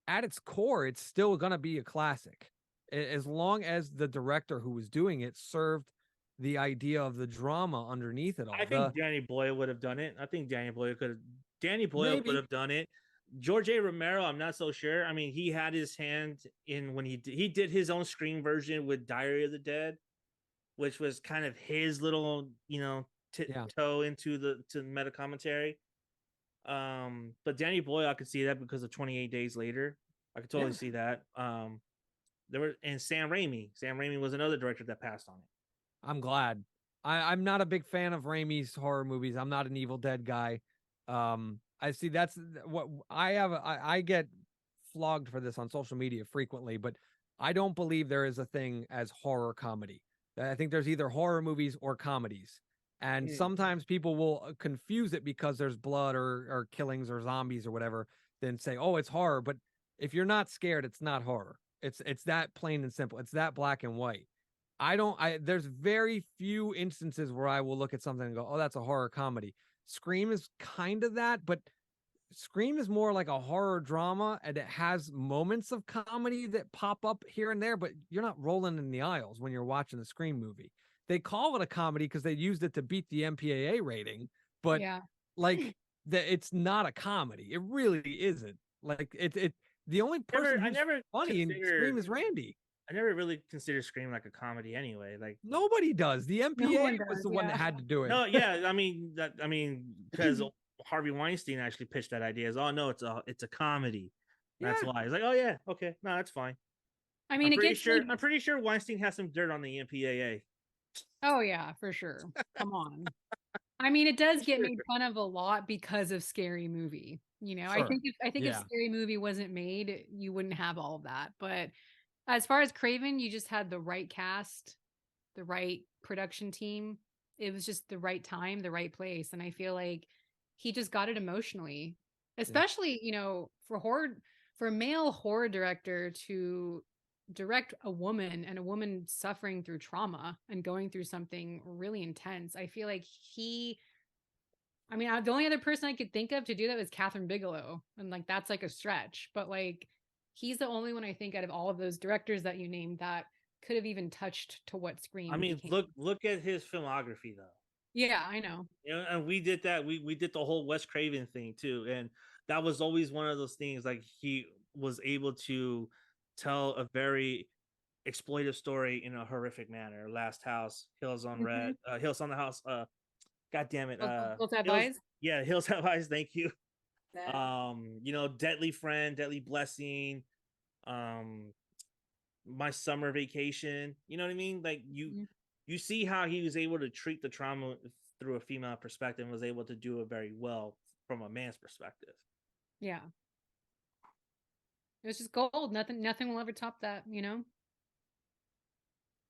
at its core, it's still going to be a classic as long as the director who was doing it served the idea of the drama underneath it all. I think Danny Boyle would have done it. I think Danny Boyle could have done it. George A. Romero, I'm not so sure. I mean, he had his hand in when he did his own Scream version with Diary of the Dead, which was kind of his little, tiptoe into the meta commentary. But Danny Boyle, I could see that because of 28 Days Later. I could totally see that. And Sam Raimi. Sam Raimi was another director that passed on it. I'm glad. I'm not a big fan of Raimi's horror movies. I'm not an Evil Dead guy. I see that's what I have. I get flogged for this on social media frequently, but I don't believe there is a thing as horror comedy. I think there's either horror movies or comedies. And sometimes people will confuse it because there's blood or killings or zombies or whatever, then say, oh, it's horror. But if you're not scared, it's not horror. It's that plain and simple. It's that black and white. There's very few instances where I will look at something and go, oh, that's a horror comedy. Scream is kind of that, but Scream is more like a horror drama, and it has moments of comedy that pop up here and there, but you're not rolling in the aisles when you're watching the Scream movie. They call it a comedy because they used it to beat the MPAA rating, but it's not a comedy. It really isn't. Like the only person who's funny in Scream is Randy. I never really considered Scream like a comedy anyway. Like nobody does. The MPAA was the one that had to do it. No, yeah, I mean because Harvey Weinstein actually pitched that idea as, oh no, it's a comedy. That's why. It's like, oh yeah, okay, no, that's fine. I mean, I'm pretty sure Weinstein has some dirt on the MPAA. Oh yeah, for sure. Come on. I mean, it does get made fun of a lot because of Scary Movie. You know, sure. I think if Scary Movie wasn't made, you wouldn't have all of that. But as far as Craven, you just had the right cast, the right production team. It was just the right time, the right place. And I feel like he just got it emotionally, especially, you know, for a male horror director to direct a woman and a woman suffering through trauma and going through something really intense. I feel like the only other person I could think of to do that was Catherine Bigelow. And like, that's like a stretch, but like, he's the only one I think out of all of those directors that you named that could have even touched to what Scream. I mean, look at his filmography though. Yeah, I know. You know, and we did that. We did the whole Wes Craven thing too, and that was always one of those things. Like, he was able to tell a very exploitive story in a horrific manner. Last House, Hills on Red, Hills on the House. God damn it, Hills Have Eyes. Yeah, Hills Have Eyes. Thank you. You know, Deadly Friend, Deadly Blessing, My Summer Vacation. You know what I mean? Like, you see how he was able to treat the trauma through a female perspective and was able to do it very well from a man's perspective. Yeah. It was just gold. Nothing will ever top that, you know?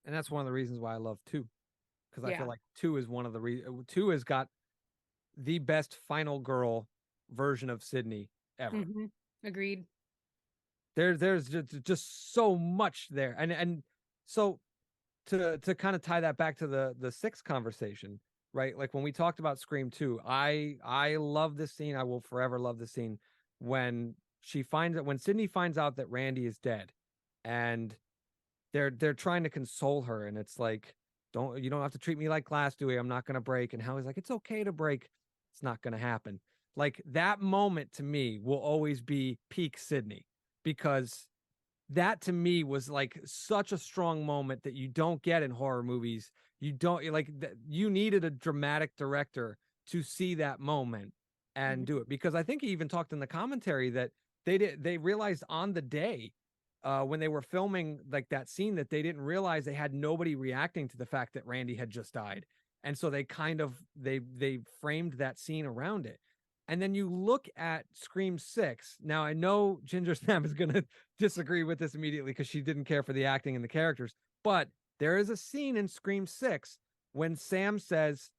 And that's one of the reasons why I love 2. Because I feel like 2 is one of the 2 has got the best final girl version of Sydney ever. Agreed. There's just so much there. And so to kind of tie that back to the 6 conversation, right? Like, when we talked about Scream 2, I love this scene. I will forever love the scene when Sydney finds out that Randy is dead, and they're trying to console her, and it's like, you don't have to treat me like glass, Dewey. I'm not gonna break. And Howie's like, it's okay to break. It's not gonna happen. Like, that moment to me will always be peak Sydney, because that to me was like such a strong moment that you don't get in horror movies. You needed a dramatic director to see that moment and do it, because I think he even talked in the commentary that they realized on the day when they were filming like that scene that they didn't realize they had nobody reacting to the fact that Randy had just died. And so they kind of they framed that scene around it. And then you look at Scream 6. Now, I know Ginger Snap is going to disagree with this immediately because she didn't care for the acting and the characters. But there is a scene in Scream 6 when Sam says,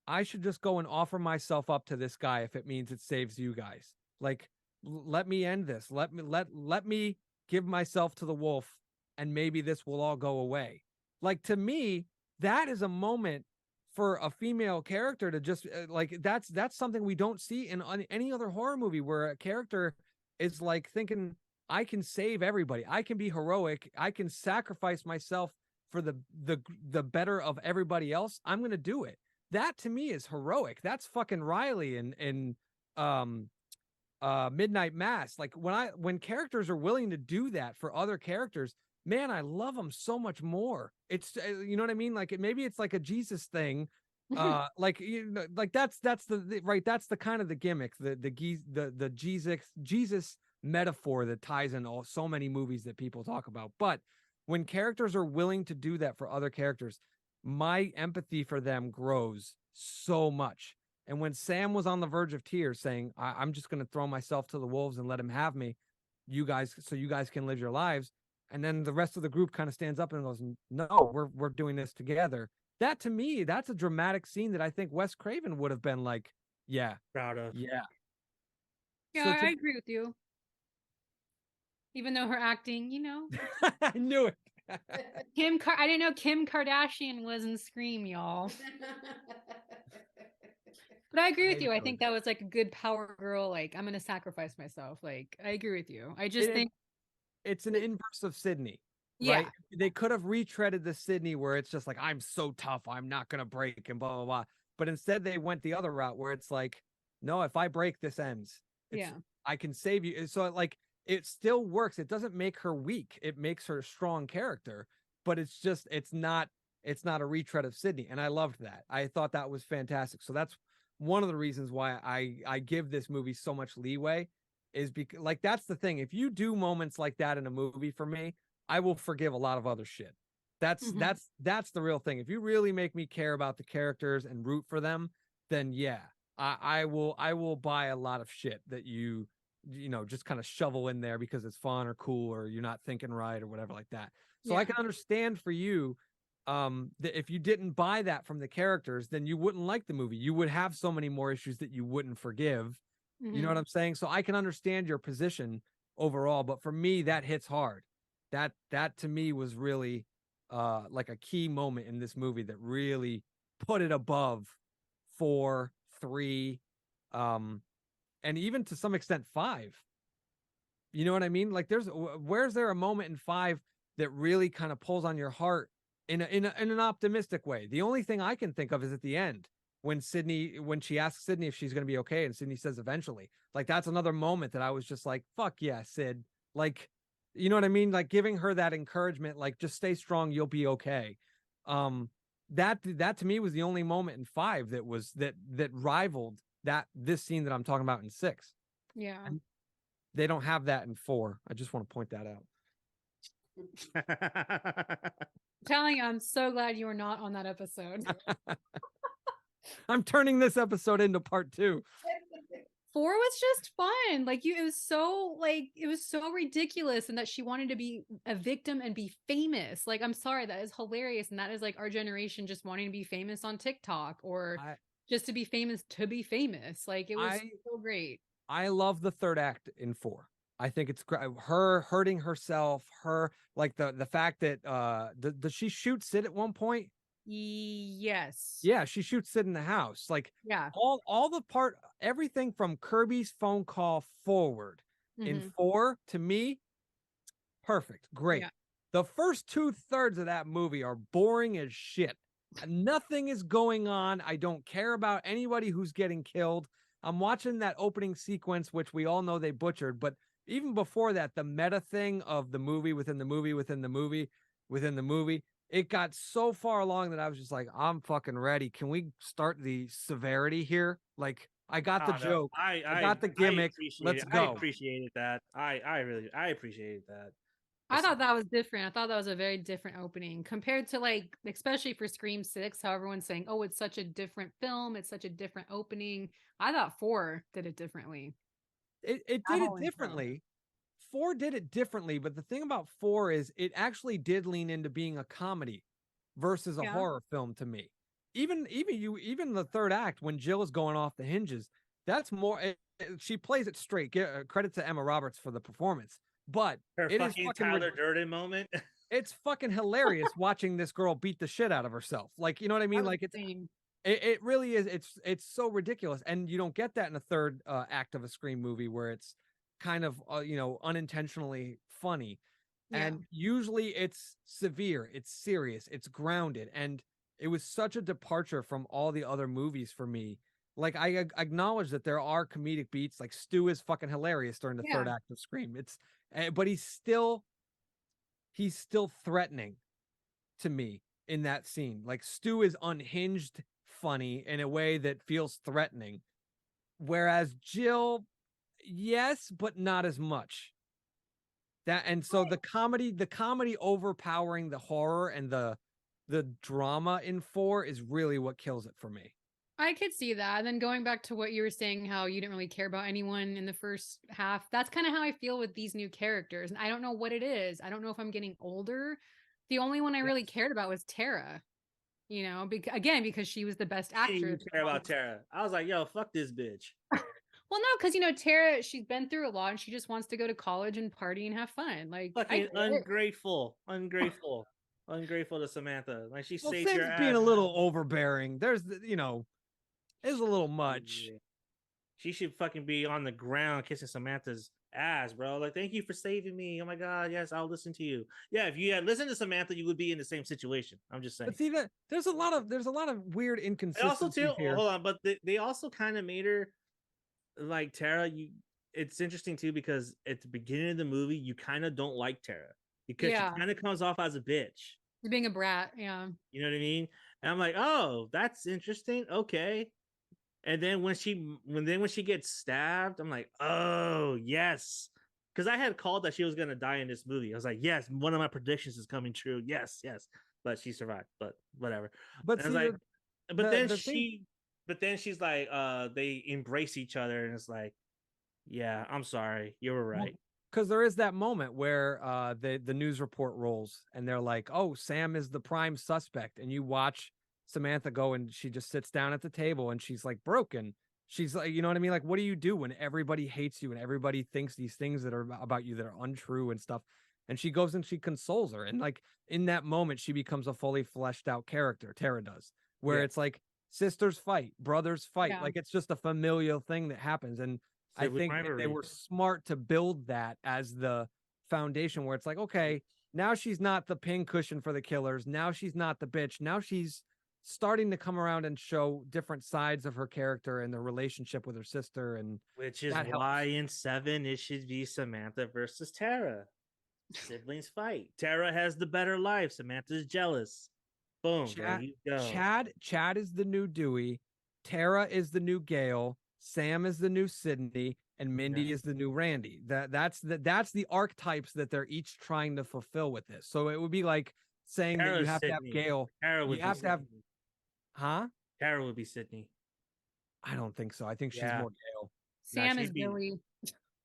I should just go and offer myself up to this guy if it means it saves you guys. Like, let me end this. Let me give myself to the wolf, and maybe this will all go away. Like, to me, that is a moment for a female character to just like, that's something we don't see in any other horror movie, where a character is like thinking, I can save everybody. I can be heroic. I can sacrifice myself for the better of everybody else. I'm going to do it. That to me is heroic. That's fucking Riley in Midnight Mass. Like, when characters are willing to do that for other characters, man, I love them so much more. It's, you know what I mean? Like, maybe it's like a Jesus thing Like, like that's right, that's the kind of the gimmick, the Jesus metaphor that ties in so many movies that people talk about. But when characters are willing to do that for other characters, my empathy for them grows so much. And when Sam was on the verge of tears saying, I'm just going to throw myself to the wolves and let him have me, you guys, so you guys can live your lives. And then the rest of the group kind of stands up and goes, no, we're doing this together. That, to me, that's a dramatic scene that I think Wes Craven would have been like, yeah, Proud of. yeah. Yeah, I agree with you. Even though her acting, I knew it. I didn't know Kim Kardashian was in Scream, y'all. But I agree with you. I think that was like a good power girl. Like, I'm going to sacrifice myself. Like, I agree with you. I just think it's an inverse of Sydney, Yeah. right? They could have retreaded the Sydney where it's just like, I'm so tough, I'm not going to break and blah, blah, blah. But instead they went the other route where it's like, no, if I break, this ends. I can save you. So like, it still works. It doesn't make her weak. It makes her a strong character, but it's not a retread of Sydney. And I loved that. I thought that was fantastic. So that's one of the reasons why I give this movie so much leeway, is because, like, that's the thing. If you do moments like that in a movie for me, I will forgive a lot of other shit. That's the real thing. If you really make me care about the characters and root for them, then yeah, I will buy a lot of shit that you just kind of shovel in there because it's fun or cool or you're not thinking right or whatever like that. So I can understand for you that if you didn't buy that from the characters, then you wouldn't like the movie. You would have so many more issues that you wouldn't forgive. You know what I'm saying? So I can understand your position overall, but for me, that hits hard. That to me was really like a key moment in this movie that really put it above 4, 3, and even to some extent 5. You know what I mean? Like, where's there a moment in 5 that really kind of pulls on your heart in an optimistic way? The only thing I can think of is at the end when she asks Sydney if she's going to be okay, and Sydney says eventually. Like, that's another moment that I was just like, fuck yeah, Sid. Like, you know what I mean? Like, giving her that encouragement, like, just stay strong, you'll be okay. That to me was the only moment in 5 that rivaled this scene that I'm talking about in 6. Yeah. And they don't have that in 4. I just want to point that out. Telling you, I'm so glad you were not on that episode. I'm turning this episode into part 2. 4 was just fun. Like, it was so ridiculous, and that she wanted to be a victim and be famous. Like, I'm sorry, that is hilarious. And that is like our generation just wanting to be famous on TikTok or just to be famous. Like, it was so great. I love the third act in 4. I think it's great. Her hurting herself, like the fact that does she shoot Sid at one point? Yes. Yeah, she shoots Sid in the house. Like, all the everything from Kirby's phone call forward in 4, to me, perfect. Great. The first 2/3 of that movie are boring as shit. Nothing is going on. I don't care about anybody who's getting killed. I'm watching that opening sequence, which we all know they butchered, but even before that, the meta thing of the movie within the movie within the movie within the movie, it got so far along that I was just like, I'm fucking ready. Can we start the severity here? Like, I got the joke. I got the gimmick. Let's go. I appreciated that. I really appreciated that. I thought that was different. I thought that was a very different opening compared to, like, especially for Scream 6, how everyone's saying, oh, it's such a different film. It's such a different opening. I thought 4 did it differently. It did it differently. 4 did it differently, but the thing about 4 is it actually did lean into being a comedy versus a horror film to me. Even the third act when Jill is going off the hinges, that's more. She plays it straight. Credit to Emma Roberts for the performance, but her fucking Tyler Durden moment. It's fucking hilarious watching this girl beat the shit out of herself. Like, you know what I mean? Like, it really is. It's so ridiculous, and you don't get that in a third act of a Scream movie where it's kind of unintentionally funny. And usually it's severe, it's serious, it's grounded, and it was such a departure from all the other movies for me. Like, I acknowledge that there are comedic beats. Like, Stu is fucking hilarious during the third act of Scream. But he's still threatening to me in that scene. Like, Stu is unhinged, funny in a way that feels threatening. Whereas Jill, yes, but not as much. So the comedy overpowering the horror and the drama in 4 is really what kills it for me. I could see that. And then going back to what you were saying, how you didn't really care about anyone in the first half. That's kind of how I feel with these new characters. And I don't know what it is. I don't know if I'm getting older. The only one I really cared about was Tara. You know, because she was the best I didn't even actress. care about Tara. I was like, yo, fuck this bitch. Well, no, because Tara, she's been through a lot and she just wants to go to college and party and have fun. Like, I Fucking get it. ungrateful to Samantha. Like she Well, saved your Sam's being ass. a little overbearing. There's, is a little much. Yeah. She should fucking be on the ground kissing Samantha's ass, bro. Like, thank you for saving me. Oh my god, yes, I'll listen to you. Yeah, if you had listened to Samantha, you would be in the same situation. I'm just saying. But see that there's a lot of weird And inconsistencies also too, here. hold on, but they also kind of made her like Tara. It's interesting too because at the beginning of the movie, you kind of don't like Tara because Yeah. she kind of comes off as a bitch. You're being a brat. Yeah. You know what I mean? And I'm like, oh, that's interesting. Okay. And then when she gets stabbed, I'm like, oh yes, because I had called that she was gonna die in this movie. I was like, yes, one of my predictions is coming true. Yes, yes, but she survived. But whatever. But And I was see, like, but then thing, she's like, they embrace each other, and it's like, yeah, I'm sorry, you were right. because there is that moment where the news report rolls and they're like, oh, Sam is the prime suspect, and you watch Samantha go and she just sits down at the table and she's like broken. She's like, you know what I mean? Like, what do you do when everybody hates you and everybody thinks these things that are about you that are untrue and stuff? And she goes and she consoles her. And like in that moment, she becomes a fully fleshed out character. Tara does, where it's like sisters fight, brothers fight. Yeah. Like it's just a familial thing that happens. And I think that they were smart to build that as the foundation where it's like, okay, now she's not the pincushion for the killers. Now she's not the bitch. Now she's starting to come around and show different sides of her character and the relationship with her sister. And which is why in 7 it should be Samantha versus Tara. Siblings fight. Tara has the better life. Samantha's jealous. Boom. There you go. Chad is the new Dewey. Tara is the new Gail. Sam is the new Sydney, and Mindy is the new Randy. That's the archetypes that they're each trying to fulfill with this. So it would be like saying that you have to have Gail. You have to have, huh? Tara would be Sydney. I don't think so. I think she's more Gail. Sam is Billy.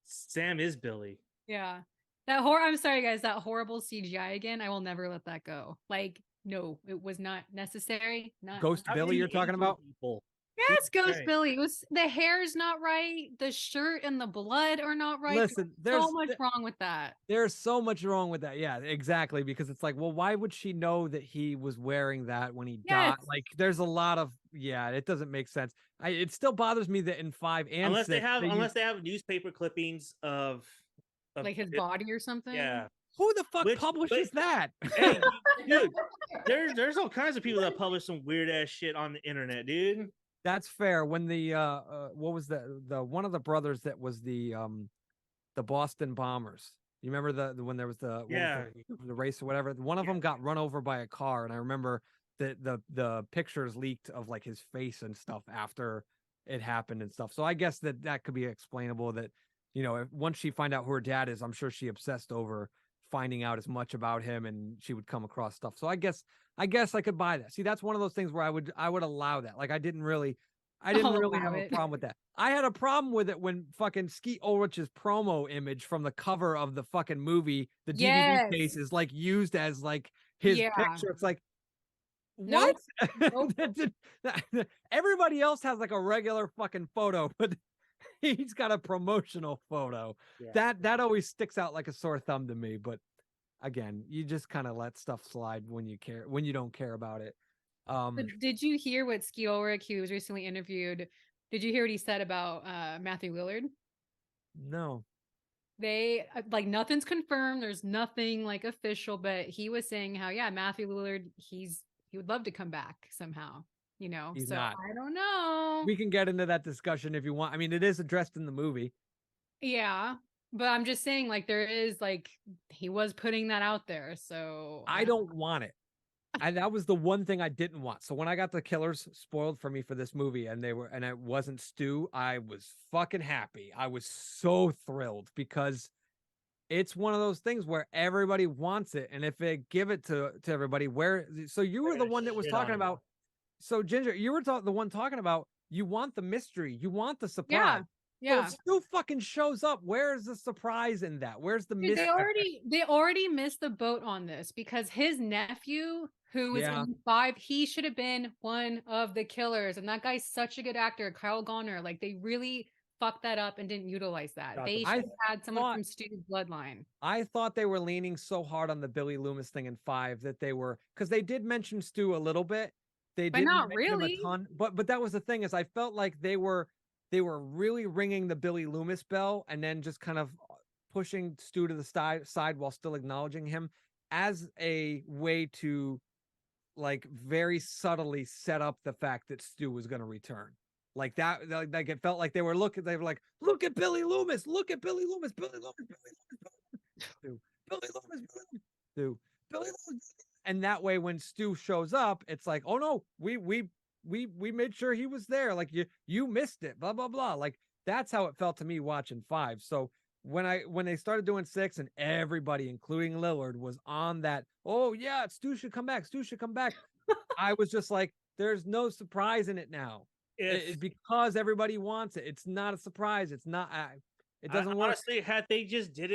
Sam is Billy. Yeah. I'm sorry, guys. That horrible CGI again. I will never let that go. Like, no, it was not necessary. Not Ghost Billy, you're talking about? Yes, Ghost Billy. It was the hair's not right. The shirt and the blood are not right. Listen, there's so much wrong with that. There's so much wrong with that. Yeah, exactly. Because it's like, well, why would she know that he was wearing that when he died? Like, there's a lot of it doesn't make sense. It still bothers me that in 5 and unless 6, they have newspaper clippings of like his body or something. Yeah. Who the fuck publishes that? Hey, dude, there's all kinds of people that publish some weird ass shit on the internet, dude. That's fair. When the what was the one of the brothers that was the Boston Bombers? You remember when there was the race or whatever? One of them got run over by a car, and I remember that the pictures leaked of like his face and stuff after it happened and stuff. So I guess that could be explainable. That once she find out who her dad is, I'm sure she obsessed over finding out as much about him, and she would come across stuff. So I guess I could buy that. See, that's one of those things where I would allow that. Like I didn't really have a problem with that. I had a problem with it when fucking Skeet Ulrich's promo image from the cover of the fucking movie, the DVD case, is like used as like his picture. It's like, what? Nope. Everybody else has like a regular fucking photo, but he's got a promotional photo. That always sticks out like a sore thumb to me. But again, you just kind of let stuff slide when you don't care about it. Did you hear what Skeet Ulrich, who was recently interviewed, did you hear what he said about Matthew Lillard? No. They like nothing's confirmed. There's nothing like official, but he was saying how Matthew Lillard, he would love to come back somehow. He's so not. I don't know. We can get into that discussion if you want. I mean, it is addressed in the movie. Yeah, but I'm just saying, like, there is like he was putting that out there. So I don't want it. that was the one thing I didn't want. So when I got the killers spoiled for me for this movie and it wasn't Stu, I was fucking happy. I was so thrilled because it's one of those things where everybody wants it. And if they give it to everybody, so you were They're the gonna one that was shit talking on about. So Ginger, you were the one talking about you want the mystery, you want the surprise. So Yeah. if Stu fucking shows up, where's the surprise in that? Where's the Dude, mystery? they already missed the boat on this because his nephew, who is Yeah. only 5, he should have been one of the killers. And that guy's such a good actor, Kyle Garner. Like they really fucked that up and didn't utilize that. Got They the should I have had someone thought from Stu's bloodline. I thought they were leaning so hard on the Billy Loomis thing in 5 that they were, because they did mention Stu a little bit. They But didn't not mention him a really. ton, but that was the thing is I felt like they were really ringing the Billy Loomis bell and then just kind of pushing Stu to the side while still acknowledging him as a way to like very subtly set up the fact that Stu was going to return. Like that, like it felt like they were look at Billy Loomis, look at Billy Loomis, Billy Loomis, Billy Loomis, Stu, Billy Loomis, Stu, Billy Loomis. And that way, when Stu shows up, it's like, oh no, we made sure he was there. Like you missed it, blah blah blah. Like that's how it felt to me watching 5. So when they started doing 6 and everybody, including Lillard, was on that, oh yeah, Stu should come back, Stu should come back. I was just like, there's no surprise in it now. Because everybody wants it. It's not a surprise. It's not. It doesn't work. Honestly, had they just did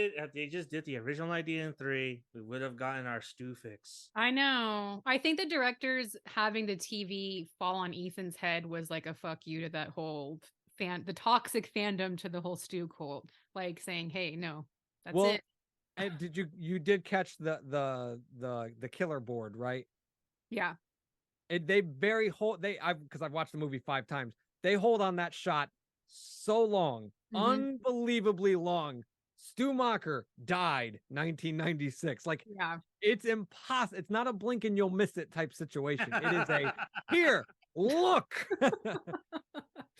the original idea in 3, we would have gotten our Stu fix. I know. I think the directors having the TV fall on Ethan's head was like a fuck you to that whole the toxic fandom to the whole Stu cult, like saying, "Hey, no, that's it." And did you did catch the killer board, right? Yeah. Because I've watched the movie 5 times. They hold on that shot so long, unbelievably long. Stu Macher died 1996. Like, yeah, it's impossible. It's not a blink and you'll miss it type situation. It is a here, look.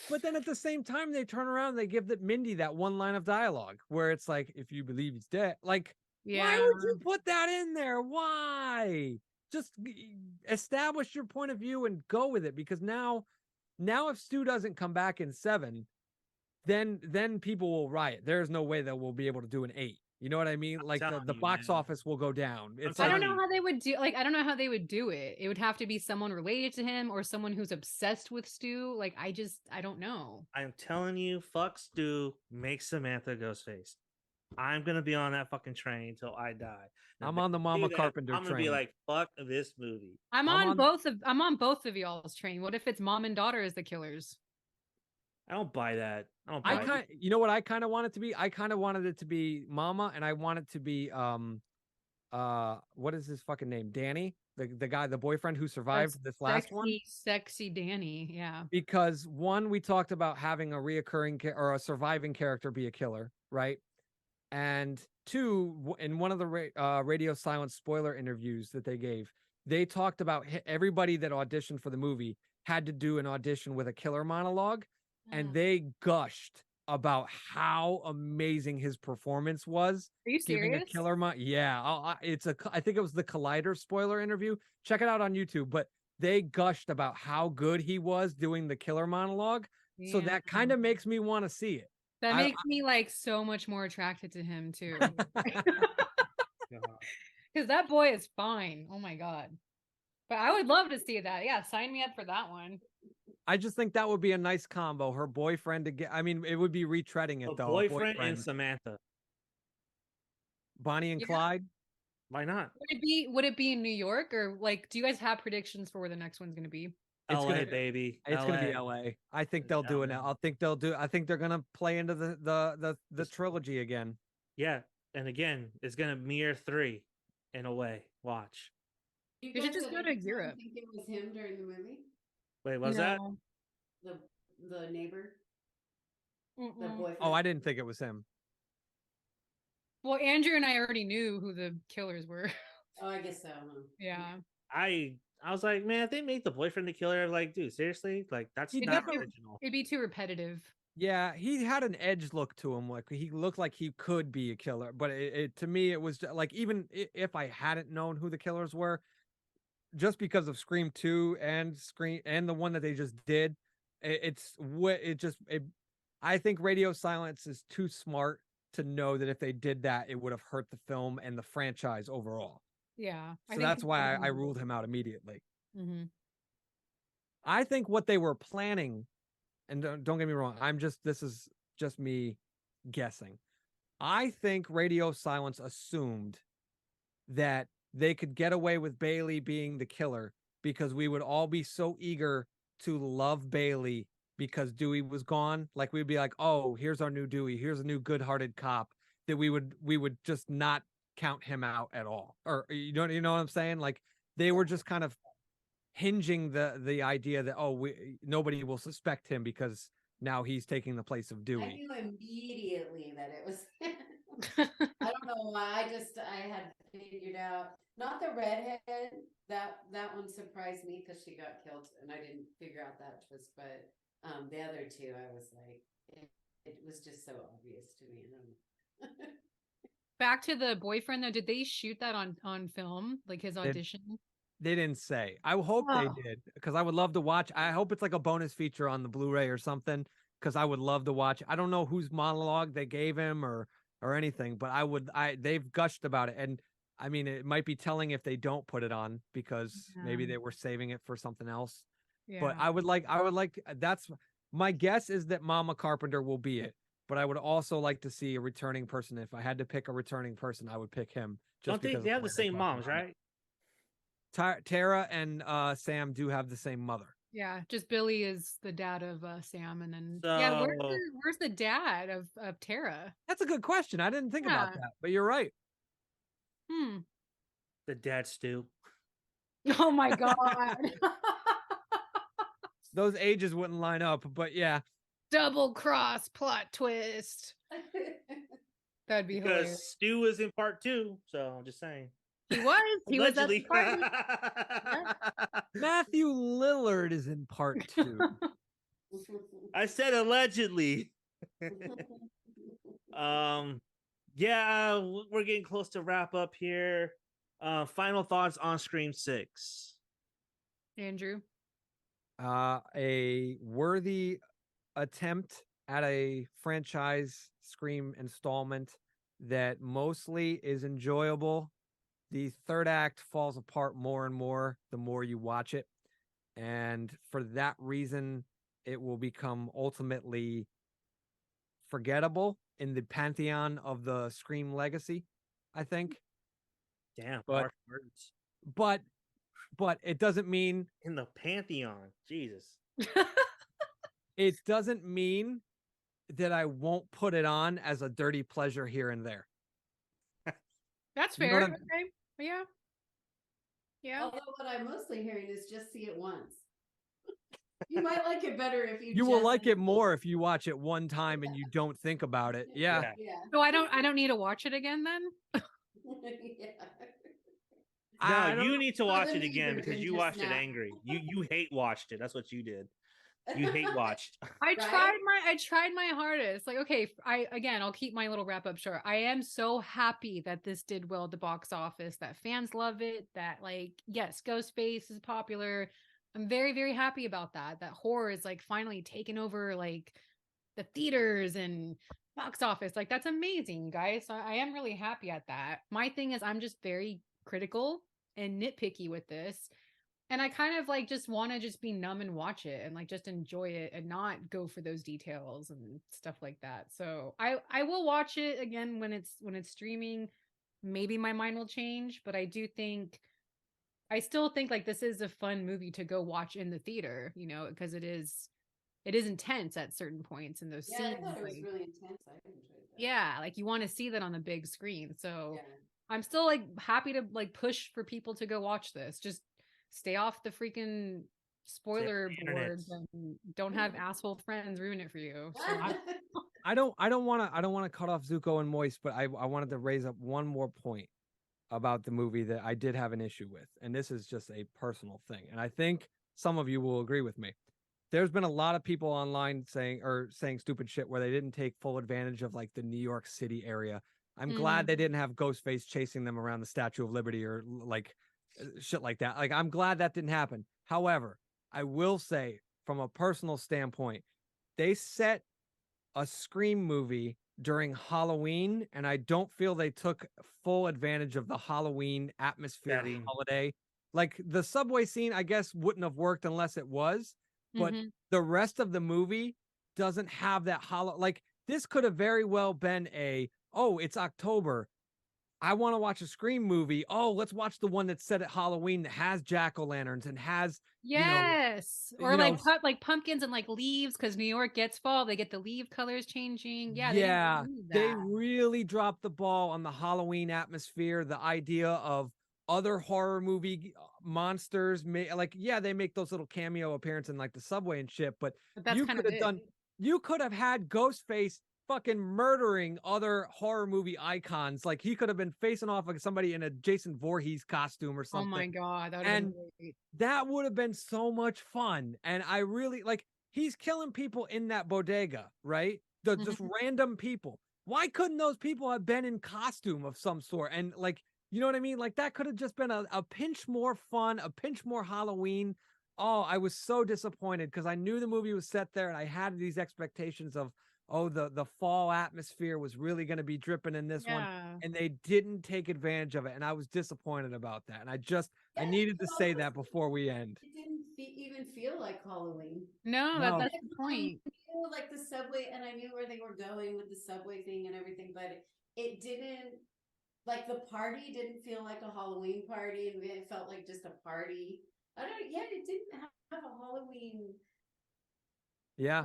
But then at the same time, they turn around and they give Mindy that one line of dialogue where it's like, if you believe he's dead, like, why would you put that in there? Why? Just establish your point of view and go with it, because now if Stu doesn't come back in 7, then people will riot. There's no way that we'll be able to do an 8. You know what I mean? Like the box office will go down. I don't know how they would do. Like, I don't know how they would do it. It would have to be someone related to him or someone who's obsessed with Stu. Like, I don't know. I'm telling you, fuck Stu, make Samantha Ghostface. I'm gonna be on that fucking train until I die. I'm on the Mama Carpenter train. I'm gonna be like, fuck this movie. I'm on both of y'all's train. What if it's mom and daughter as the killers? I don't buy that. You know what I kind of want it to be? I kind of wanted it to be Mama, and I want it to be what is his fucking name? Danny, the guy, the boyfriend who survived this last one. Sexy Danny, yeah. Because one, we talked about having a reoccurring or a surviving character be a killer, right? And 2, in one of the Radio Silence spoiler interviews that they gave, they talked about everybody that auditioned for the movie had to do an audition with a killer monologue, and they gushed about how amazing his performance was. Are you serious? A killer yeah, I think it was the Collider spoiler interview. Check it out on YouTube. But they gushed about how good he was doing the killer monologue. Yeah. So that kind of makes me want to see it. That makes me like so much more attracted to him too. Because that boy is fine. Oh my God. But I would love to see that. Yeah, sign me up for that one. I just think that would be a nice combo. Her boyfriend to get, I mean, it would be retreading it though. Boyfriend and Samantha. Bonnie and Clyde. Why not? Would it be in New York, or like, do you guys have predictions for where the next one's going to be? LA, baby. It's going to be LA. I think they'll do it. I think they're going to play into the trilogy again. Yeah. And again, it's going to mirror 3 in a way. Watch. You should just go to Europe. I think it was him during the movie. Wait, was that? The neighbor? The boyfriend? Oh, I didn't think it was him. Well, Andrew and I already knew who the killers were. Oh, I guess so. Huh? Yeah. I was like, man, if they make the boyfriend the killer, like, dude, seriously? Like, that's not original. It'd be too repetitive. Yeah, he had an edge look to him. Like, he looked like he could be a killer. But to me, it was like, even if I hadn't known who the killers were, just because of Scream 2 and the one that they just did, I think Radio Silence is too smart to know that if they did that, it would have hurt the film and the franchise overall. Yeah. I So think that's why I ruled him out immediately. Mm-hmm. I think what they were planning, and don't get me wrong, this is just me guessing. I think Radio Silence assumed that they could get away with Bailey being the killer because we would all be so eager to love Bailey because Dewey was gone. Like we'd be like, oh, here's our new Dewey, here's a new good-hearted cop, that we would just not count him out at all. Or you know what I'm saying? Like they were just kind of hinging the idea that nobody will suspect him because now he's taking the place of I Dewey. knew immediately that it was. I don't know why. I had figured out. Not the redhead. That one surprised me because she got killed, and I didn't figure out that twist. But the other two, I was like, it was just so obvious to me. Back to the boyfriend though, did they shoot that on film, like his audition? They didn't say. I hope they did, because I would love to watch. I hope it's like a bonus feature on the Blu-ray or something, because I would love to watch. I don't know whose monologue they gave him or anything, but they've gushed about it. And I mean, it might be telling if they don't put it on because maybe they were saving it for something else. Yeah. But I would like, that's my guess, is that Mama Carpenter will be it. But I would also like to see a returning person. If I had to pick a returning person, I would pick him. Don't they have the same moms, right? Tara and Sam do have the same mother. Yeah, just Billy is the dad of Sam, and then where's the dad of Tara? That's a good question. I didn't think about that, but you're right. The dad Stu. Oh my god. Those ages wouldn't line up, but yeah. Double cross plot twist. That'd be because hilarious. Stu is in part 2, so I'm just saying. He was. He was at the party. Matthew Lillard is in part 2. I said allegedly. Yeah, we're getting close to wrap up here. Final thoughts on Scream 6. Andrew. A worthy attempt at a franchise Scream installment that mostly is enjoyable. The third act falls apart more and more the more you watch it. And for that reason, it will become ultimately forgettable in the pantheon of the Scream legacy, I think. Damn, but words. But it doesn't mean in the pantheon. Jesus. It doesn't mean that I won't put it on as a dirty pleasure here and there. That's fair. You know okay. Yeah. Yeah. Although what I'm mostly hearing is just see it once. You might like it better if you. You will like it more if you watch it one time and you don't think about it. Yeah. So I don't need to watch it again then. No, you need to watch it again because you watched it angry. You hate watched it. That's what you did. You hate watched. I tried my hardest. Like, okay, I'll keep my little wrap up short. I am so happy that this did well at the box office, that fans love it, that like, yes, Ghostface is popular. I'm very, very happy about that. That horror is like finally taking over like the theaters and box office. Like, that's amazing, guys. So I am really happy at that. My thing is I'm just very critical and nitpicky with this. And I kind of like just want to just be numb and watch it and like just enjoy it and not go for those details and stuff like that. So I will watch it again when it's streaming. Maybe my mind will change, but I still think like this is a fun movie to go watch in the theater, you know, because it is intense at certain points in those scenes. I thought it was really intense. I enjoyed that. Yeah, like you want to see that on the big screen. So I'm still like happy to like push for people to go watch this. Just stay off the freaking spoiler boards and don't have asshole friends ruin it for you. So I don't want to cut off Zuko and Moist, but I wanted to raise up one more point about the movie that I did have an issue with, and this is just a personal thing, and I think some of you will agree with me. There's been a lot of people online saying stupid shit where they didn't take full advantage of like the New York City area. I'm glad they didn't have Ghostface chasing them around the Statue of Liberty or like shit like that. Like, I'm glad that didn't happen. However, I will say, from a personal standpoint, they set a Scream movie during Halloween, and I don't feel they took full advantage of the Halloween atmosphere Setting. holiday. Like, the subway scene, I guess, wouldn't have worked unless it was, but the rest of the movie doesn't have that like, this could have very well been oh, it's October, I want to watch a Scream movie. Oh, let's watch the one that's set at Halloween that has jack-o'-lanterns and has, Yes. Or like pumpkins and like leaves, because New York gets fall, they get the leaf colors changing. Yeah, they didn't do they that. really dropped the ball on the Halloween atmosphere. The idea of other horror movie monsters, they make those little cameo appearance in like the subway and shit, but that's you kind could of have done, you could have had Ghostface fucking murdering other horror movie icons. Like, he could have been facing off like somebody in a Jason Voorhees costume or Oh something. my God, that would have been great. That would have been so much fun. And I really like, he's killing people in that bodega, right? Just random people. Why couldn't those people have been in costume of some sort? And like, you know what I mean? Like, that could have just been a pinch more fun, a pinch more Halloween. Oh, I was so disappointed because I knew the movie was set there and I had these expectations of, oh, the fall atmosphere was really going to be dripping in this one, and they didn't take advantage of it, and I was disappointed about that. And I needed to say that before we end. It didn't even feel like Halloween. No, that's the point. I knew like the subway, and I knew where they were going with the subway thing and everything, but it didn't, like, the party didn't feel like a Halloween party, and it felt like just a party. It didn't have a Halloween. Yeah.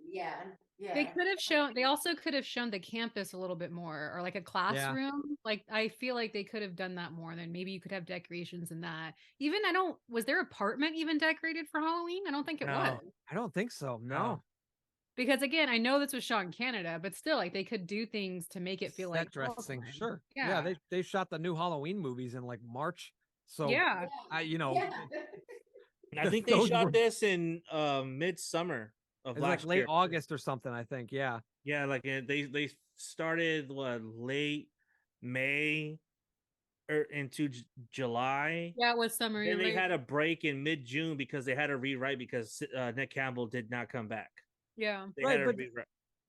Yeah. They could have shown, they also could have shown the campus a little bit more, or like a classroom. Like, I feel like they could have done that more. Then maybe you could have decorations in that. Even, was their apartment even decorated for Halloween? I don't think it was. I don't think so. No. Because again, I know this was shot in Canada, but still, like, they could do things to make it feel Set like dressing. Halloween. Sure. Yeah. They shot the new Halloween movies in like March. So I think they shot this in midsummer of last late year. August or something, I think. Yeah. Yeah, like they started late May into July. Yeah, it was summer. Then they had a break in mid-June because they had to rewrite because Nick Campbell did not come back. Yeah. They had to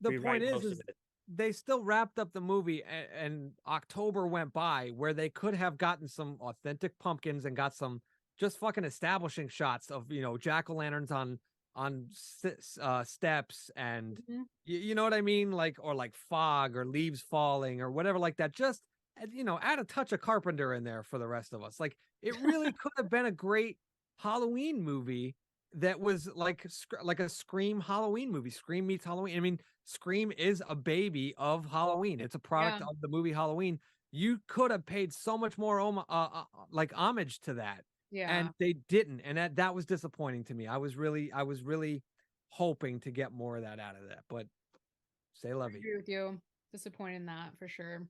the point is they still wrapped up the movie, and October went by where they could have gotten some authentic pumpkins and got some just fucking establishing shots of, jack-o'-lanterns on steps, and you know what I mean? Like, or like fog or leaves falling or whatever like that. Just, add a touch of Carpenter in there for the rest of us. Like, it really could have been a great Halloween movie that was like a Scream Halloween movie. Scream meets Halloween. I mean, Scream is a baby of Halloween. It's a product of the movie Halloween. You could have paid so much more like homage to that. Yeah. And they didn't. And that was disappointing to me. I was really hoping to get more of that out of that. But say love you. I agree with you. Disappointed in that for sure.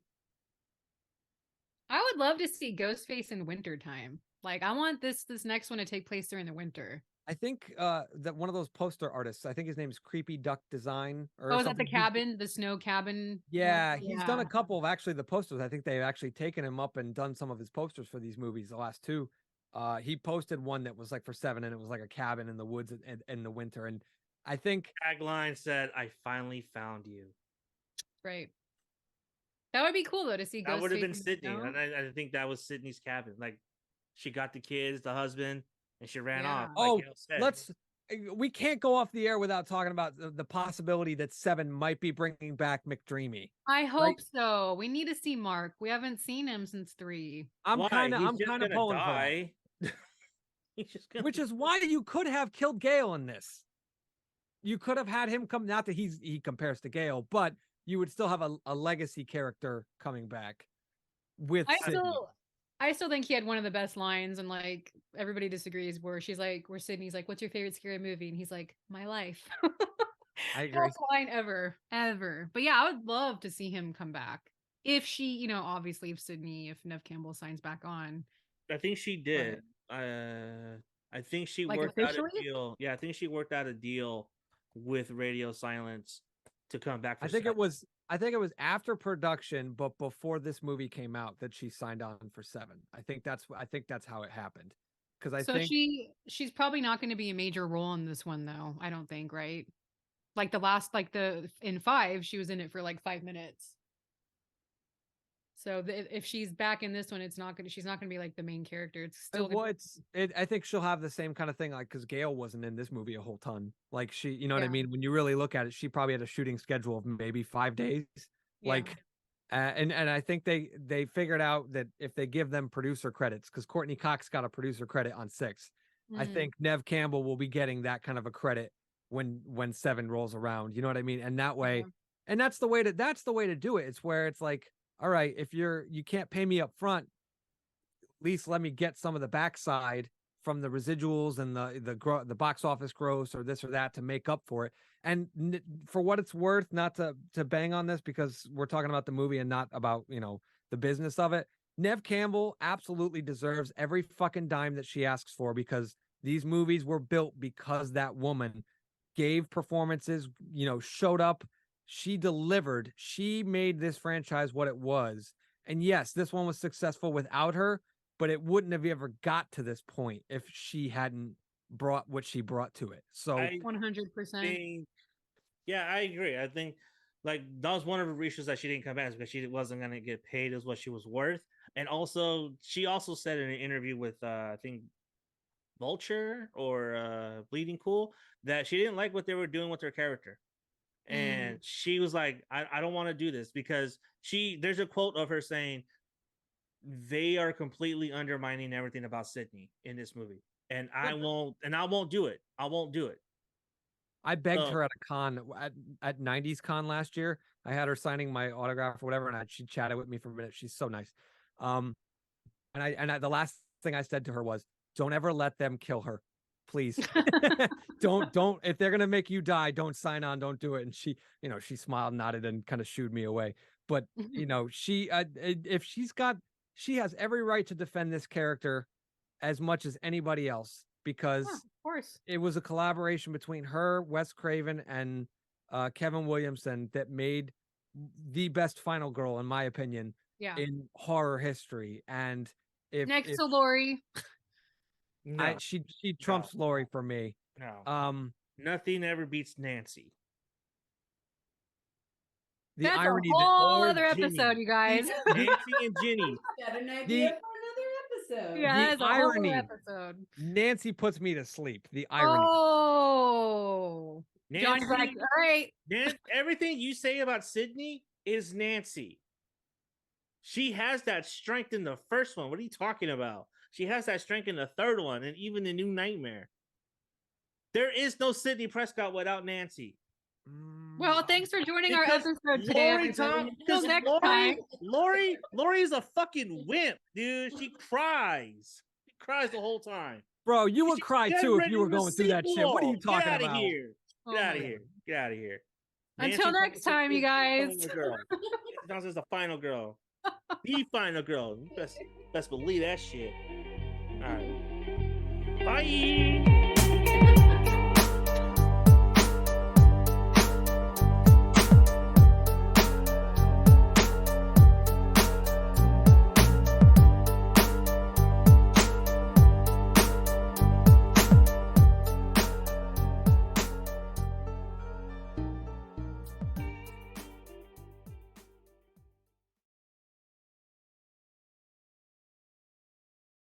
I would love to see Ghostface in wintertime. Like, I want this next one to take place during the winter. I think that one of those poster artists, I think his name is Creepy Duck Design or is that the cabin, the snow cabin? Yeah, he's done a couple of actually the posters. I think they've actually taken him up and done some of his posters for these movies, the last two. He posted one that was like for 7, and it was like a cabin in the woods in the winter. And I think tagline said, "I finally found you." Right. That would be cool though to see. That would have been Sydney, and I think that was Sydney's cabin. Like, she got the kids, the husband, and she ran off. We can't go off the air without talking about the possibility that 7 might be bringing back McDreamy. I hope so. We need to see Mark. We haven't seen him since 3. I'm kind of pulling for that. Which is why you could have killed Gale in this. You could have had him come. Not that he compares to Gale, but you would still have a legacy character coming back with Sydney. I still think he had one of the best lines, and like everybody disagrees, where Sydney's like, "What's your favorite scary movie?" And he's like, "My life." I agree. Best line ever. But yeah, I would love to see him come back. If she, obviously if Nev Campbell signs back on. I think she did. I think she worked out a deal. Yeah, I think she worked out a deal with Radio Silence to come back. For I think 7. I think it was after production, but before this movie came out that she signed on for 7. I think that's how it happened. Because I So think she's probably not going to be a major role in this one though. I don't think, right? Like the last, like in 5, she was in it for like 5 minutes. So if she's back in this one, she's not gonna be like the main character. It's still I think she'll have the same kind of thing, like because Gail wasn't in this movie a whole ton. Like she, you know what I Yeah. mean? When you really look at it, she probably had a shooting schedule of maybe 5 days. Yeah. Like, and I think they figured out that if they give them producer credits, because Courtney Cox got a producer credit on 6, I think Nev Campbell will be getting that kind of a credit when 7 rolls around. You know what I mean? And that way, and that's the way to do it. It's where it's like, all right, if you can't pay me up front, at least let me get some of the backside from the residuals and the box office gross or this or that to make up for it. And for what it's worth, not to bang on this because we're talking about the movie and not about, the business of it. Nev Campbell absolutely deserves every fucking dime that she asks for, because these movies were built because that woman gave performances, showed up. She delivered. She made this franchise what it was. And yes, this one was successful without her, but it wouldn't have ever got to this point if she hadn't brought what she brought to it. So 100%. Yeah, I agree. I think like that was one of the reasons that she didn't come back, because she wasn't going to get paid as what she was worth. And also, she also said in an interview with I think Vulture or Bleeding Cool that she didn't like what they were doing with her character. And she was like, I don't want to do this, because there's a quote of her saying they are completely undermining everything about Sydney in this movie. And I won't do it. I won't do it. I begged her at a con at 90s Con last year. I had her signing my autograph or whatever, and she chatted with me for a minute. She's so nice. And the last thing I said to her was, don't ever let them kill her. Please. don't if they're gonna make you die, don't sign on, don't do it. And she smiled, nodded, and kind of shooed me away. But she has every right to defend this character as much as anybody else, because of course it was a collaboration between her, Wes Craven, and Kevin Williamson that made the best final girl, in my opinion, in horror history. And next to Laurie. No, she trumps Laurie for me. No. Nothing ever beats Nancy. The That's irony a whole that other episode, you guys. Nancy and Ginny. Got an idea for another episode. Yeah, the that's a irony. whole episode. Nancy puts me to sleep. The irony. Oh, Nancy, Johnny's like, all right. Everything you say about Sydney is Nancy. She has that strength in the first one. What are you talking about? She has that strength in the third one, and even the New Nightmare. There is no Sydney Prescott without Nancy. Well, thanks for joining our episode today. Until next time. Lori is a fucking wimp, dude. She cries. She cries the whole time. Bro, you would cry too if you were going through that shit. What are you talking about? Get out of here. Get out of here. Get out of here. Until next time, you guys. Nancy's the final girl. The final girl. You best believe that shit. All right. Bye.